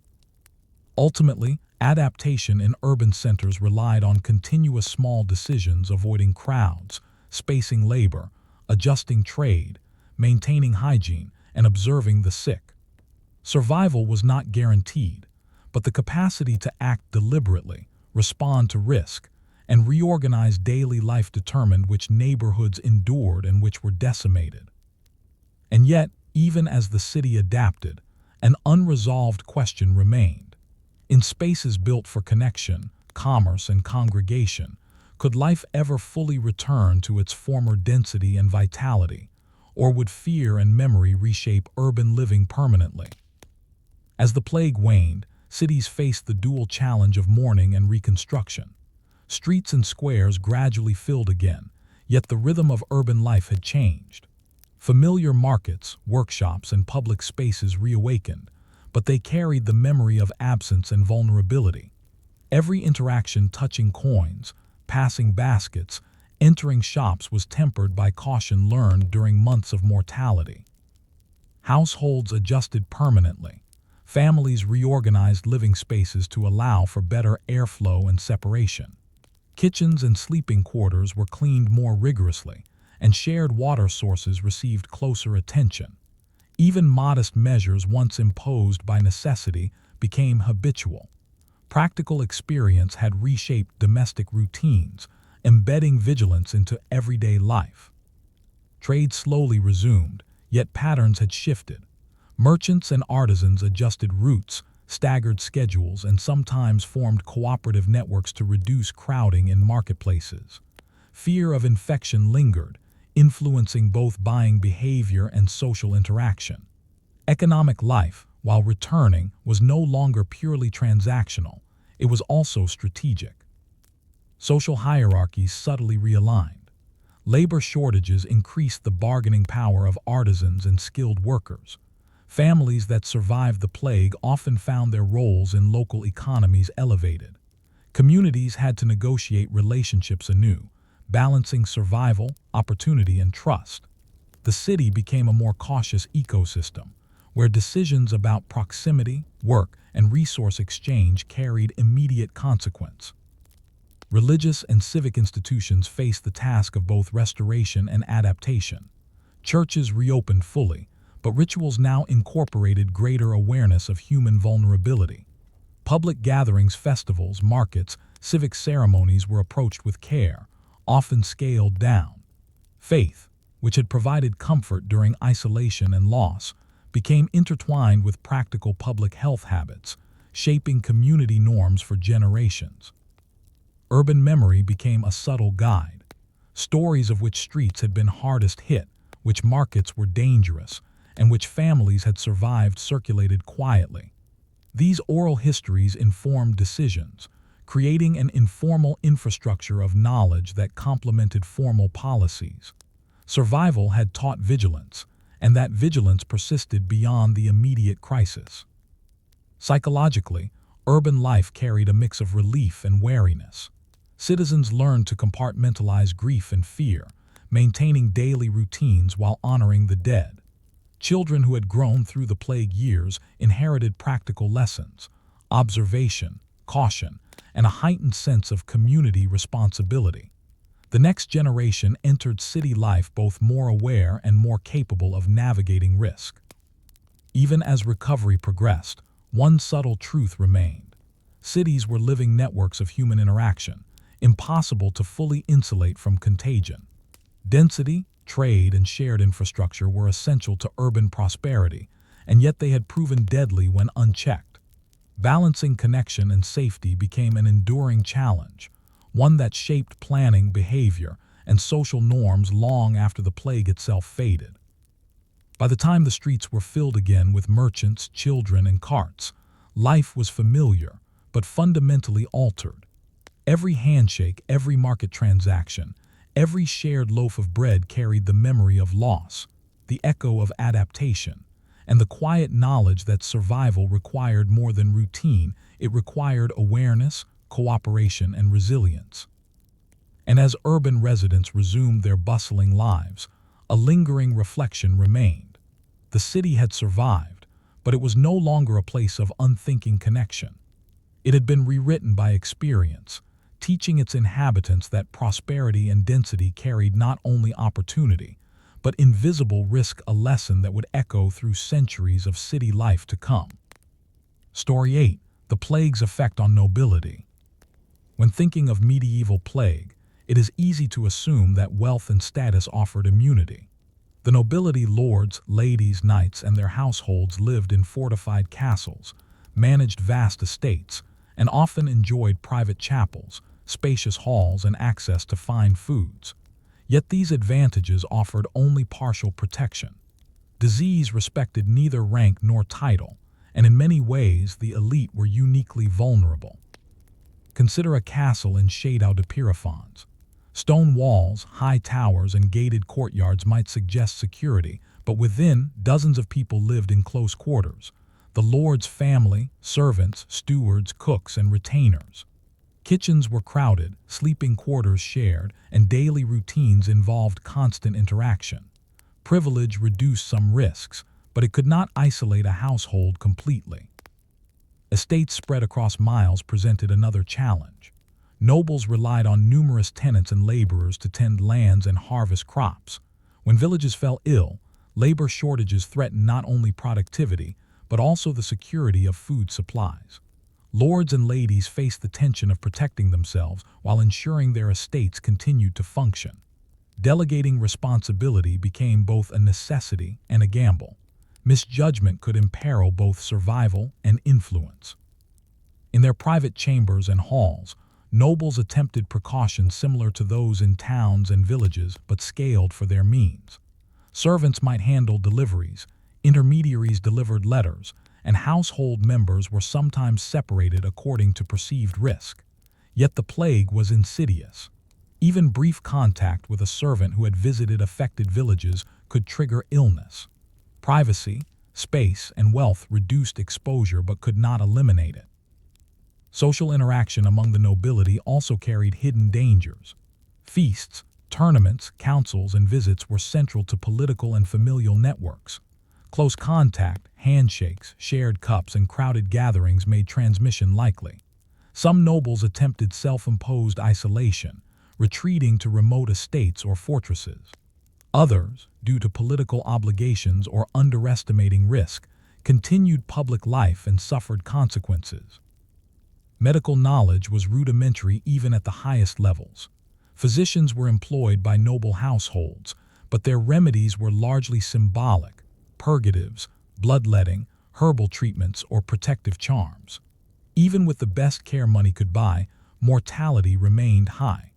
Ultimately, adaptation in urban centers relied on continuous small decisions, avoiding crowds, spacing labor, adjusting trade, maintaining hygiene, and observing the sick. Survival was not guaranteed, but the capacity to act deliberately, respond to risk, and reorganize daily life determined which neighborhoods endured and which were decimated. And yet, even as the city adapted, an unresolved question remained. In spaces built for connection, commerce, and congregation, could life ever fully return to its former density and vitality, or would fear and memory reshape urban living permanently? As the plague waned, cities faced the dual challenge of mourning and reconstruction. Streets and squares gradually filled again, yet the rhythm of urban life had changed. Familiar markets, workshops, and public spaces reawakened, but they carried the memory of absence and vulnerability. Every interaction touching coins, passing baskets, entering shops was tempered by caution learned during months of mortality. Households adjusted permanently. Families reorganized living spaces to allow for better airflow and separation. Kitchens and sleeping quarters were cleaned more rigorously, and shared water sources received closer attention. Even modest measures once imposed by necessity became habitual. Practical experience had reshaped domestic routines, embedding vigilance into everyday life. Trade slowly resumed, yet patterns had shifted. Merchants and artisans adjusted routes, staggered schedules, and sometimes formed cooperative networks to reduce crowding in marketplaces. Fear of infection lingered, influencing both buying behavior and social interaction. Economic life, while returning, was no longer purely transactional. It was also strategic. Social hierarchies subtly realigned. Labor shortages increased the bargaining power of artisans and skilled workers. Families that survived the plague often found their roles in local economies elevated. Communities had to negotiate relationships anew, balancing survival, opportunity, and trust. The city became a more cautious ecosystem, where decisions about proximity, work, and resource exchange carried immediate consequence. Religious and civic institutions faced the task of both restoration and adaptation. Churches reopened fully, but rituals now incorporated greater awareness of human vulnerability. Public gatherings, festivals, markets, civic ceremonies were approached with care, often scaled down. Faith, which had provided comfort during isolation and loss, became intertwined with practical public health habits, shaping community norms for generations. Urban memory became a subtle guide. Stories of which streets had been hardest hit, which markets were dangerous, and which families had survived circulated quietly. These oral histories informed decisions, creating an informal infrastructure of knowledge that complemented formal policies. Survival had taught vigilance, and that vigilance persisted beyond the immediate crisis. Psychologically, urban life carried a mix of relief and wariness. Citizens learned to compartmentalize grief and fear, maintaining daily routines while honoring the dead. Children who had grown through the plague years inherited practical lessons, observation, caution, and a heightened sense of community responsibility. The next generation entered city life both more aware and more capable of navigating risk. Even as recovery progressed, one subtle truth remained. Cities were living networks of human interaction, impossible to fully insulate from contagion. Density, trade, and shared infrastructure were essential to urban prosperity, and yet they had proven deadly when unchecked. Balancing connection and safety became an enduring challenge, one that shaped planning, behavior, and social norms long after the plague itself faded. By the time the streets were filled again with merchants, children, and carts, life was familiar, but fundamentally altered. Every handshake, every market transaction, every shared loaf of bread carried the memory of loss, the echo of adaptation, and the quiet knowledge that survival required more than routine. It required awareness, cooperation, and resilience. And as urban residents resumed their bustling lives, a lingering reflection remained. The city had survived, but it was no longer a place of unthinking connection. It had been rewritten by experience, teaching its inhabitants that prosperity and density carried not only opportunity, but invisible risk, a lesson that would echo through centuries of city life to come. Story 8. The Plague's Effect on Nobility. When thinking of medieval plague, it is easy to assume that wealth and status offered immunity. The nobility, lords, ladies, knights, and their households lived in fortified castles, managed vast estates, and often enjoyed private chapels, spacious halls, and access to fine foods. Yet these advantages offered only partial protection. Disease respected neither rank nor title, and in many ways the elite were uniquely vulnerable. Consider a castle in Château de Pierrefonds. Stone walls, high towers, and gated courtyards might suggest security, but within, dozens of people lived in close quarters. The lord's family, servants, stewards, cooks, and retainers. Kitchens were crowded, sleeping quarters shared, and daily routines involved constant interaction. Privilege reduced some risks, but it could not isolate a household completely. Estates spread across miles presented another challenge. Nobles relied on numerous tenants and laborers to tend lands and harvest crops. When villages fell ill, labor shortages threatened not only productivity, but also the security of food supplies. Lords and ladies faced the tension of protecting themselves while ensuring their estates continued to function. Delegating responsibility became both a necessity and a gamble. Misjudgment could imperil both survival and influence. In their private chambers and halls, nobles attempted precautions similar to those in towns and villages, but scaled for their means. Servants might handle deliveries, intermediaries delivered letters, and household members were sometimes separated according to perceived risk. Yet the plague was insidious. Even brief contact with a servant who had visited affected villages could trigger illness. Privacy, space, and wealth reduced exposure but could not eliminate it. Social interaction among the nobility also carried hidden dangers. Feasts, tournaments, councils, and visits were central to political and familial networks. Close contact, handshakes, shared cups, and crowded gatherings made transmission likely. Some nobles attempted self-imposed isolation, retreating to remote estates or fortresses. Others, due to political obligations or underestimating risk, continued public life and suffered consequences. Medical knowledge was rudimentary even at the highest levels. Physicians were employed by noble households, but their remedies were largely symbolic: purgatives, bloodletting, herbal treatments, or protective charms. Even with the best care money could buy, mortality remained high.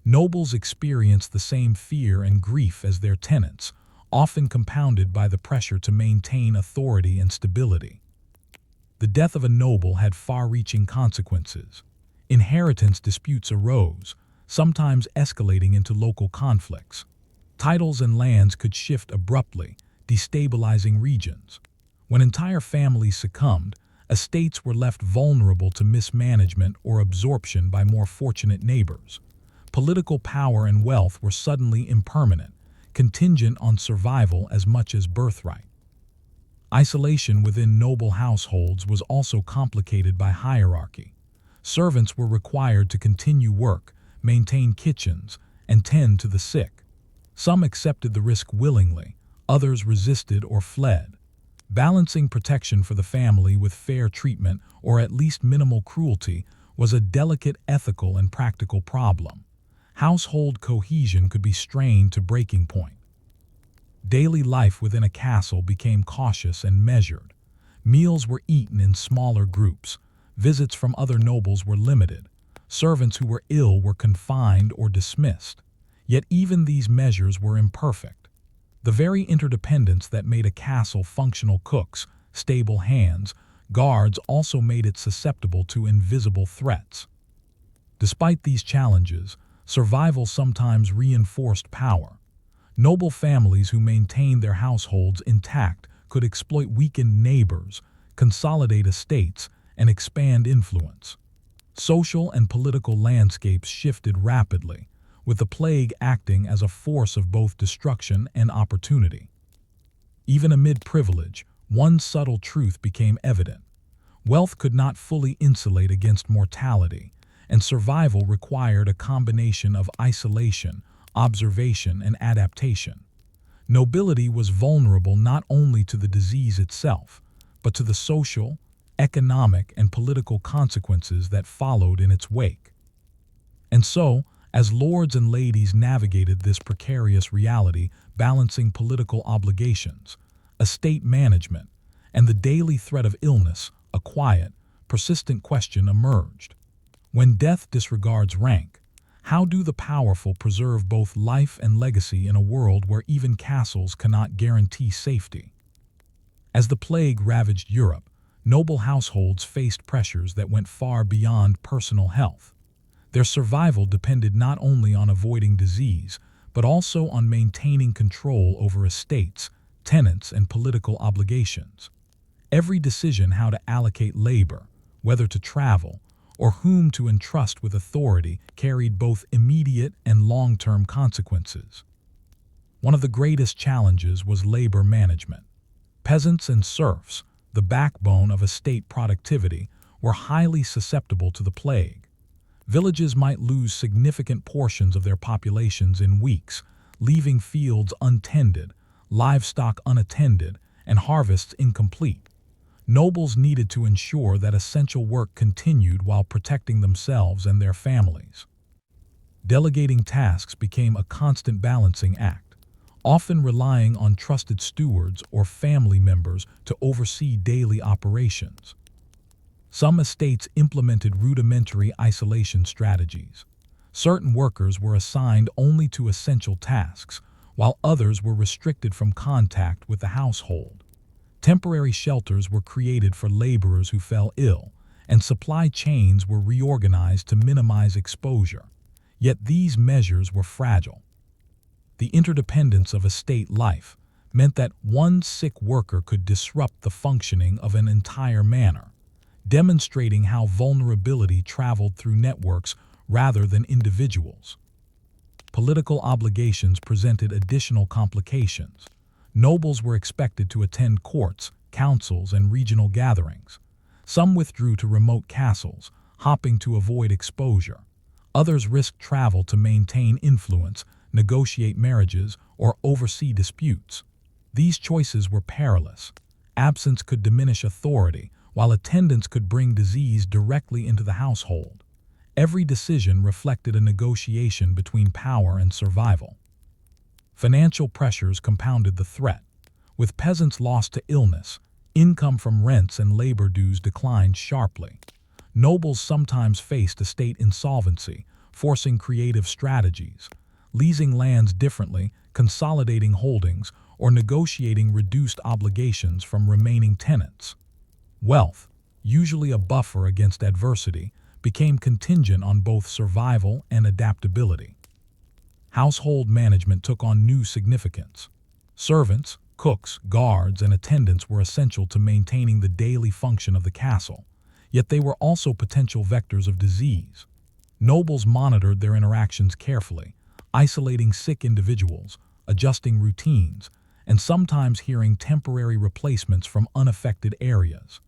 Nobles experienced the same fear and grief as their tenants, often compounded by the pressure to maintain authority and stability. The death of a noble had far-reaching consequences. Inheritance disputes arose, sometimes escalating into local conflicts. Titles and lands could shift abruptly, destabilizing regions. When entire families succumbed, estates were left vulnerable to mismanagement or absorption by more fortunate neighbors. Political power and wealth were suddenly impermanent, contingent on survival as much as birthright. Isolation within noble households was also complicated by hierarchy. Servants were required to continue work, maintain kitchens, and tend to the sick. Some accepted the risk willingly, others resisted or fled. Balancing protection for the family with fair treatment, or at least minimal cruelty, was a delicate ethical and practical problem. Household cohesion could be strained to breaking point. Daily life within a castle became cautious and measured. Meals were eaten in smaller groups. Visits from other nobles were limited. Servants who were ill were confined or dismissed. Yet even these measures were imperfect. The very interdependence that made a castle functional cooks, stable hands, guards also made it susceptible to invisible threats. Despite these challenges, survival sometimes reinforced power. Noble families who maintained their households intact could exploit weakened neighbors, consolidate estates, and expand influence. Social and political landscapes shifted rapidly, with the plague acting as a force of both destruction and opportunity. Even amid privilege, one subtle truth became evident. Wealth could not fully insulate against mortality, and survival required a combination of isolation, observation, and adaptation. Nobility was vulnerable not only to the disease itself, but to the social, economic, and political consequences that followed in its wake. And so, as lords and ladies navigated this precarious reality, balancing political obligations, estate management, and the daily threat of illness, a quiet, persistent question emerged. When death disregards rank, how do the powerful preserve both life and legacy in a world where even castles cannot guarantee safety? As the plague ravaged Europe, noble households faced pressures that went far beyond personal health. Their survival depended not only on avoiding disease, but also on maintaining control over estates, tenants, and political obligations. Every decision how to allocate labor, whether to travel, or whom to entrust with authority carried both immediate and long-term consequences. One of the greatest challenges was labor management. Peasants and serfs, the backbone of estate productivity, were highly susceptible to the plague. Villages might lose significant portions of their populations in weeks, leaving fields untended, livestock unattended, and harvests incomplete. Nobles needed to ensure that essential work continued while protecting themselves and their families. Delegating tasks became a constant balancing act, often relying on trusted stewards or family members to oversee daily operations. Some estates implemented rudimentary isolation strategies. Certain workers were assigned only to essential tasks, while others were restricted from contact with the household. Temporary shelters were created for laborers who fell ill, and supply chains were reorganized to minimize exposure. Yet these measures were fragile. The interdependence of estate life meant that one sick worker could disrupt the functioning of an entire manor, demonstrating how vulnerability traveled through networks rather than individuals. Political obligations presented additional complications. Nobles were expected to attend courts, councils, and regional gatherings. Some withdrew to remote castles, hopping to avoid exposure. Others risked travel to maintain influence, negotiate marriages, or oversee disputes. These choices were perilous. Absence could diminish authority, while attendance could bring disease directly into the household. Every decision reflected a negotiation between power and survival. Financial pressures compounded the threat. With peasants lost to illness, income from rents and labor dues declined sharply. Nobles sometimes faced estate insolvency, forcing creative strategies, leasing lands differently, consolidating holdings, or negotiating reduced obligations from remaining tenants. Wealth, usually a buffer against adversity, became contingent on both survival and adaptability. Household management took on new significance. Servants, cooks, guards, and attendants were essential to maintaining the daily function of the castle, yet they were also potential vectors of disease. Nobles monitored their interactions carefully, isolating sick individuals, adjusting routines, and sometimes hearing temporary replacements from unaffected areas.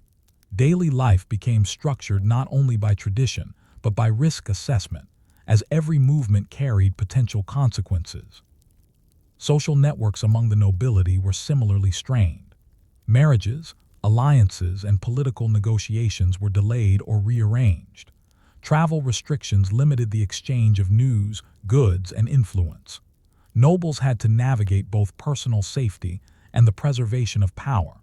Daily life became structured not only by tradition, but by risk assessment, as every movement carried potential consequences. Social networks among the nobility were similarly strained. Marriages, alliances, and political negotiations were delayed or rearranged. Travel restrictions limited the exchange of news, goods, and influence. Nobles had to navigate both personal safety and the preservation of power.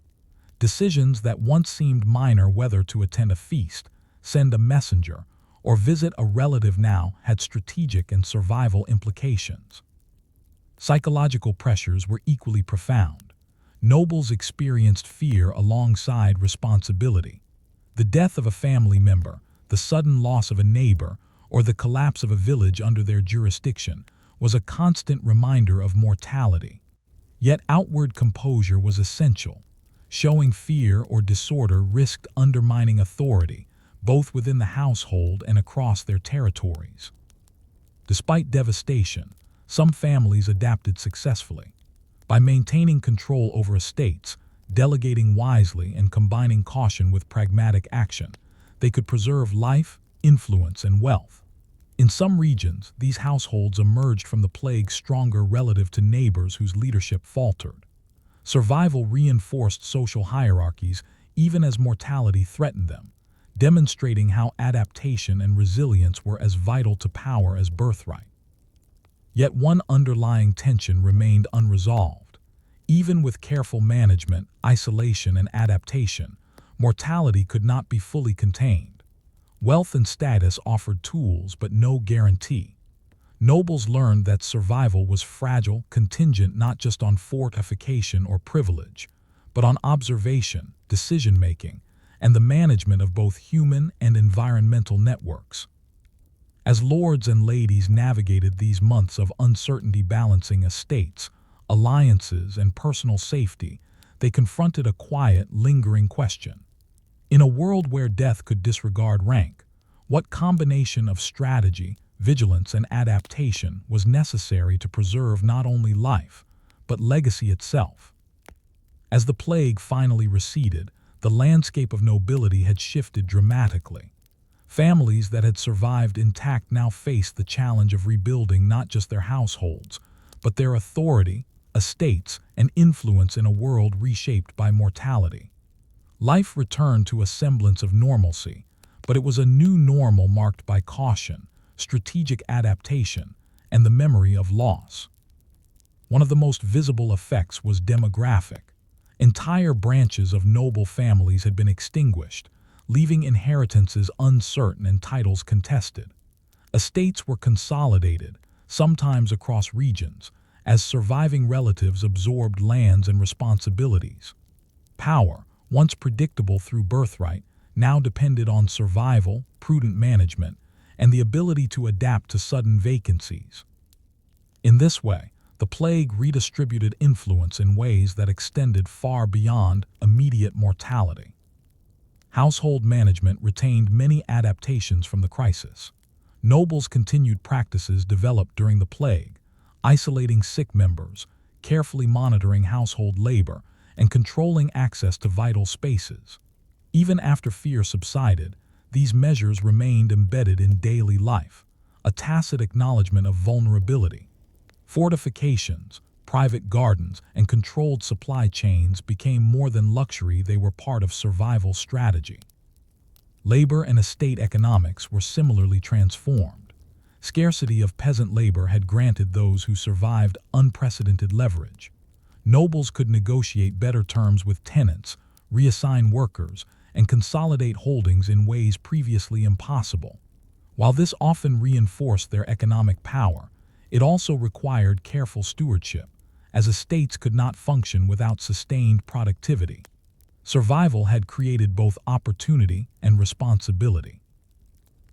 Decisions that once seemed minor, whether to attend a feast, send a messenger, or visit a relative, now had strategic and survival implications. Psychological pressures were equally profound. Nobles experienced fear alongside responsibility. The death of a family member, the sudden loss of a neighbor, or the collapse of a village under their jurisdiction was a constant reminder of mortality. Yet outward composure was essential. Showing fear or disorder risked undermining authority, both within the household and across their territories. Despite devastation, some families adapted successfully. By maintaining control over estates, delegating wisely, and combining caution with pragmatic action, they could preserve life, influence, and wealth. In some regions, these households emerged from the plague stronger relative to neighbors whose leadership faltered. Survival reinforced social hierarchies even as mortality threatened them, demonstrating how adaptation and resilience were as vital to power as birthright. Yet one underlying tension remained unresolved. Even with careful management, isolation, and adaptation, mortality could not be fully contained. Wealth and status offered tools but no guarantee. Nobles learned that survival was fragile, contingent not just on fortification or privilege, but on observation, decision-making, and the management of both human and environmental networks. As lords and ladies navigated these months of uncertainty, balancing estates, alliances, and personal safety, they confronted a quiet, lingering question. In a world where death could disregard rank, what combination of strategy, vigilance, and adaptation was necessary to preserve not only life, but legacy itself? As the plague finally receded, the landscape of nobility had shifted dramatically. Families that had survived intact now faced the challenge of rebuilding not just their households, but their authority, estates, and influence in a world reshaped by mortality. Life returned to a semblance of normalcy, but it was a new normal marked by caution, strategic adaptation, and the memory of loss. One of the most visible effects was demographic. Entire branches of noble families had been extinguished, leaving inheritances uncertain and titles contested. Estates were consolidated, sometimes across regions, as surviving relatives absorbed lands and responsibilities. Power, once predictable through birthright, now depended on survival, prudent management, and the ability to adapt to sudden vacancies. In this way, the plague redistributed influence in ways that extended far beyond immediate mortality. Household management retained many adaptations from the crisis. Nobles continued practices developed during the plague, isolating sick members, carefully monitoring household labor, and controlling access to vital spaces. Even after fear subsided, these measures remained embedded in daily life, a tacit acknowledgement of vulnerability. Fortifications, private gardens, and controlled supply chains became more than luxury, they were part of survival strategy. Labor and estate economics were similarly transformed. Scarcity of peasant labor had granted those who survived unprecedented leverage. Nobles could negotiate better terms with tenants, reassign workers, and consolidate holdings in ways previously impossible. While this often reinforced their economic power, it also required careful stewardship, as estates could not function without sustained productivity. Survival had created both opportunity and responsibility.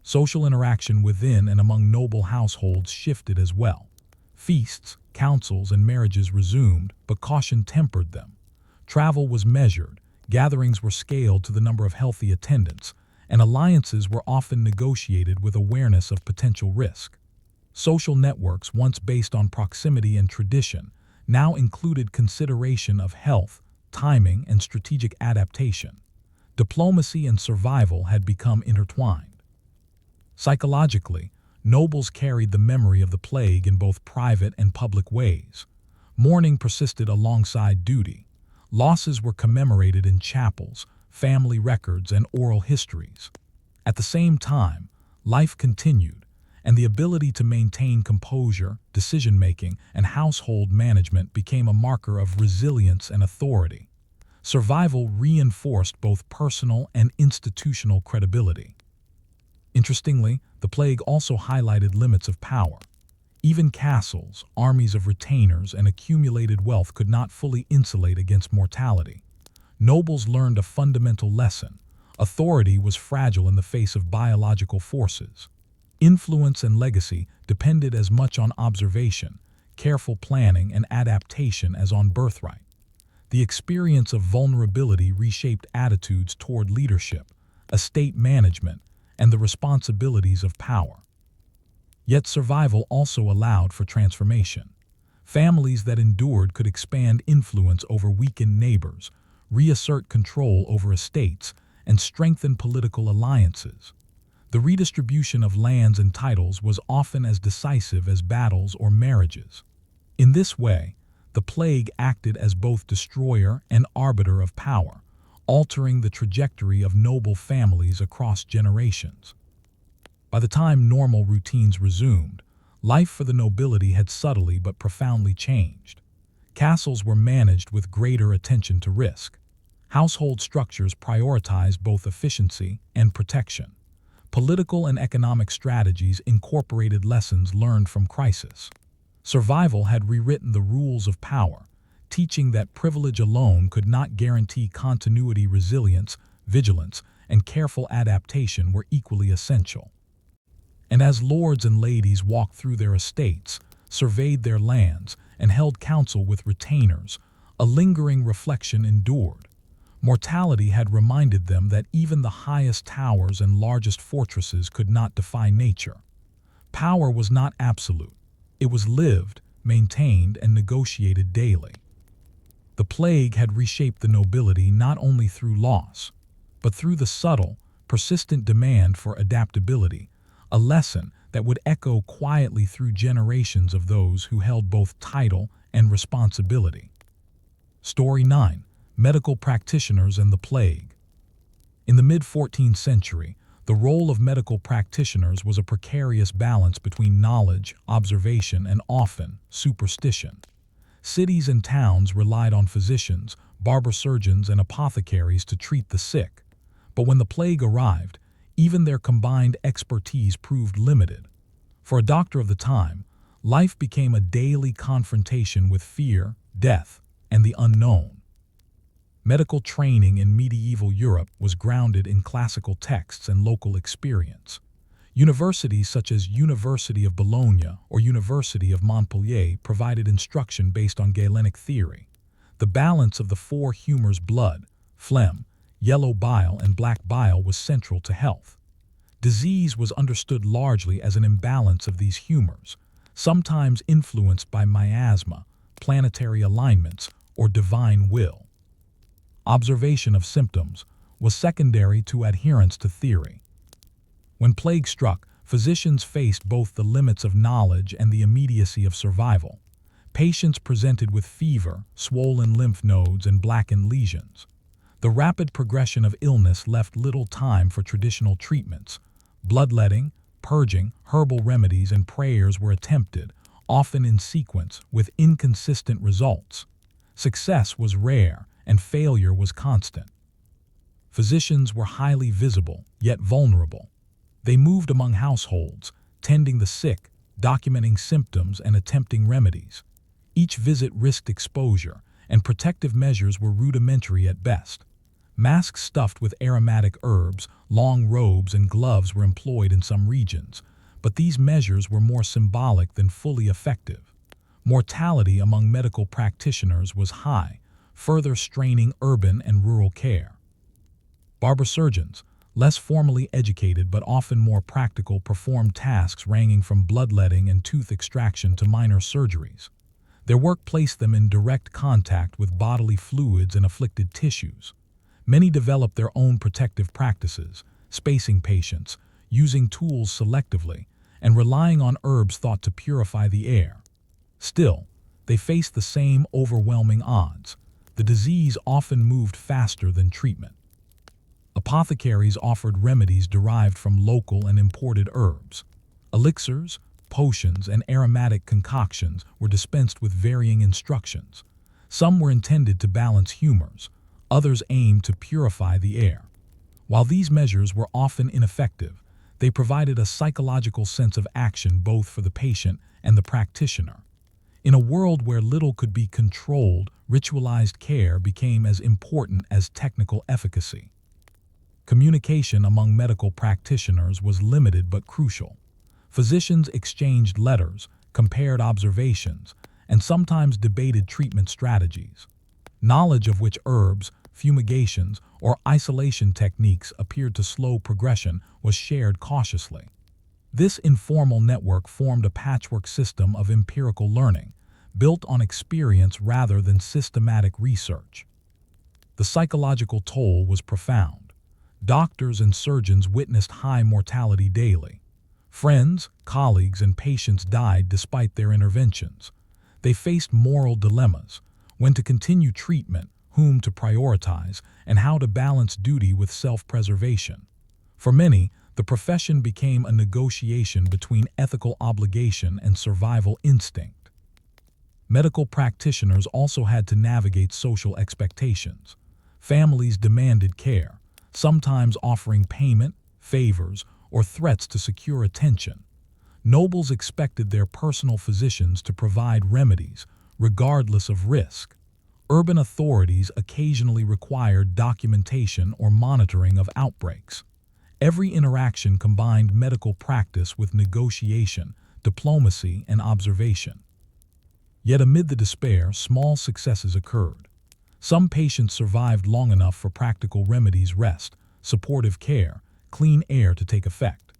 Social interaction within and among noble households shifted as well. Feasts, councils, and marriages resumed, but caution tempered them. Travel was measured, gatherings were scaled to the number of healthy attendants, and alliances were often negotiated with awareness of potential risk. Social networks, once based on proximity and tradition, now included consideration of health, timing, and strategic adaptation. Diplomacy and survival had become intertwined. Psychologically, nobles carried the memory of the plague in both private and public ways. Mourning persisted alongside duty. Losses were commemorated in chapels, family records, and oral histories. At the same time, life continued, and the ability to maintain composure, decision-making, and household management became a marker of resilience and authority. Survival reinforced both personal and institutional credibility. Interestingly, the plague also highlighted limits of power. Even castles, armies of retainers, and accumulated wealth could not fully insulate against mortality. Nobles learned a fundamental lesson. Authority was fragile in the face of biological forces. Influence and legacy depended as much on observation, careful planning, and adaptation as on birthright. The experience of vulnerability reshaped attitudes toward leadership, estate management, and the responsibilities of power. Yet survival also allowed for transformation. Families that endured could expand influence over weakened neighbors, reassert control over estates, and strengthen political alliances. The redistribution of lands and titles was often as decisive as battles or marriages. In this way, the plague acted as both destroyer and arbiter of power, altering the trajectory of noble families across generations. By the time normal routines resumed, life for the nobility had subtly but profoundly changed. Castles were managed with greater attention to risk. Household structures prioritized both efficiency and protection. Political and economic strategies incorporated lessons learned from crisis. Survival had rewritten the rules of power, teaching that privilege alone could not guarantee continuity. Resilience, vigilance, and careful adaptation were equally essential. And as lords and ladies walked through their estates, surveyed their lands, and held counsel with retainers, a lingering reflection endured. Mortality had reminded them that even the highest towers and largest fortresses could not defy nature. Power was not absolute. It was lived, maintained, and negotiated daily. The plague had reshaped the nobility not only through loss, but through the subtle, persistent demand for adaptability, a lesson that would echo quietly through generations of those who held both title and responsibility. Story 9. Medical practitioners and the plague. In the mid-14th century, the role of medical practitioners was a precarious balance between knowledge, observation, and often superstition. Cities and towns relied on physicians, barber surgeons, and apothecaries to treat the sick. But when the plague arrived, even their combined expertise proved limited. For a doctor of the time, life became a daily confrontation with fear, death, and the unknown. Medical training in medieval Europe was grounded in classical texts and local experience. Universities such as University of Bologna or University of Montpellier provided instruction based on Galenic theory. The balance of the four humors blood, phlegm, yellow bile, and black bile was central to health. Disease was understood largely as an imbalance of these humors, sometimes influenced by miasma, planetary alignments, or divine will. Observation of symptoms was secondary to adherence to theory. When plague struck, physicians faced both the limits of knowledge and the immediacy of survival. Patients presented with fever, swollen lymph nodes, and blackened lesions. The rapid progression of illness left little time for traditional treatments. Bloodletting, purging, herbal remedies, and prayers were attempted, often in sequence, with inconsistent results. Success was rare, and failure was constant. Physicians were highly visible, yet vulnerable. They moved among households, tending the sick, documenting symptoms, and attempting remedies. Each visit risked exposure, and protective measures were rudimentary at best. Masks stuffed with aromatic herbs, long robes, and gloves were employed in some regions, but these measures were more symbolic than fully effective. Mortality among medical practitioners was high, further straining urban and rural care. Barber surgeons, less formally educated but often more practical, performed tasks ranging from bloodletting and tooth extraction to minor surgeries. Their work placed them in direct contact with bodily fluids and afflicted tissues. Many developed their own protective practices, spacing patients, using tools selectively, and relying on herbs thought to purify the air. Still, they faced the same overwhelming odds. the disease often moved faster than treatment. Apothecaries offered remedies derived from local and imported herbs. Elixirs, potions, and aromatic concoctions were dispensed with varying instructions. Some were intended to balance humors, others aimed to purify the air. While these measures were often ineffective, they provided a psychological sense of action both for the patient and the practitioner. In a world where little could be controlled, ritualized care became as important as technical efficacy. Communication among medical practitioners was limited but crucial. Physicians exchanged letters, compared observations, and sometimes debated treatment strategies. Knowledge of which herbs, fumigations, or isolation techniques appeared to slow progression was shared cautiously. This informal network formed a patchwork system of empirical learning, built on experience rather than systematic research. The psychological toll was profound. Doctors and surgeons witnessed high mortality daily. Friends, colleagues, and patients died despite their interventions. They faced moral dilemmas: when to continue treatment, whom to prioritize, and how to balance duty with self-preservation. For many, the profession became a negotiation between ethical obligation and survival instinct. Medical practitioners also had to navigate social expectations. Families demanded care, sometimes offering payment, favors, or threats to secure attention. Nobles expected their personal physicians to provide remedies, regardless of risk. Urban authorities occasionally required documentation or monitoring of outbreaks. Every interaction combined medical practice with negotiation, diplomacy, and observation. Yet amid the despair, small successes occurred. Some patients survived long enough for practical remedies, rest, supportive care, clean air to take effect.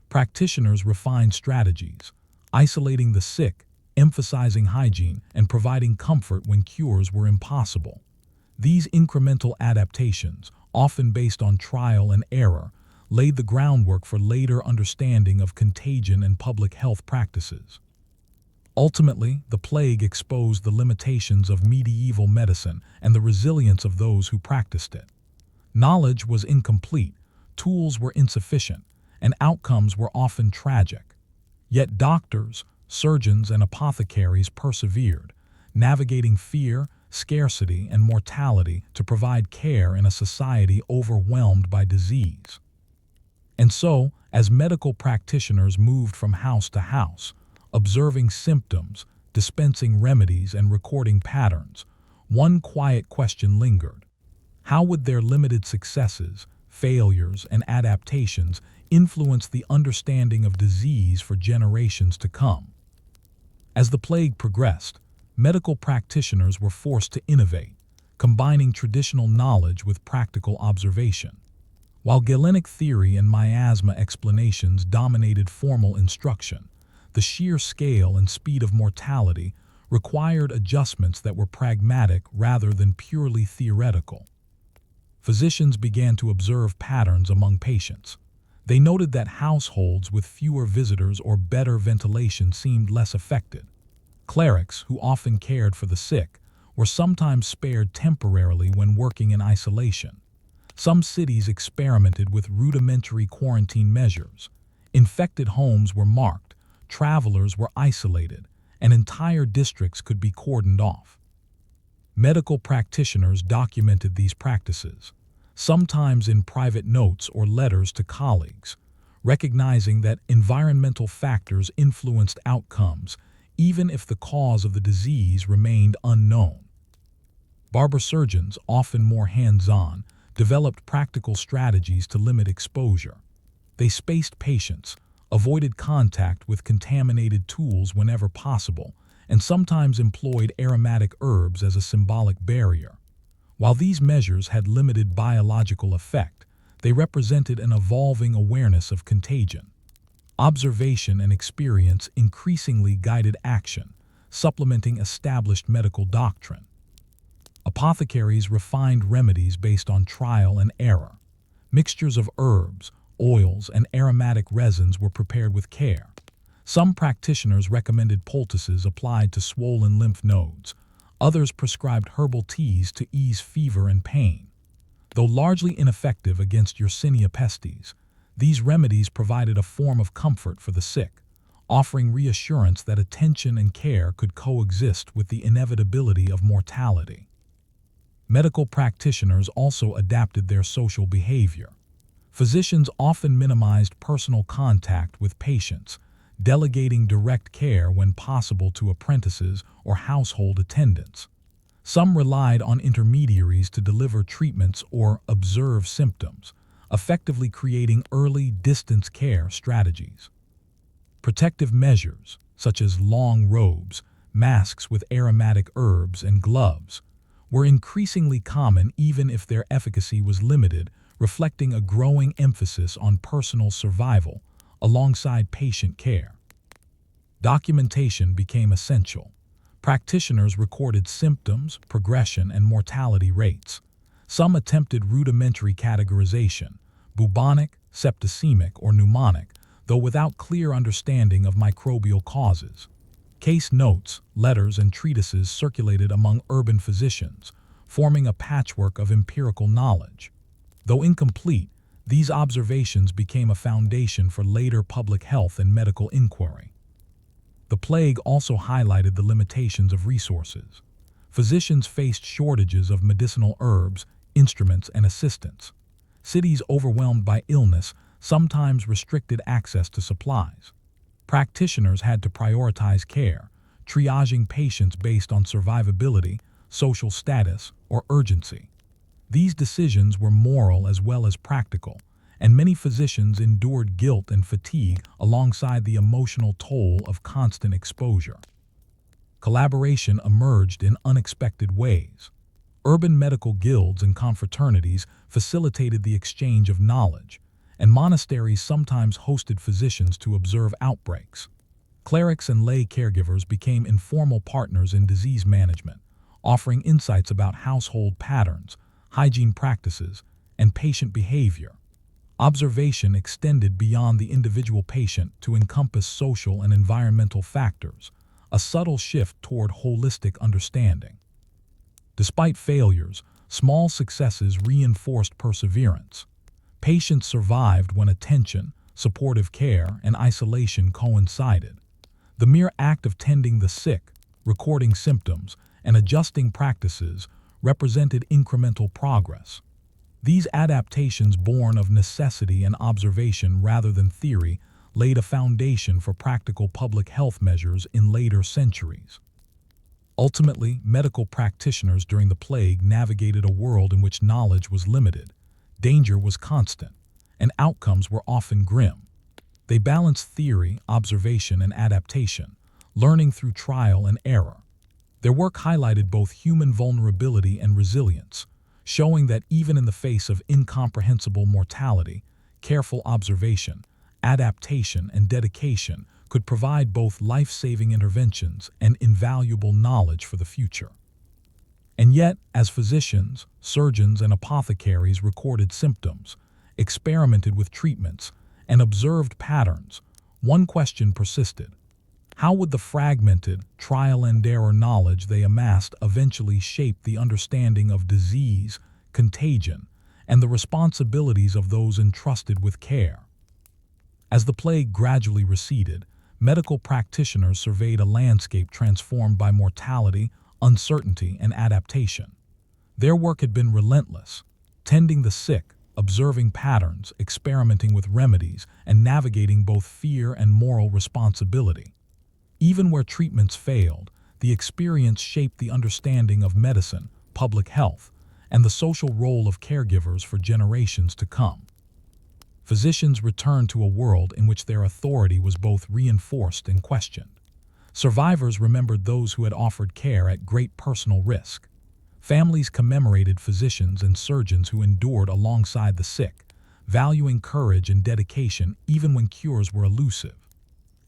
Practitioners refined strategies, isolating the sick, emphasizing hygiene, and providing comfort when cures were impossible. These incremental adaptations, often based on trial and error, laid the groundwork for later understanding of contagion and public health practices. Ultimately, the plague exposed the limitations of medieval medicine and the resilience of those who practiced it. Knowledge was incomplete, tools were insufficient, and outcomes were often tragic. Yet doctors, surgeons, and apothecaries persevered, navigating fear, scarcity, and mortality to provide care in a society overwhelmed by disease. And so, as medical practitioners moved from house to house, observing symptoms, dispensing remedies, and recording patterns, one quiet question lingered. How would their limited successes, failures, and adaptations influence the understanding of disease for generations to come? As the plague progressed, medical practitioners were forced to innovate, combining traditional knowledge with practical observation. While Galenic theory and miasma explanations dominated formal instruction, the sheer scale and speed of mortality required adjustments that were pragmatic rather than purely theoretical. Physicians began to observe patterns among patients. They noted that households with fewer visitors or better ventilation seemed less affected. Clerics, who often cared for the sick, were sometimes spared temporarily when working in isolation. Some cities experimented with rudimentary quarantine measures. Infected homes were marked, travelers were isolated, and entire districts could be cordoned off. Medical practitioners documented these practices, sometimes in private notes or letters to colleagues, recognizing that environmental factors influenced outcomes even if the cause of the disease remained unknown. Barber surgeons, often more hands-on, developed practical strategies to limit exposure. They spaced patients, avoided contact with contaminated tools whenever possible, and sometimes employed aromatic herbs as a symbolic barrier. While these measures had limited biological effect, they represented an evolving awareness of contagion. Observation and experience increasingly guided action, supplementing established medical doctrine. Apothecaries refined remedies based on trial and error. Mixtures of herbs, oils, and aromatic resins were prepared with care. Some practitioners recommended poultices applied to swollen lymph nodes. Others prescribed herbal teas to ease fever and pain. Though largely ineffective against Yersinia pestis, these remedies provided a form of comfort for the sick, offering reassurance that attention and care could coexist with the inevitability of mortality. Medical practitioners also adapted their social behavior. Physicians often minimized personal contact with patients, delegating direct care when possible to apprentices or household attendants. Some relied on intermediaries to deliver treatments or observe symptoms, effectively creating early distance care strategies. Protective measures, such as long robes, masks with aromatic herbs, and gloves, were increasingly common even if their efficacy was limited, reflecting a growing emphasis on personal survival alongside patient care. Documentation became essential. Practitioners recorded symptoms, progression, and mortality rates. Some attempted rudimentary categorization, bubonic, septicemic, or pneumonic, though without clear understanding of microbial causes. Case notes, letters, and treatises circulated among urban physicians, forming a patchwork of empirical knowledge. Though incomplete, these observations became a foundation for later public health and medical inquiry. The plague also highlighted the limitations of resources. Physicians faced shortages of medicinal herbs, instruments, and assistants. Cities overwhelmed by illness sometimes restricted access to supplies. Practitioners had to prioritize care, triaging patients based on survivability, social status, or urgency. These decisions were moral as well as practical, and many physicians endured guilt and fatigue alongside the emotional toll of constant exposure. Collaboration emerged in unexpected ways. Urban medical guilds and confraternities facilitated the exchange of knowledge, and monasteries sometimes hosted physicians to observe outbreaks. Clerics and lay caregivers became informal partners in disease management, offering insights about household patterns, hygiene practices, and patient behavior. Observation extended beyond the individual patient to encompass social and environmental factors, a subtle shift toward holistic understanding. Despite failures, small successes reinforced perseverance. Patients survived when attention, supportive care, and isolation coincided. The mere act of tending the sick, recording symptoms, and adjusting practices represented incremental progress. These adaptations, born of necessity and observation rather than theory, laid a foundation for practical public health measures in later centuries. Ultimately, medical practitioners during the plague navigated a world in which knowledge was limited, danger was constant, and outcomes were often grim. They balanced theory, observation, and adaptation, learning through trial and error. Their work highlighted both human vulnerability and resilience, showing that even in the face of incomprehensible mortality, careful observation, adaptation, and dedication could provide both life-saving interventions and invaluable knowledge for the future. And yet, as physicians, surgeons, and apothecaries recorded symptoms, experimented with treatments, and observed patterns, one question persisted. How would the fragmented, trial-and-error knowledge they amassed eventually shape the understanding of disease, contagion, and the responsibilities of those entrusted with care? As the plague gradually receded, medical practitioners surveyed a landscape transformed by mortality, uncertainty, and adaptation. Their work had been relentless, tending the sick, observing patterns, experimenting with remedies, and navigating both fear and moral responsibility. Even where treatments failed, the experience shaped the understanding of medicine, public health, and the social role of caregivers for generations to come. Physicians returned to a world in which their authority was both reinforced and questioned. Survivors remembered those who had offered care at great personal risk. Families commemorated physicians and surgeons who endured alongside the sick, valuing courage and dedication even when cures were elusive.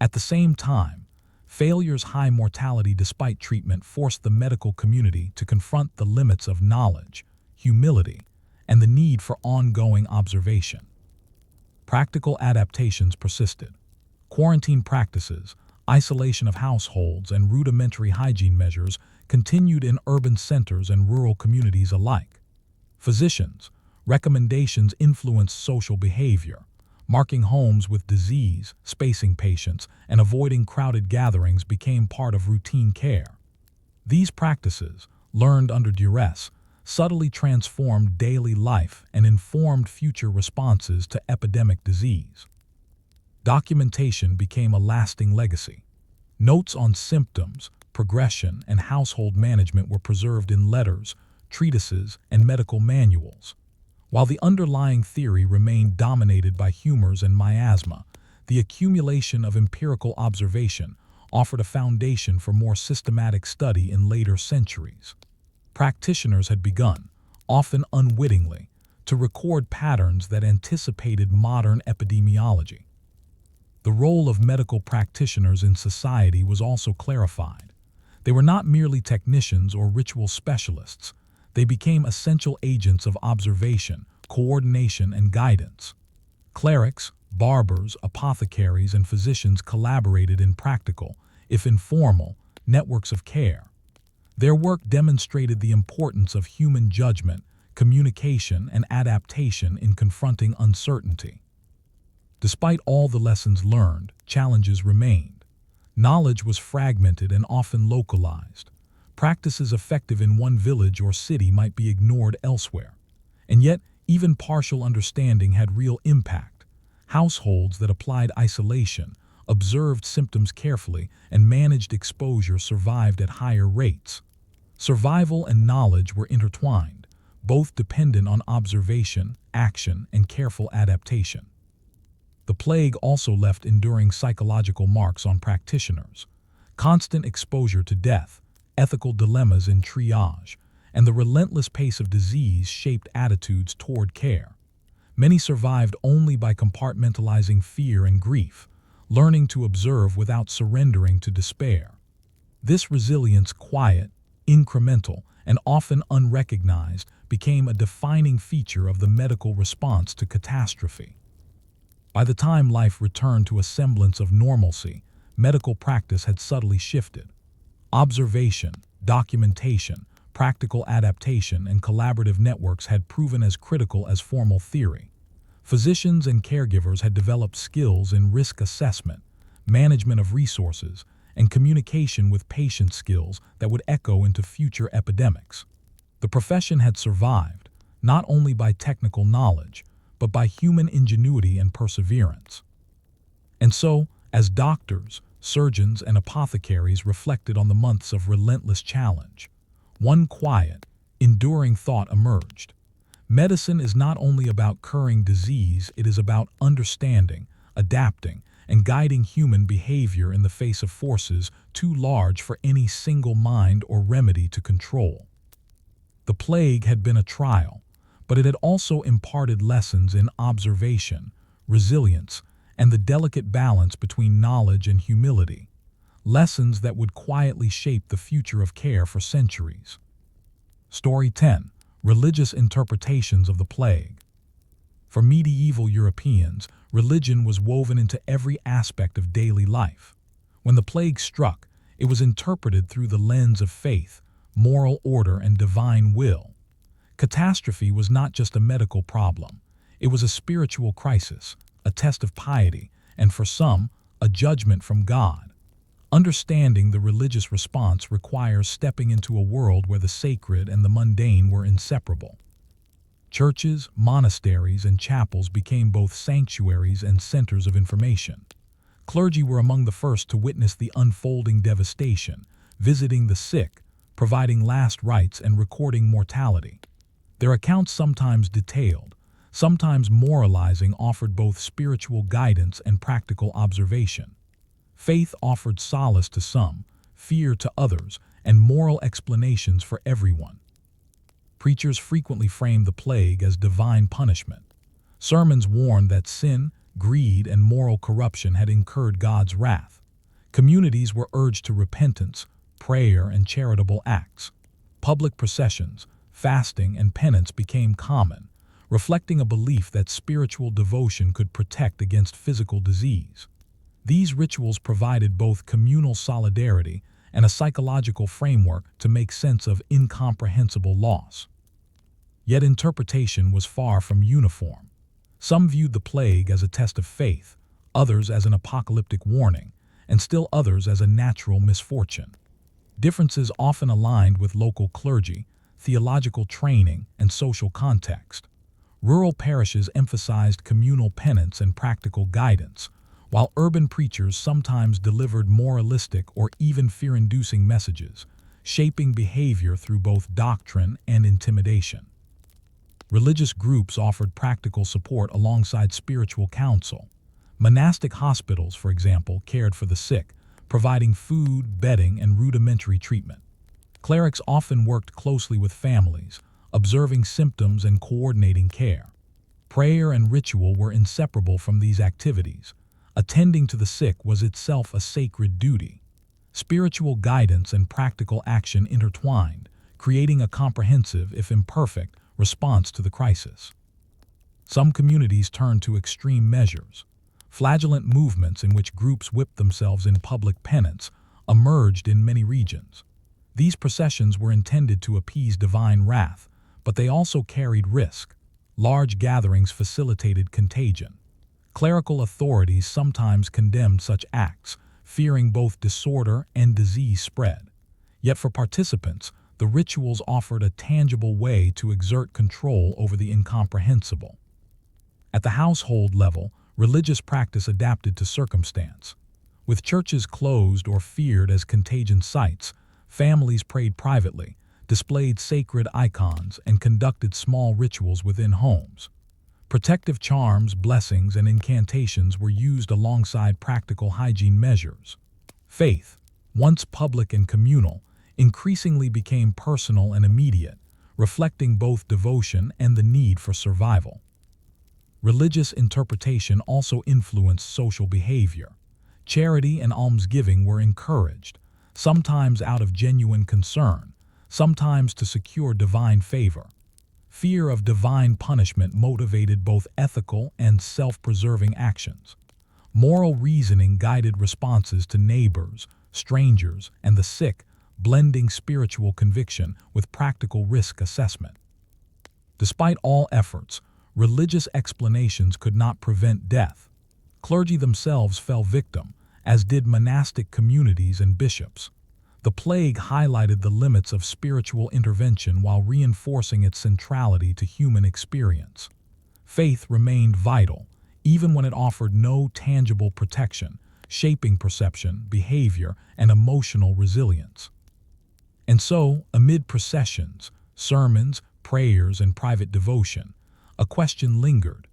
At the same time, failure's high mortality despite treatment forced the medical community to confront the limits of knowledge, humility, and the need for ongoing observation. Practical adaptations persisted. Quarantine practices, Isolation of households and rudimentary hygiene measures continued in urban centers and rural communities alike. Physicians' recommendations influenced social behavior, marking homes with disease, spacing patients, and avoiding crowded gatherings became part of routine care. These practices, learned under duress, subtly transformed daily life and informed future responses to epidemic disease. Documentation became a lasting legacy. Notes on symptoms, progression, and household management were preserved in letters, treatises, and medical manuals. While the underlying theory remained dominated by humors and miasma, the accumulation of empirical observation offered a foundation for more systematic study in later centuries. Practitioners had begun, often unwittingly, to record patterns that anticipated modern epidemiology. The role of medical practitioners in society was also clarified. They were not merely technicians or ritual specialists. They became essential agents of observation, coordination, and guidance. Clerics, barbers, apothecaries, and physicians collaborated in practical, if informal, networks of care. Their work demonstrated the importance of human judgment, communication, and adaptation in confronting uncertainty. Despite all the lessons learned, challenges remained. Knowledge was fragmented and often localized. Practices effective in one village or city might be ignored elsewhere. And yet, even partial understanding had real impact. Households that applied isolation, observed symptoms carefully, and managed exposure survived at higher rates. Survival and knowledge were intertwined, both dependent on observation, action, and careful adaptation. The plague also left enduring psychological marks on practitioners. Constant exposure to death, ethical dilemmas in triage, and the relentless pace of disease shaped attitudes toward care. Many survived only by compartmentalizing fear and grief, learning to observe without surrendering to despair. This resilience, quiet, incremental, and often unrecognized, became a defining feature of the medical response to catastrophe. By the time life returned to a semblance of normalcy, medical practice had subtly shifted. Observation, documentation, practical adaptation, and collaborative networks had proven as critical as formal theory. Physicians and caregivers had developed skills in risk assessment, management of resources, and communication with patient skills that would echo into future epidemics. The profession had survived, not only by technical knowledge, but by human ingenuity and perseverance. And so, as doctors, surgeons, and apothecaries reflected on the months of relentless challenge, one quiet, enduring thought emerged. Medicine is not only about curing disease, it is about understanding, adapting, and guiding human behavior in the face of forces too large for any single mind or remedy to control. The plague had been a trial, but it had also imparted lessons in observation, resilience, and the delicate balance between knowledge and humility, lessons that would quietly shape the future of care for centuries. Story 10. Religious interpretations of the plague. For medieval Europeans, religion was woven into every aspect of daily life. When the plague struck, it was interpreted through the lens of faith, moral order, and divine will. Catastrophe was not just a medical problem. It was a spiritual crisis, a test of piety, and for some, a judgment from God. Understanding the religious response requires stepping into a world where the sacred and the mundane were inseparable. Churches, monasteries, and chapels became both sanctuaries and centers of information. Clergy were among the first to witness the unfolding devastation, visiting the sick, providing last rites, and recording mortality. Their accounts, sometimes detailed, sometimes moralizing, offered both spiritual guidance and practical observation. Faith offered solace to some, fear to others, and moral explanations for everyone. Preachers frequently framed the plague as divine punishment. Sermons warned that sin, greed, and moral corruption had incurred God's wrath. Communities were urged to repentance, prayer, and charitable acts. Public processions, fasting, and penance became common, reflecting a belief that spiritual devotion could protect against physical disease. These rituals provided both communal solidarity and a psychological framework to make sense of incomprehensible loss. Yet interpretation was far from uniform. Some viewed the plague as a test of faith, others as an apocalyptic warning, and still others as a natural misfortune. Differences often aligned with local clergy, theological training, and social context. Rural parishes emphasized communal penance and practical guidance, while urban preachers sometimes delivered moralistic or even fear-inducing messages, shaping behavior through both doctrine and intimidation. Religious groups offered practical support alongside spiritual counsel. Monastic hospitals, for example, cared for the sick, providing food, bedding, and rudimentary treatment. Clerics often worked closely with families, observing symptoms and coordinating care. Prayer and ritual were inseparable from these activities. Attending to the sick was itself a sacred duty. Spiritual guidance and practical action intertwined, creating a comprehensive, if imperfect, response to the crisis. Some communities turned to extreme measures. Flagellant movements in which groups whipped themselves in public penance emerged in many regions. These processions were intended to appease divine wrath, but they also carried risk. Large gatherings facilitated contagion. Clerical authorities sometimes condemned such acts, fearing both disorder and disease spread. Yet for participants, the rituals offered a tangible way to exert control over the incomprehensible. At the household level, religious practice adapted to circumstance. With churches closed or feared as contagion sites, families prayed privately, displayed sacred icons, and conducted small rituals within homes. Protective charms, blessings, and incantations were used alongside practical hygiene measures. Faith, once public and communal, increasingly became personal and immediate, reflecting both devotion and the need for survival. Religious interpretation also influenced social behavior. Charity and almsgiving were encouraged, sometimes out of genuine concern, sometimes to secure divine favor. Fear of divine punishment motivated both ethical and self-preserving actions. Moral reasoning guided responses to neighbors, strangers, and the sick, blending spiritual conviction with practical risk assessment. Despite all efforts, religious explanations could not prevent death. Clergy themselves fell victim, as did monastic communities and bishops. The plague highlighted the limits of spiritual intervention while reinforcing its centrality to human experience. Faith remained vital, even when it offered no tangible protection, shaping perception, behavior, and emotional resilience. And so, amid processions, sermons, prayers, and private devotion, a question lingered.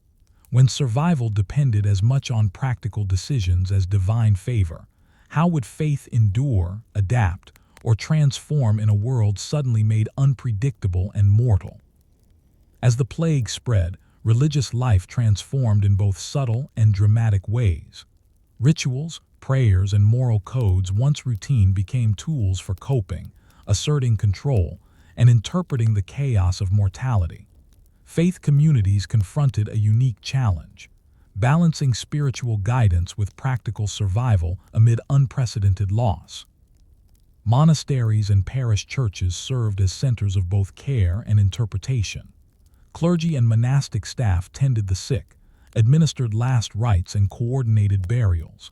When survival depended as much on practical decisions as divine favor, how would faith endure, adapt, or transform in a world suddenly made unpredictable and mortal? As the plague spread, religious life transformed in both subtle and dramatic ways. Rituals, prayers, and moral codes once routine became tools for coping, asserting control, and interpreting the chaos of mortality. Faith communities confronted a unique challenge, balancing spiritual guidance with practical survival amid unprecedented loss. Monasteries and parish churches served as centers of both care and interpretation. Clergy and monastic staff tended the sick, administered last rites, and coordinated burials.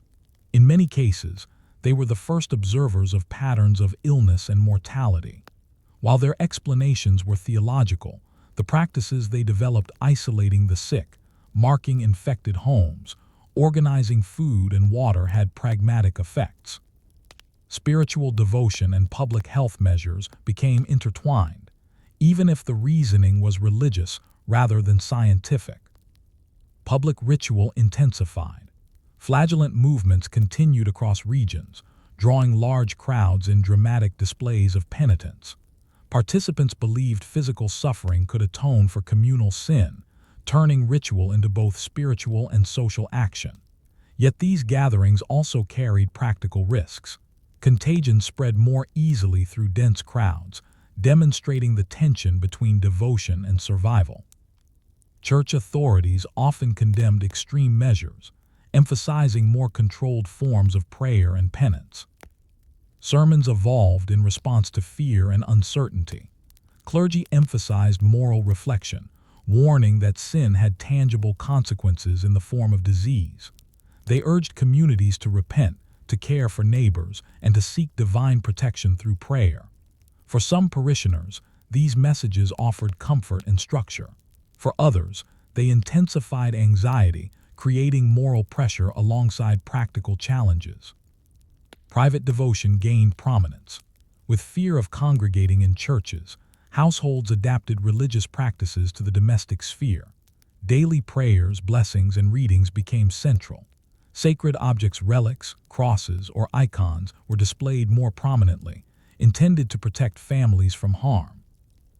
In many cases, they were the first observers of patterns of illness and mortality. While their explanations were theological, the practices they developed isolating the sick, marking infected homes, organizing food and water had pragmatic effects. Spiritual devotion and public health measures became intertwined, even if the reasoning was religious rather than scientific. Public ritual intensified. Flagellant movements continued across regions, drawing large crowds in dramatic displays of penitence. Participants believed physical suffering could atone for communal sin, turning ritual into both spiritual and social action. Yet these gatherings also carried practical risks. Contagion spread more easily through dense crowds, demonstrating the tension between devotion and survival. Church authorities often condemned extreme measures, emphasizing more controlled forms of prayer and penance. Sermons evolved in response to fear and uncertainty. Clergy emphasized moral reflection, warning that sin had tangible consequences in the form of disease. They urged communities to repent, to care for neighbors, and to seek divine protection through prayer. For some parishioners, these messages offered comfort and structure. For others, they intensified anxiety, creating moral pressure alongside practical challenges. Private devotion gained prominence. With fear of congregating in churches, households adapted religious practices to the domestic sphere. Daily prayers, blessings, and readings became central. Sacred objects, relics, crosses, or icons were displayed more prominently, intended to protect families from harm.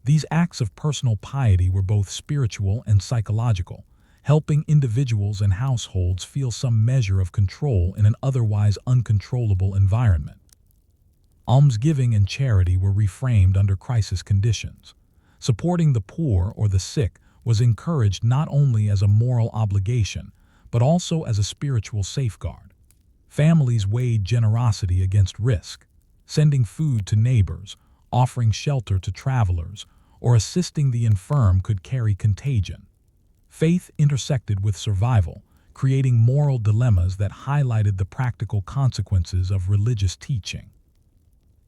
These acts of personal piety were both spiritual and psychological, helping individuals and households feel some measure of control in an otherwise uncontrollable environment. Almsgiving and charity were reframed under crisis conditions. Supporting the poor or the sick was encouraged not only as a moral obligation, but also as a spiritual safeguard. Families weighed generosity against risk, sending food to neighbors, offering shelter to travelers, or assisting the infirm could carry contagion. Faith intersected with survival, creating moral dilemmas that highlighted the practical consequences of religious teaching.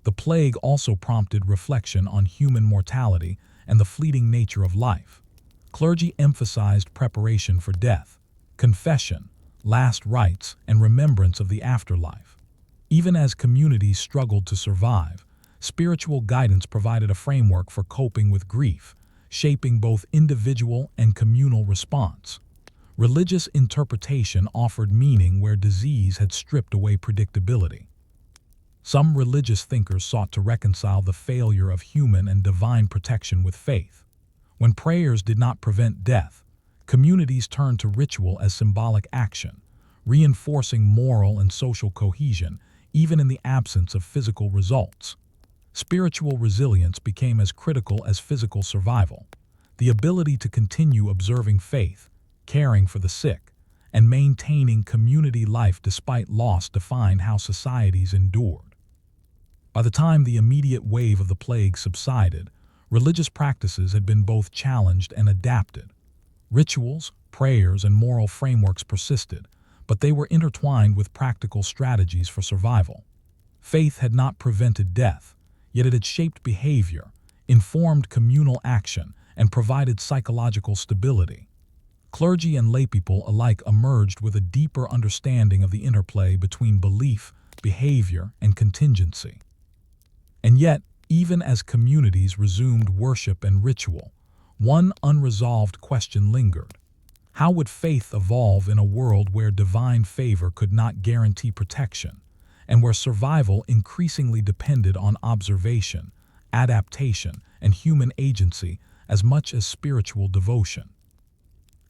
The plague also prompted reflection on human mortality and the fleeting nature of life. Clergy emphasized preparation for death, confession, last rites, and remembrance of the afterlife. Even as communities struggled to survive, spiritual guidance provided a framework for coping with grief, shaping both individual and communal response. Religious interpretation offered meaning where disease had stripped away predictability. Some religious thinkers sought to reconcile the failure of human and divine protection with faith. When prayers did not prevent death, communities turned to ritual as symbolic action, reinforcing moral and social cohesion even in the absence of physical results. Spiritual resilience became as critical as physical survival. The ability to continue observing faith, caring for the sick, and maintaining community life despite loss defined how societies endured. By the time the immediate wave of the plague subsided, religious practices had been both challenged and adapted. Rituals, prayers, and moral frameworks persisted, but they were intertwined with practical strategies for survival. Faith had not prevented death, yet it had shaped behavior, informed communal action, and provided psychological stability. Clergy and laypeople alike emerged with a deeper understanding of the interplay between belief, behavior, and contingency. And yet, even as communities resumed worship and ritual, one unresolved question lingered. How would faith evolve in a world where divine favor could not guarantee protection, and where survival increasingly depended on observation, adaptation, and human agency as much as spiritual devotion?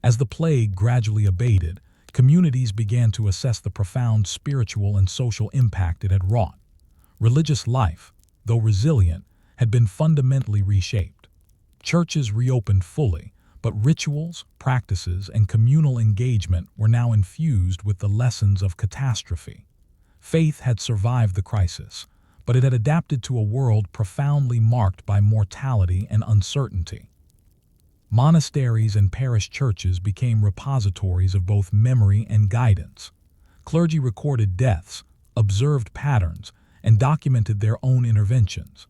As the plague gradually abated, communities began to assess the profound spiritual and social impact it had wrought. Religious life, though resilient, had been fundamentally reshaped. Churches reopened fully, but rituals, practices, and communal engagement were now infused with the lessons of catastrophe. Faith had survived the crisis, but it had adapted to a world profoundly marked by mortality and uncertainty. Monasteries and parish churches became repositories of both memory and guidance. Clergy recorded deaths, observed patterns, and documented their own interventions.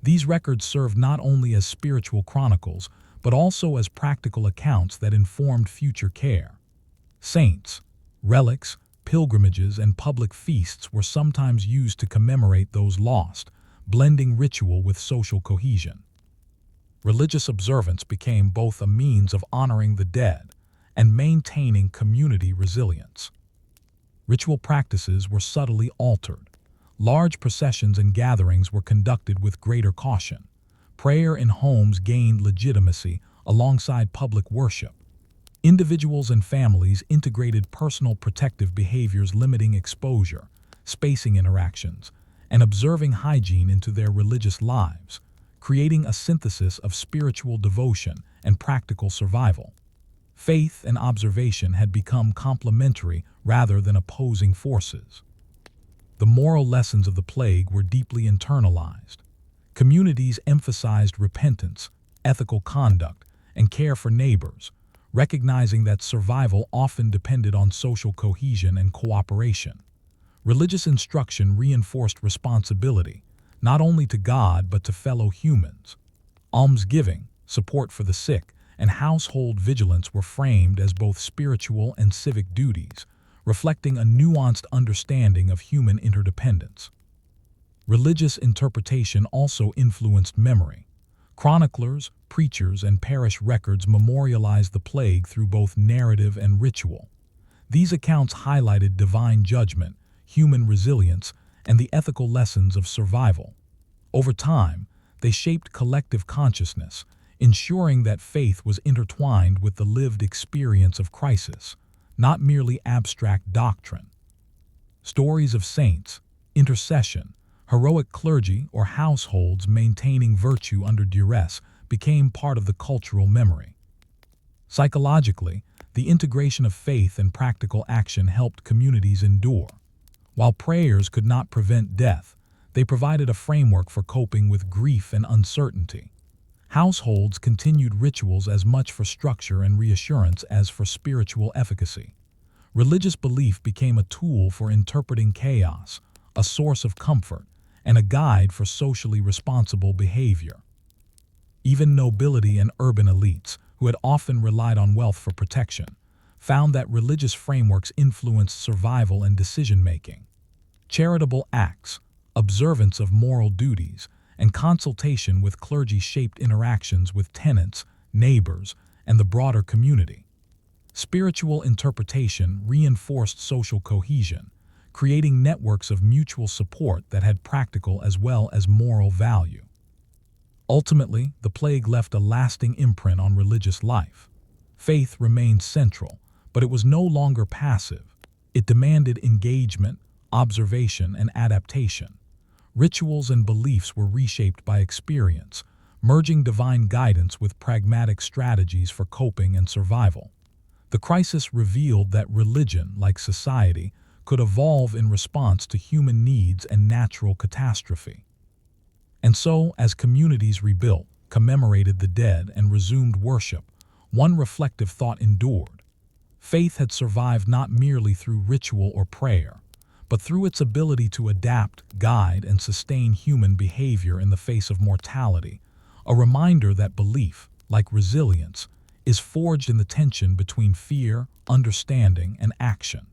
These records served not only as spiritual chronicles, but also as practical accounts that informed future care. Saints, relics, pilgrimages, and public feasts were sometimes used to commemorate those lost, blending ritual with social cohesion. Religious observance became both a means of honoring the dead and maintaining community resilience. Ritual practices were subtly altered. Large processions and gatherings were conducted with greater caution. Prayer in homes gained legitimacy alongside public worship. Individuals and families integrated personal protective behaviors, limiting exposure, spacing interactions, and observing hygiene into their religious lives, creating a synthesis of spiritual devotion and practical survival. Faith and observation had become complementary rather than opposing forces. The moral lessons of the plague were deeply internalized. Communities emphasized repentance, ethical conduct, and care for neighbors, recognizing that survival often depended on social cohesion and cooperation. Religious instruction reinforced responsibility, not only to God but to fellow humans. Almsgiving, support for the sick, and household vigilance were framed as both spiritual and civic duties, reflecting a nuanced understanding of human interdependence. Religious interpretation also influenced memory. Chroniclers, preachers, and parish records memorialized the plague through both narrative and ritual. These accounts highlighted divine judgment, human resilience, and the ethical lessons of survival. Over time, they shaped collective consciousness, ensuring that faith was intertwined with the lived experience of crisis, not merely abstract doctrine. Stories of saints, intercession, heroic clergy, or households maintaining virtue under duress became part of the cultural memory. Psychologically, the integration of faith and practical action helped communities endure. While prayers could not prevent death, they provided a framework for coping with grief and uncertainty. Households continued rituals as much for structure and reassurance as for spiritual efficacy. Religious belief became a tool for interpreting chaos, a source of comfort, and a guide for socially responsible behavior. Even nobility and urban elites, who had often relied on wealth for protection, found that religious frameworks influenced survival and decision-making. Charitable acts, observance of moral duties, and consultation with clergy shaped interactions with tenants, neighbors, and the broader community. Spiritual interpretation reinforced social cohesion, creating networks of mutual support that had practical as well as moral value. Ultimately, the plague left a lasting imprint on religious life. Faith remained central, but it was no longer passive. It demanded engagement, observation, and adaptation. Rituals and beliefs were reshaped by experience, merging divine guidance with pragmatic strategies for coping and survival. The crisis revealed that religion, like society, could evolve in response to human needs and natural catastrophe. And so, as communities rebuilt, commemorated the dead, and resumed worship, one reflective thought endured. Faith had survived not merely through ritual or prayer, but through its ability to adapt, guide, and sustain human behavior in the face of mortality, a reminder that belief, like resilience, is forged in the tension between fear, understanding, and action.